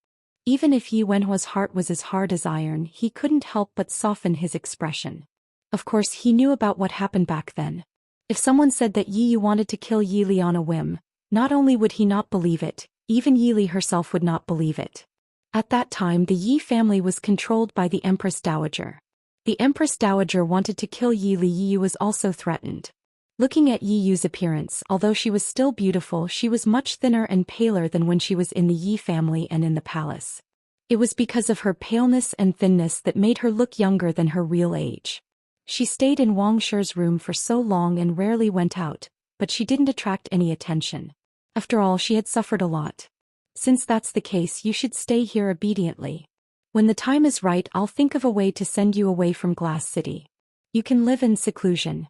Even if Yi Wenhua's heart was as hard as iron, he couldn't help but soften his expression. Of course he knew about what happened back then. If someone said that Yi Yu wanted to kill Yi Li on a whim, not only would he not believe it, even Yi Li herself would not believe it. At that time the Yi family was controlled by the Empress Dowager. The Empress Dowager wanted to kill Yi Li. Yi Yu was also threatened. Looking at Yi Yu's appearance, although she was still beautiful, she was much thinner and paler than when she was in the Yi family and in the palace. It was because of her paleness and thinness that made her look younger than her real age. She stayed in Wang Shi's room for so long and rarely went out, but she didn't attract any attention. After all, she had suffered a lot. Since that's the case, you should stay here obediently. When the time is right, I'll think of a way to send you away from Glass City. You can live in seclusion.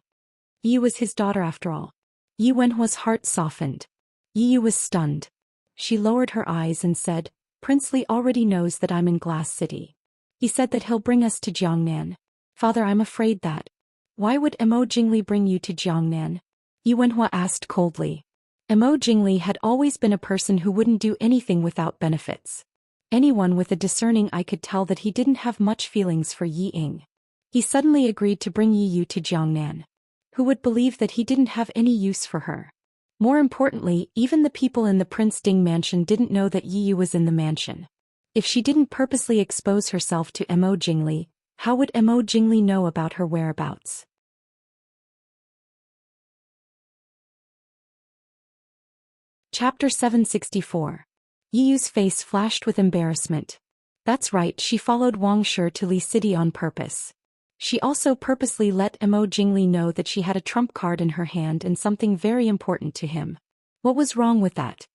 Yi was his daughter after all. Yi Wenhua's heart softened. Yi Yu was stunned. She lowered her eyes and said, Prince Li already knows that I'm in Glass City. He said that he'll bring us to Jiangnan. Father, I'm afraid that. Why would Emo Jingli bring you to Jiangnan? Yi Wenhua asked coldly. Emo Jingli had always been a person who wouldn't do anything without benefits. Anyone with a discerning eye could tell that he didn't have much feelings for Yi Ying. He suddenly agreed to bring Yi Yu to Jiangnan. Who would believe that he didn't have any use for her? More importantly, even the people in the Prince Ding mansion didn't know that Yi Yu was in the mansion. If she didn't purposely expose herself to Emo Jingli, how would Emo Jingli know about her whereabouts? Chapter 764. Yi Yu's face flashed with embarrassment. That's right, she followed Wang Shi to Li City on purpose. She also purposely let Emo Jingli know that she had a trump card in her hand and something very important to him. What was wrong with that?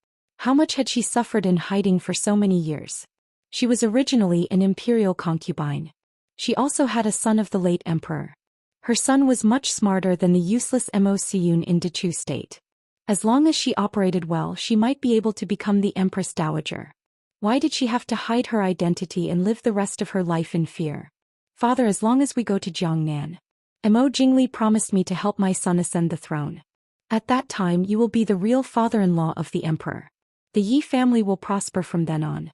How much had she suffered in hiding for so many years? She was originally an imperial concubine. She also had a son of the late emperor. Her son was much smarter than the useless Mo Siyun in Dechu state. As long as she operated well, she might be able to become the Empress Dowager. Why did she have to hide her identity and live the rest of her life in fear? Father, as long as we go to Jiangnan, Mo Jingli promised me to help my son ascend the throne. At that time you will be the real father-in-law of the emperor. The Yi family will prosper from then on.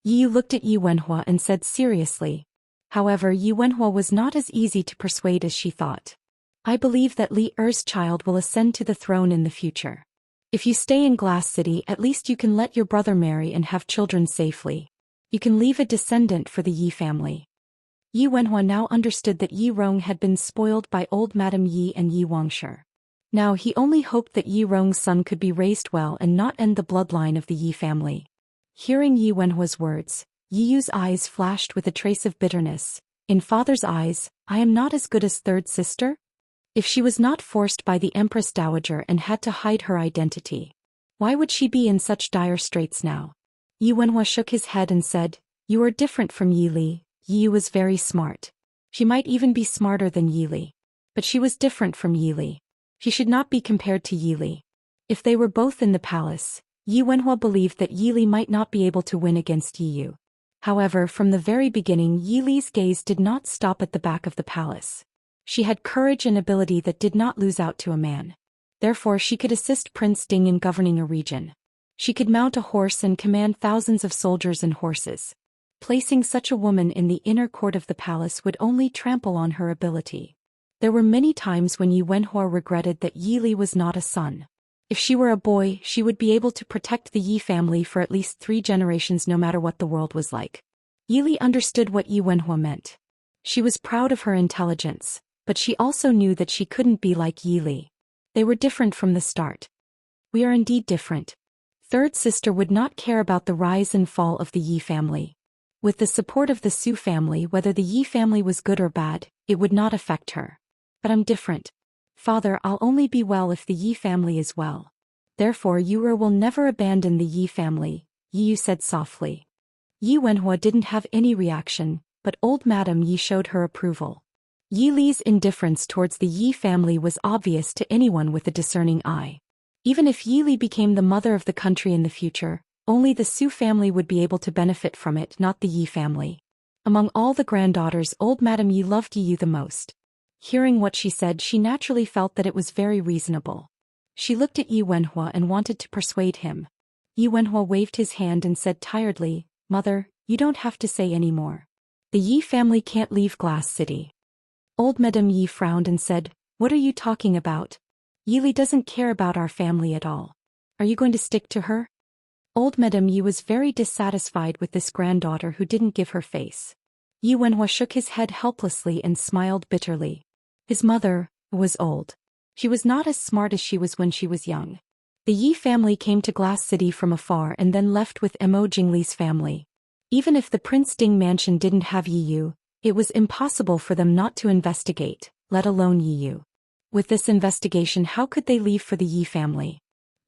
Yi Yu looked at Yi Wenhua and said seriously. However, Yi Wenhua was not as easy to persuade as she thought. I believe that Li Er's child will ascend to the throne in the future. If you stay in Glass City, at least you can let your brother marry and have children safely. You can leave a descendant for the Yi family. Yi Wenhua now understood that Yi Rong had been spoiled by old Madame Yi and Yi Wangshi. Now he only hoped that Yi Rong's son could be raised well and not end the bloodline of the Yi family. Hearing Yi Wenhua's words, Yi Yu's eyes flashed with a trace of bitterness. In father's eyes, I am not as good as third sister? If she was not forced by the Empress Dowager and had to hide her identity, why would she be in such dire straits now? Yi Wenhua shook his head and said, You are different from Yi Li. Yi Yu was very smart. She might even be smarter than Yi Li. But she was different from Yi Li. She should not be compared to Yi Li. If they were both in the palace, Yi Wenhua believed that Yi Li might not be able to win against Yi Yu. However, from the very beginning, Yi Li's gaze did not stop at the back of the palace. She had courage and ability that did not lose out to a man. Therefore she could assist Prince Ding in governing a region. She could mount a horse and command thousands of soldiers and horses. Placing such a woman in the inner court of the palace would only trample on her ability. There were many times when Yi Wenhua regretted that Yi Li was not a son. If she were a boy, she would be able to protect the Yi family for at least 3 generations no matter what the world was like. Yi Li understood what Yi Wenhua meant. She was proud of her intelligence, but she also knew that she couldn't be like Yi Li. They were different from the start. We are indeed different. Third sister would not care about the rise and fall of the Yi family. With the support of the Su family, whether the Yi family was good or bad, it would not affect her. But I'm different. Father, I'll only be well if the Yi family is well. Therefore Yu will never abandon the Yi family, Yi Yu said softly. Yi Wenhua didn't have any reaction, but old Madame Yi showed her approval. Yi Li's indifference towards the Yi family was obvious to anyone with a discerning eye. Even if Yi Li became the mother of the country in the future, only the Su family would be able to benefit from it, not the Yi family. Among all the granddaughters, old Madame Yi loved Yi Yu the most. Hearing what she said, she naturally felt that it was very reasonable. She looked at Yi Wenhua and wanted to persuade him. Yi Wenhua waved his hand and said tiredly, "Mother, you don't have to say any more. The Yi family can't leave Glass City." Old Madame Yi frowned and said, "What are you talking about? Yili doesn't care about our family at all. Are you going to stick to her?" Old Madame Yi was very dissatisfied with this granddaughter who didn't give her face. Yi Wenhua shook his head helplessly and smiled bitterly. His mother was old. She was not as smart as she was when she was young. The Yi family came to Glass City from afar and then left with Mo Jingli's family. Even if the Prince Ding mansion didn't have Yi Yu, it was impossible for them not to investigate, let alone Yi Yu. With this investigation, how could they leave for the Yi family?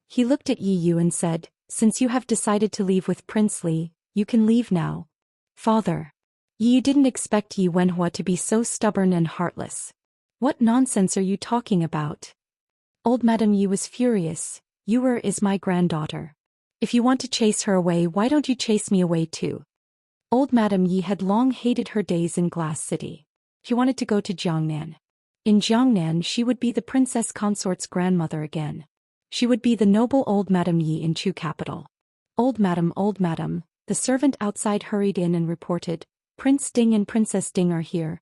He looked at Yi Yu and said, "Since you have decided to leave with Prince Li, you can leave now." "Father." Yi Yu didn't expect Yi Wenhua to be so stubborn and heartless. "What nonsense are you talking about?" Old Madame Yi was furious. "Yuer is my granddaughter. If you want to chase her away, why don't you chase me away too?" Old Madame Yi had long hated her days in Glass City. She wanted to go to Jiangnan. In Jiangnan, she would be the princess consort's grandmother again. She would be the noble old Madame Yi in Chu capital. Old Madame, the servant outside hurried in and reported, "Prince Ding and Princess Ding are here."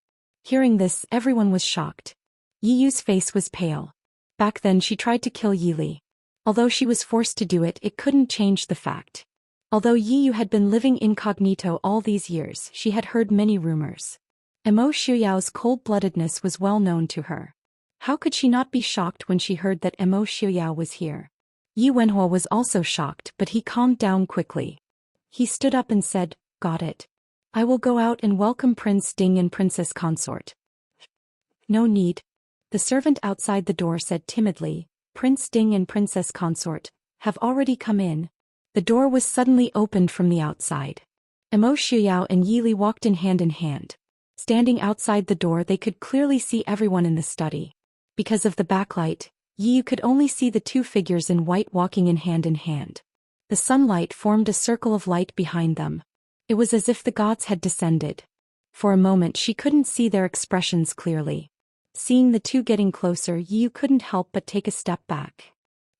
Hearing this, everyone was shocked. Yi Yu's face was pale. Back then she tried to kill Yi Li. Although she was forced to do it, it couldn't change the fact. Although Yi Yu had been living incognito all these years, she had heard many rumors. Mo Xiuyao's cold-bloodedness was well known to her. How could she not be shocked when she heard that Mo Xiuyao was here? Yi Wenhua was also shocked, but he calmed down quickly. He stood up and said, "Got it. I will go out and welcome Prince Ding and Princess Consort." "No need." The servant outside the door said timidly, "Prince Ding and Princess Consort have already come in." The door was suddenly opened from the outside. Mo Xiuyao and Yi Li walked in hand. Standing outside the door, they could clearly see everyone in the study. Because of the backlight, Yi Yu could only see the two figures in white walking in hand. The sunlight formed a circle of light behind them. It was as if the gods had descended. For a moment she couldn't see their expressions clearly. Seeing the two getting closer, Yi Yu couldn't help but take a step back.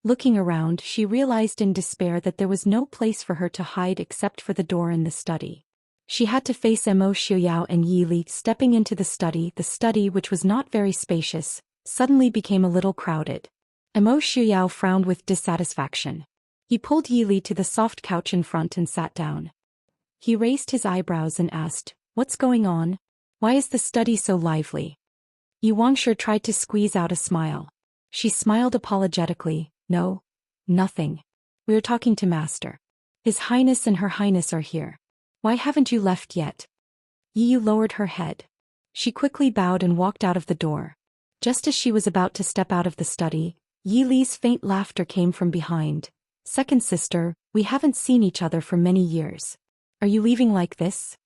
Looking around, she realized in despair that there was no place for her to hide except for the door in the study. She had to face Mo Xiuyao and Yi Li. Stepping into the study, which was not very spacious, suddenly became a little crowded. Mo Xiuyao frowned with dissatisfaction. He pulled Yi Li to the soft couch in front and sat down. He raised his eyebrows and asked, "What's going on? Why is the study so lively?" Yi Wangshe tried to squeeze out a smile. She smiled apologetically. "No, nothing. We are talking to Master. His Highness and Her Highness are here. Why haven't you left yet?" Yi Yu lowered her head. She quickly bowed and walked out of the door. Just as she was about to step out of the study, Yi Li's faint laughter came from behind. "Second sister, we haven't seen each other for many years. Are you leaving like this?"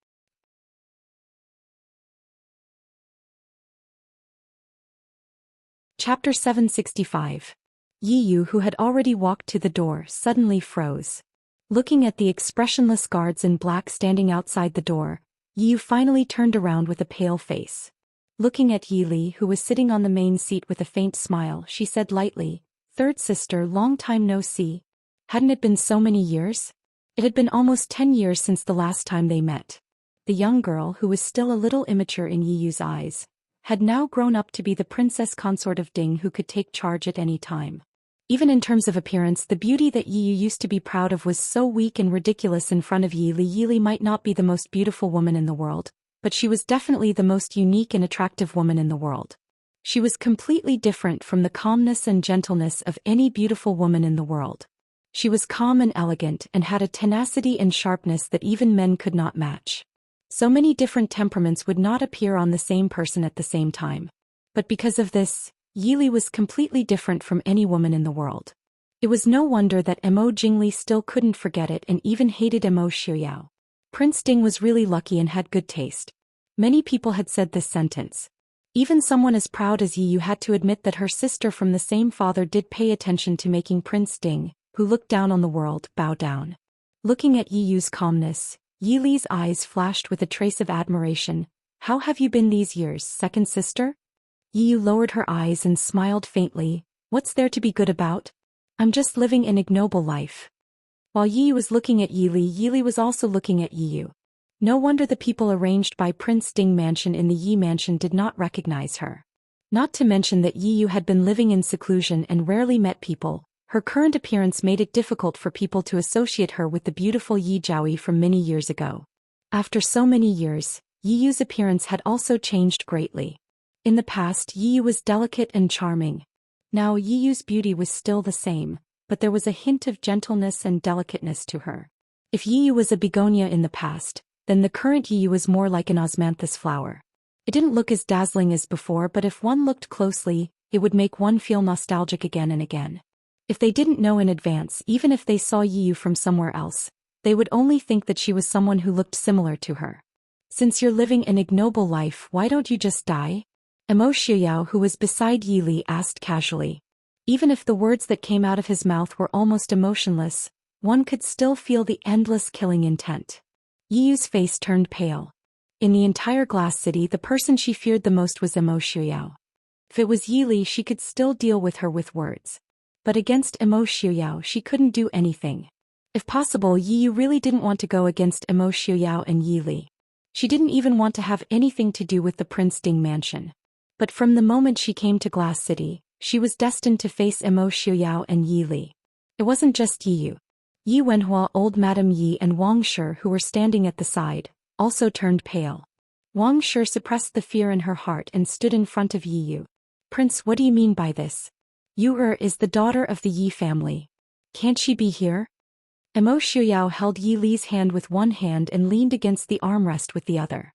Chapter 765. Yi Yu, who had already walked to the door, suddenly froze. Looking at the expressionless guards in black standing outside the door, Yi Yu finally turned around with a pale face. Looking at Yi Li, who was sitting on the main seat with a faint smile, she said lightly, "Third sister, long time no see. Hadn't it been so many years?" It had been almost 10 years since the last time they met. The young girl, who was still a little immature in Yi Yu's eyes, had now grown up to be the princess consort of Ding who could take charge at any time. Even in terms of appearance, the beauty that Yi Yu used to be proud of was so weak and ridiculous in front of Yi Li. Yi Li might not be the most beautiful woman in the world, but she was definitely the most unique and attractive woman in the world. She was completely different from the calmness and gentleness of any beautiful woman in the world. She was calm and elegant and had a tenacity and sharpness that even men could not match. So many different temperaments would not appear on the same person at the same time. But because of this, Yi Li was completely different from any woman in the world. It was no wonder that Mo Jingli still couldn't forget it and even hated Mo Xiuyao. Prince Ding was really lucky and had good taste. Many people had said this sentence. Even someone as proud as Yi Yu had to admit that her sister from the same father did pay attention to making Prince Ding, who looked down on the world, bow down. Looking at Yi Yu's calmness, Yi Li's eyes flashed with a trace of admiration. "How have you been these years, second sister?" Yi Yu lowered her eyes and smiled faintly. What's there to be good about? I'm just living an ignoble life. While Yi Yu was looking at Yi Li was also looking at Yi Yu. No wonder the people arranged by Prince Ding Mansion in the Yi Mansion did not recognize her. Not to mention that Yi Yu had been living in seclusion and rarely met people. Her current appearance made it difficult for people to associate her with the beautiful Yi Jiaoyi from many years ago. After so many years, Yi Yu's appearance had also changed greatly. In the past, Yi Yu was delicate and charming. Now Yi Yu's beauty was still the same, but there was a hint of gentleness and delicateness to her. If Yi Yu was a begonia in the past, then the current Yi Yu was more like an osmanthus flower. It didn't look as dazzling as before, but if one looked closely, it would make one feel nostalgic again and again. If they didn't know in advance, even if they saw Yi Yu from somewhere else, they would only think that she was someone who looked similar to her. Since you're living an ignoble life, why don't you just die? Emo Xiuyao, who was beside Yi Li, asked casually. Even if the words that came out of his mouth were almost emotionless, one could still feel the endless killing intent. Yi Yu's face turned pale. In the entire glass city, the person she feared the most was Emo Xiuyao. If it was Yi Li, she could still deal with her with words. But against Emo Xiuyao, she couldn't do anything. If possible, Yi Yu really didn't want to go against Emo Xiuyao and Yi Li. She didn't even want to have anything to do with the Prince Ding Mansion. But from the moment she came to Glass City, she was destined to face Emo Xiuyao and Yi Li. It wasn't just Yi Yu. Yi Wenhua, old Madame Yi, and Wang Shi, who were standing at the side, also turned pale. Wang Shi suppressed the fear in her heart and stood in front of Yi Yu. Prince, what do you mean by this? Yu is the daughter of the Yi family. Can't she be here? Emo Xiuyao held Yi Li's hand with one hand and leaned against the armrest with the other.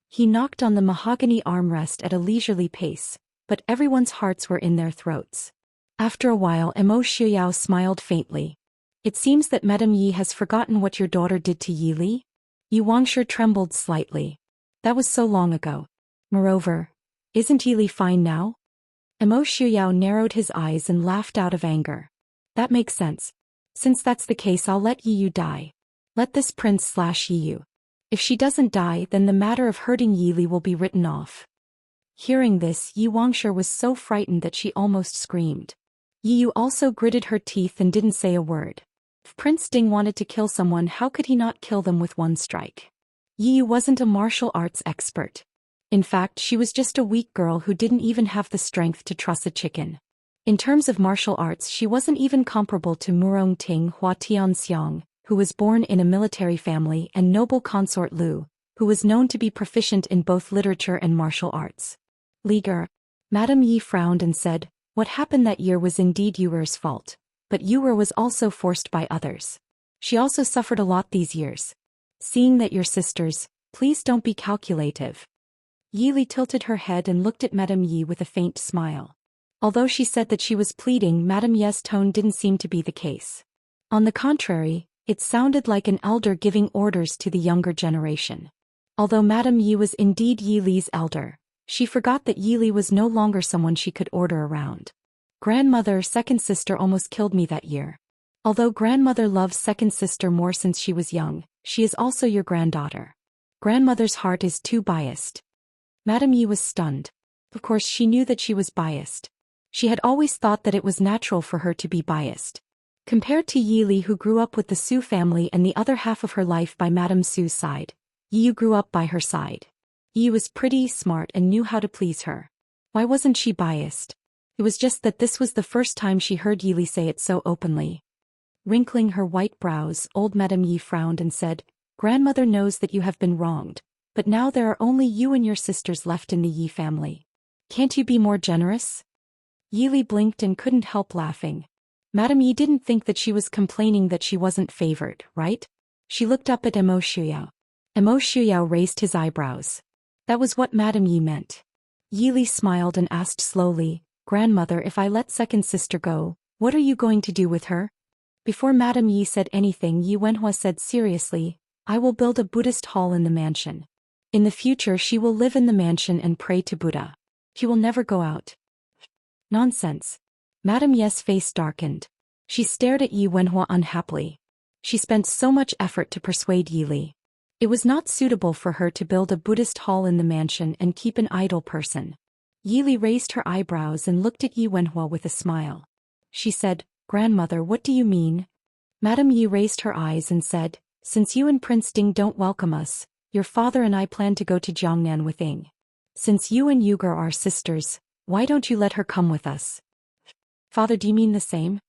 He knocked on the mahogany armrest at a leisurely pace, but everyone's hearts were in their throats. After a while, Emo Xiuyao smiled faintly. It seems that Madame Yi has forgotten what your daughter did to Yi Li? Yi Wangshi trembled slightly. That was so long ago. Moreover, isn't Yi Li fine now? Emo Xiuyao narrowed his eyes and laughed out of anger. That makes sense. Since that's the case, I'll let Yi Yu die. Let this prince / Yi Yu. If she doesn't die, then the matter of hurting Yi Li will be written off. Hearing this, Yi Wangshi was so frightened that she almost screamed. Yi Yu also gritted her teeth and didn't say a word. If Prince Ding wanted to kill someone, how could he not kill them with one strike? Yi Yu wasn't a martial arts expert. In fact, she was just a weak girl who didn't even have the strength to truss a chicken. In terms of martial arts, she wasn't even comparable to Murong Ting Hua Tianxiang, who was born in a military family, and noble consort Lu, who was known to be proficient in both literature and martial arts. Liger. Madame Yi frowned and said, what happened that year was indeed Yuer's fault. But Yuer was also forced by others. She also suffered a lot these years. Seeing that you're sisters, please don't be calculative. Yi Li tilted her head and looked at Madame Yi with a faint smile. Although she said that she was pleading, Madame Yi's tone didn't seem to be the case. On the contrary, it sounded like an elder giving orders to the younger generation. Although Madame Yi was indeed Yi Li's elder, she forgot that Yi Li was no longer someone she could order around. Grandmother, second sister almost killed me that year. Although grandmother loves second sister more since she was young, she is also your granddaughter. Grandmother's heart is too biased. Madame Yi was stunned. Of course she knew that she was biased. She had always thought that it was natural for her to be biased. Compared to Yi Li, who grew up with the Su family and the other half of her life by Madame Su's side, Yi Yu grew up by her side. Yi Yu was pretty, smart, and knew how to please her. Why wasn't she biased? It was just that this was the first time she heard Yi Li say it so openly. Wrinkling her white brows, old Madame Yi frowned and said, Grandmother knows that you have been wronged, but now there are only you and your sisters left in the Yi family. Can't you be more generous? Yi Li blinked and couldn't help laughing. Madame Yi didn't think that she was complaining that she wasn't favored, right? She looked up at Emo Xiuyao. Emo Xiuyao raised his eyebrows. That was what Madame Yi meant. Yi Li smiled and asked slowly, Grandmother, if I let second sister go, what are you going to do with her? Before Madame Yi said anything, Yi Wenhua said seriously, I will build a Buddhist hall in the mansion. In the future she will live in the mansion and pray to Buddha. She will never go out. Nonsense. Madame Yi's face darkened. She stared at Yi Wenhua unhappily. She spent so much effort to persuade Yi Li. It was not suitable for her to build a Buddhist hall in the mansion and keep an idle person. Yili raised her eyebrows and looked at Yi Wenhua with a smile. She said, "Grandmother, what do you mean?" Madame Yi raised her eyes and said, "Since you and Prince Ding don't welcome us, your father and I plan to go to Jiangnan with Ing. Since you and Yuger are sisters, why don't you let her come with us?" "Father, do you mean the same?"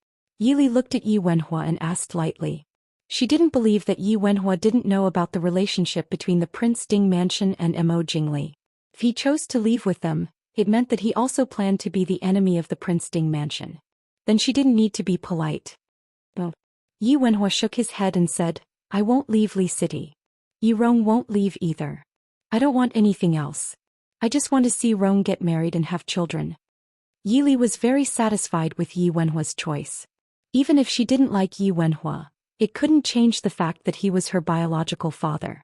Yili looked at Yi Wenhua and asked lightly. She didn't believe that Yi Wenhua didn't know about the relationship between the Prince Ding mansion and Mo Jingli. If he chose to leave with them, it meant that he also planned to be the enemy of the Prince Ding mansion. Then she didn't need to be polite. Oh. Yi Wenhua shook his head and said, "I won't leave Li City. Yi Rong won't leave either. I don't want anything else. I just want to see Rong get married and have children." Yili was very satisfied with Yi Wenhua's choice. Even if she didn't like Yi Wenhua, it couldn't change the fact that he was her biological father.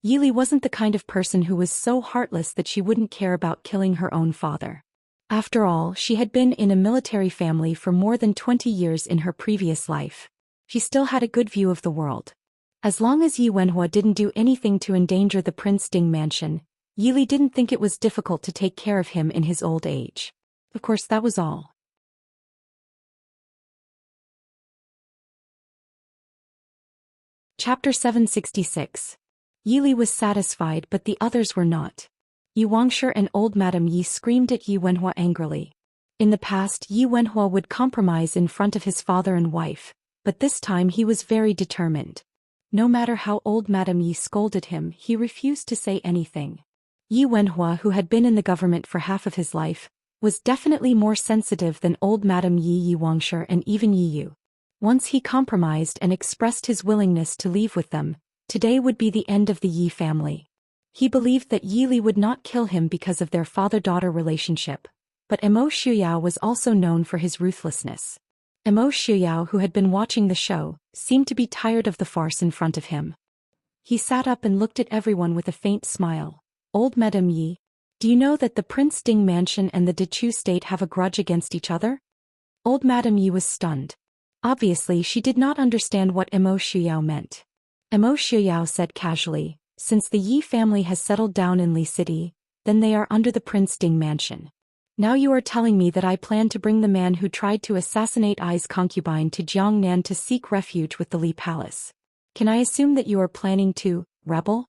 Yili wasn't the kind of person who was so heartless that she wouldn't care about killing her own father. After all, she had been in a military family for more than 20 years in her previous life. She still had a good view of the world. As long as Yi Wenhua didn't do anything to endanger the Prince Ding mansion, Yili didn't think it was difficult to take care of him in his old age. Of course, that was all. Chapter 766. Yili was satisfied, but the others were not. Yi Wangshe and old Madame Yi screamed at Yi Wenhua angrily. In the past, Yi Wenhua would compromise in front of his father and wife, but this time he was very determined. No matter how old Madame Yi scolded him, he refused to say anything. Yi Wenhua, who had been in the government for half of his life, was definitely more sensitive than old Madame Yi Wangshe and even Yi Yu. Once he compromised and expressed his willingness to leave with them, today would be the end of the Yi family. He believed that Yili would not kill him because of their father-daughter relationship, but Mo Shuyao was also known for his ruthlessness. Mo Shuyao, who had been watching the show, seemed to be tired of the farce in front of him. He sat up and looked at everyone with a faint smile. "Old Madame Yi, do you know that the Prince Ding mansion and the Dechu state have a grudge against each other?" Old Madame Yi was stunned. Obviously, she did not understand what Mo Shuyao meant. Mo Shuyao said casually, "Since the Yi family has settled down in Li City, then they are under the Prince Ding mansion. Now you are telling me that I plan to bring the man who tried to assassinate Ai's concubine to Jiangnan to seek refuge with the Li Palace. Can I assume that you are planning to rebel?"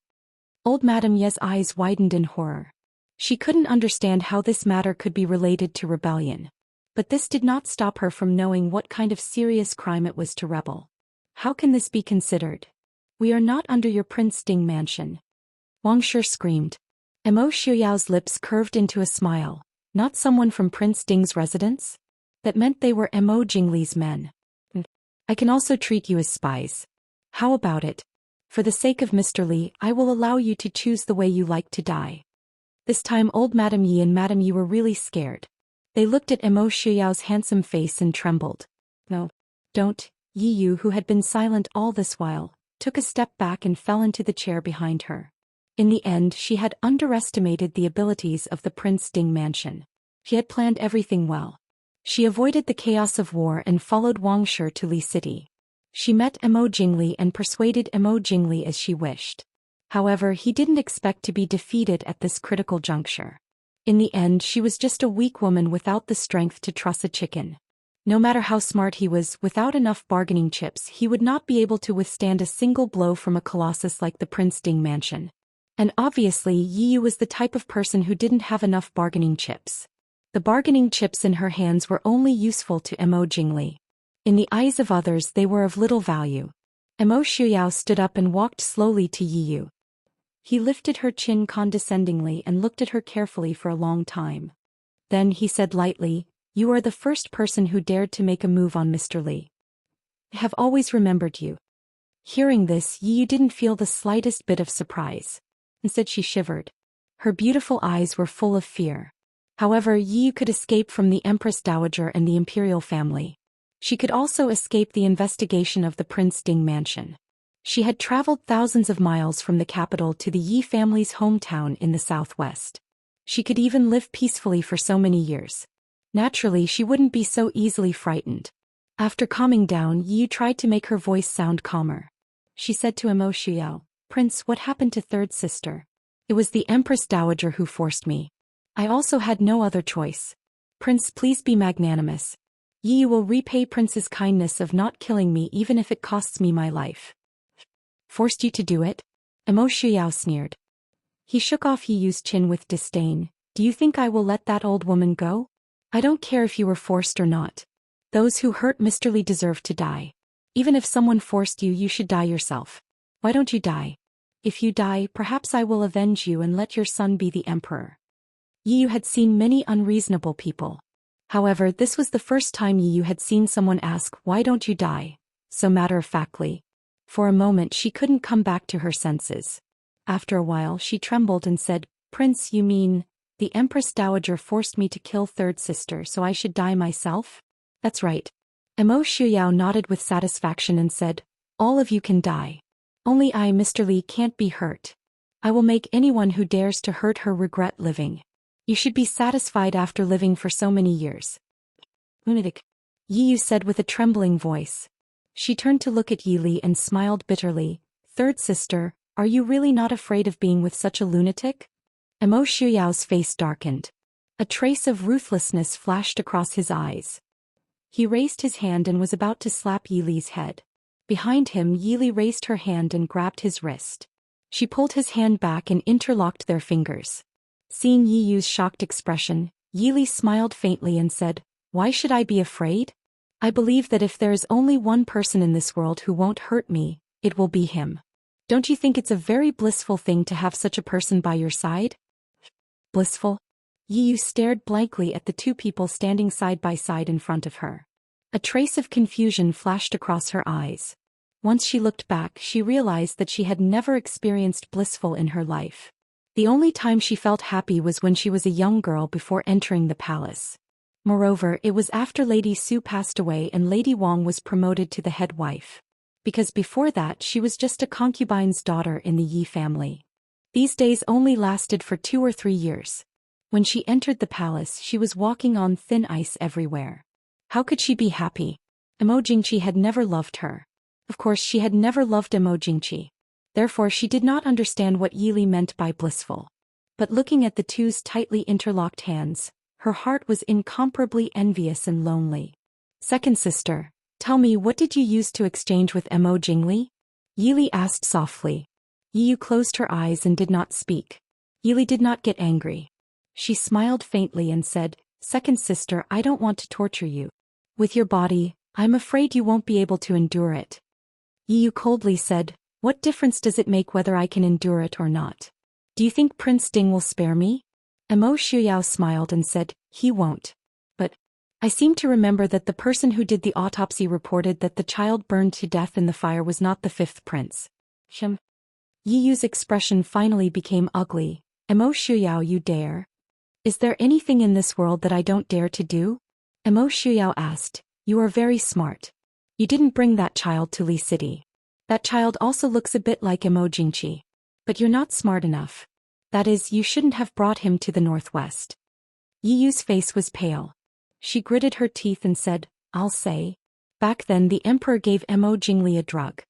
Old Madame Ye's eyes widened in horror. She couldn't understand how this matter could be related to rebellion. But this did not stop her from knowing what kind of serious crime it was to rebel. "How can this be considered? We are not under your Prince Ding mansion." Wangshe screamed. Mo Shuyao's lips curved into a smile. "Not someone from Prince Ding's residence?" That meant they were Mo Jingli's men. "I can also treat you as spies. How about it? For the sake of Mr. Li, I will allow you to choose the way you like to die." This time old Madame Yi and Madame Yi were really scared. They looked at Mo Shuyao's handsome face and trembled. "No. Don't." Yi Yu, who had been silent all this while, took a step back and fell into the chair behind her. In the end, she had underestimated the abilities of the Prince Ding mansion. She had planned everything well. She avoided the chaos of war and followed Wangshe to Li City. She met Mo Jingli and persuaded Mo Jingli as she wished. However, he didn't expect to be defeated at this critical juncture. In the end, she was just a weak woman without the strength to truss a chicken. No matter how smart he was, without enough bargaining chips, he would not be able to withstand a single blow from a colossus like the Prince Ding mansion. And obviously, Yi Yu was the type of person who didn't have enough bargaining chips. The bargaining chips in her hands were only useful to Mo Jingli. In the eyes of others, they were of little value. Mo Shuyao stood up and walked slowly to Yi Yu. He lifted her chin condescendingly and looked at her carefully for a long time. Then he said lightly, "You are the first person who dared to make a move on Mr. Li. I have always remembered you." Hearing this, Yi Yu didn't feel the slightest bit of surprise. Instead, she shivered. Her beautiful eyes were full of fear. However, Yi Yu could escape from the Empress Dowager and the imperial family. She could also escape the investigation of the Prince Ding mansion. She had traveled thousands of miles from the capital to the Yi family's hometown in the southwest. She could even live peacefully for so many years. Naturally, she wouldn't be so easily frightened. After calming down, Yi tried to make her voice sound calmer. She said to Mo Shuyao, "Prince, what happened to third sister?" "It was the Empress Dowager who forced me." I also had no other choice. Prince, please be magnanimous. You will repay Prince's kindness of not killing me even if it costs me my life. Forced you to do it? Emo Shuyao sneered. He shook off Yiyu's chin with disdain. Do you think I will let that old woman go? I don't care if you were forced or not. Those who hurt Mr. Li deserve to die. Even if someone forced you, you should die yourself. Why don't you die? If you die, perhaps I will avenge you and let your son be the emperor. Yiyu had seen many unreasonable people. However, this was the first time Yiyu had seen someone ask, why don't you die? So matter-of-factly. For a moment she couldn't come back to her senses. After a while she trembled and said, Prince, you mean, the Empress Dowager forced me to kill third sister so I should die myself? That's right. Emo Shuyao nodded with satisfaction and said, all of you can die. Only I, Mr. Li, can't be hurt. I will make anyone who dares to hurt her regret living. You should be satisfied after living for so many years. Lunatic. Yiyu said with a trembling voice. She turned to look at Yili and smiled bitterly. Third sister, are you really not afraid of being with such a lunatic? Emo Shuyao's face darkened. A trace of ruthlessness flashed across his eyes. He raised his hand and was about to slap Yili's head. Behind him, Yili raised her hand and grabbed his wrist. She pulled his hand back and interlocked their fingers. Seeing Yiyu's shocked expression, Yili smiled faintly and said, why should I be afraid? I believe that if there is only one person in this world who won't hurt me, it will be him. Don't you think it's a very blissful thing to have such a person by your side? Blissful? Yiyu stared blankly at the two people standing side by side in front of her. A trace of confusion flashed across her eyes. Once she looked back, she realized that she had never experienced blissful in her life. The only time she felt happy was when she was a young girl before entering the palace. Moreover, it was after Lady Su passed away and Lady Wang was promoted to the head wife. Because before that she was just a concubine's daughter in the Yi family. These days only lasted for 2 or 3 years. When she entered the palace, she was walking on thin ice everywhere. How could she be happy? Emo Jingqi had never loved her. Of course, she had never loved Emo Jingqi. Therefore, she did not understand what Yili meant by blissful. But looking at the two's tightly interlocked hands, her heart was incomparably envious and lonely. Second sister, tell me, what did you use to exchange with Emo Jingli? Yili asked softly. Yiyu closed her eyes and did not speak. Yili did not get angry. She smiled faintly and said, Second sister, I don't want to torture you. With your body, I'm afraid you won't be able to endure it. Yiyu coldly said, what difference does it make whether I can endure it or not? Do you think Prince Ding will spare me? Emo Shuyao smiled and said, he won't. But I seem to remember that the person who did the autopsy reported that the child burned to death in the fire was not the fifth prince. Yiyu's expression finally became ugly. Emo Shuyao, you dare? Is there anything in this world that I don't dare to do? Emo Shuyao asked, you are very smart. You didn't bring that child to Li City. That child also looks a bit like Emo Jingqi. But you're not smart enough. That is, you shouldn't have brought him to the northwest. Yiyu's face was pale. She gritted her teeth and said, I'll say. Back then the emperor gave Emo Jingli a drug.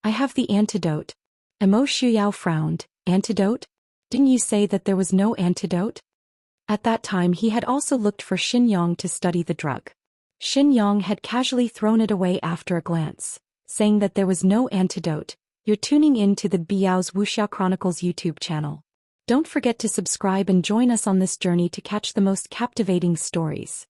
I have the antidote. Emo Shuyao frowned. Antidote? Didn't you say that there was no antidote? At that time he had also looked for Xin Yang to study the drug. Xin Yang had casually thrown it away after a glance, saying that there was no antidote. You're tuning in to the Biao's Wuxia Chronicles YouTube channel. Don't forget to subscribe and join us on this journey to catch the most captivating stories.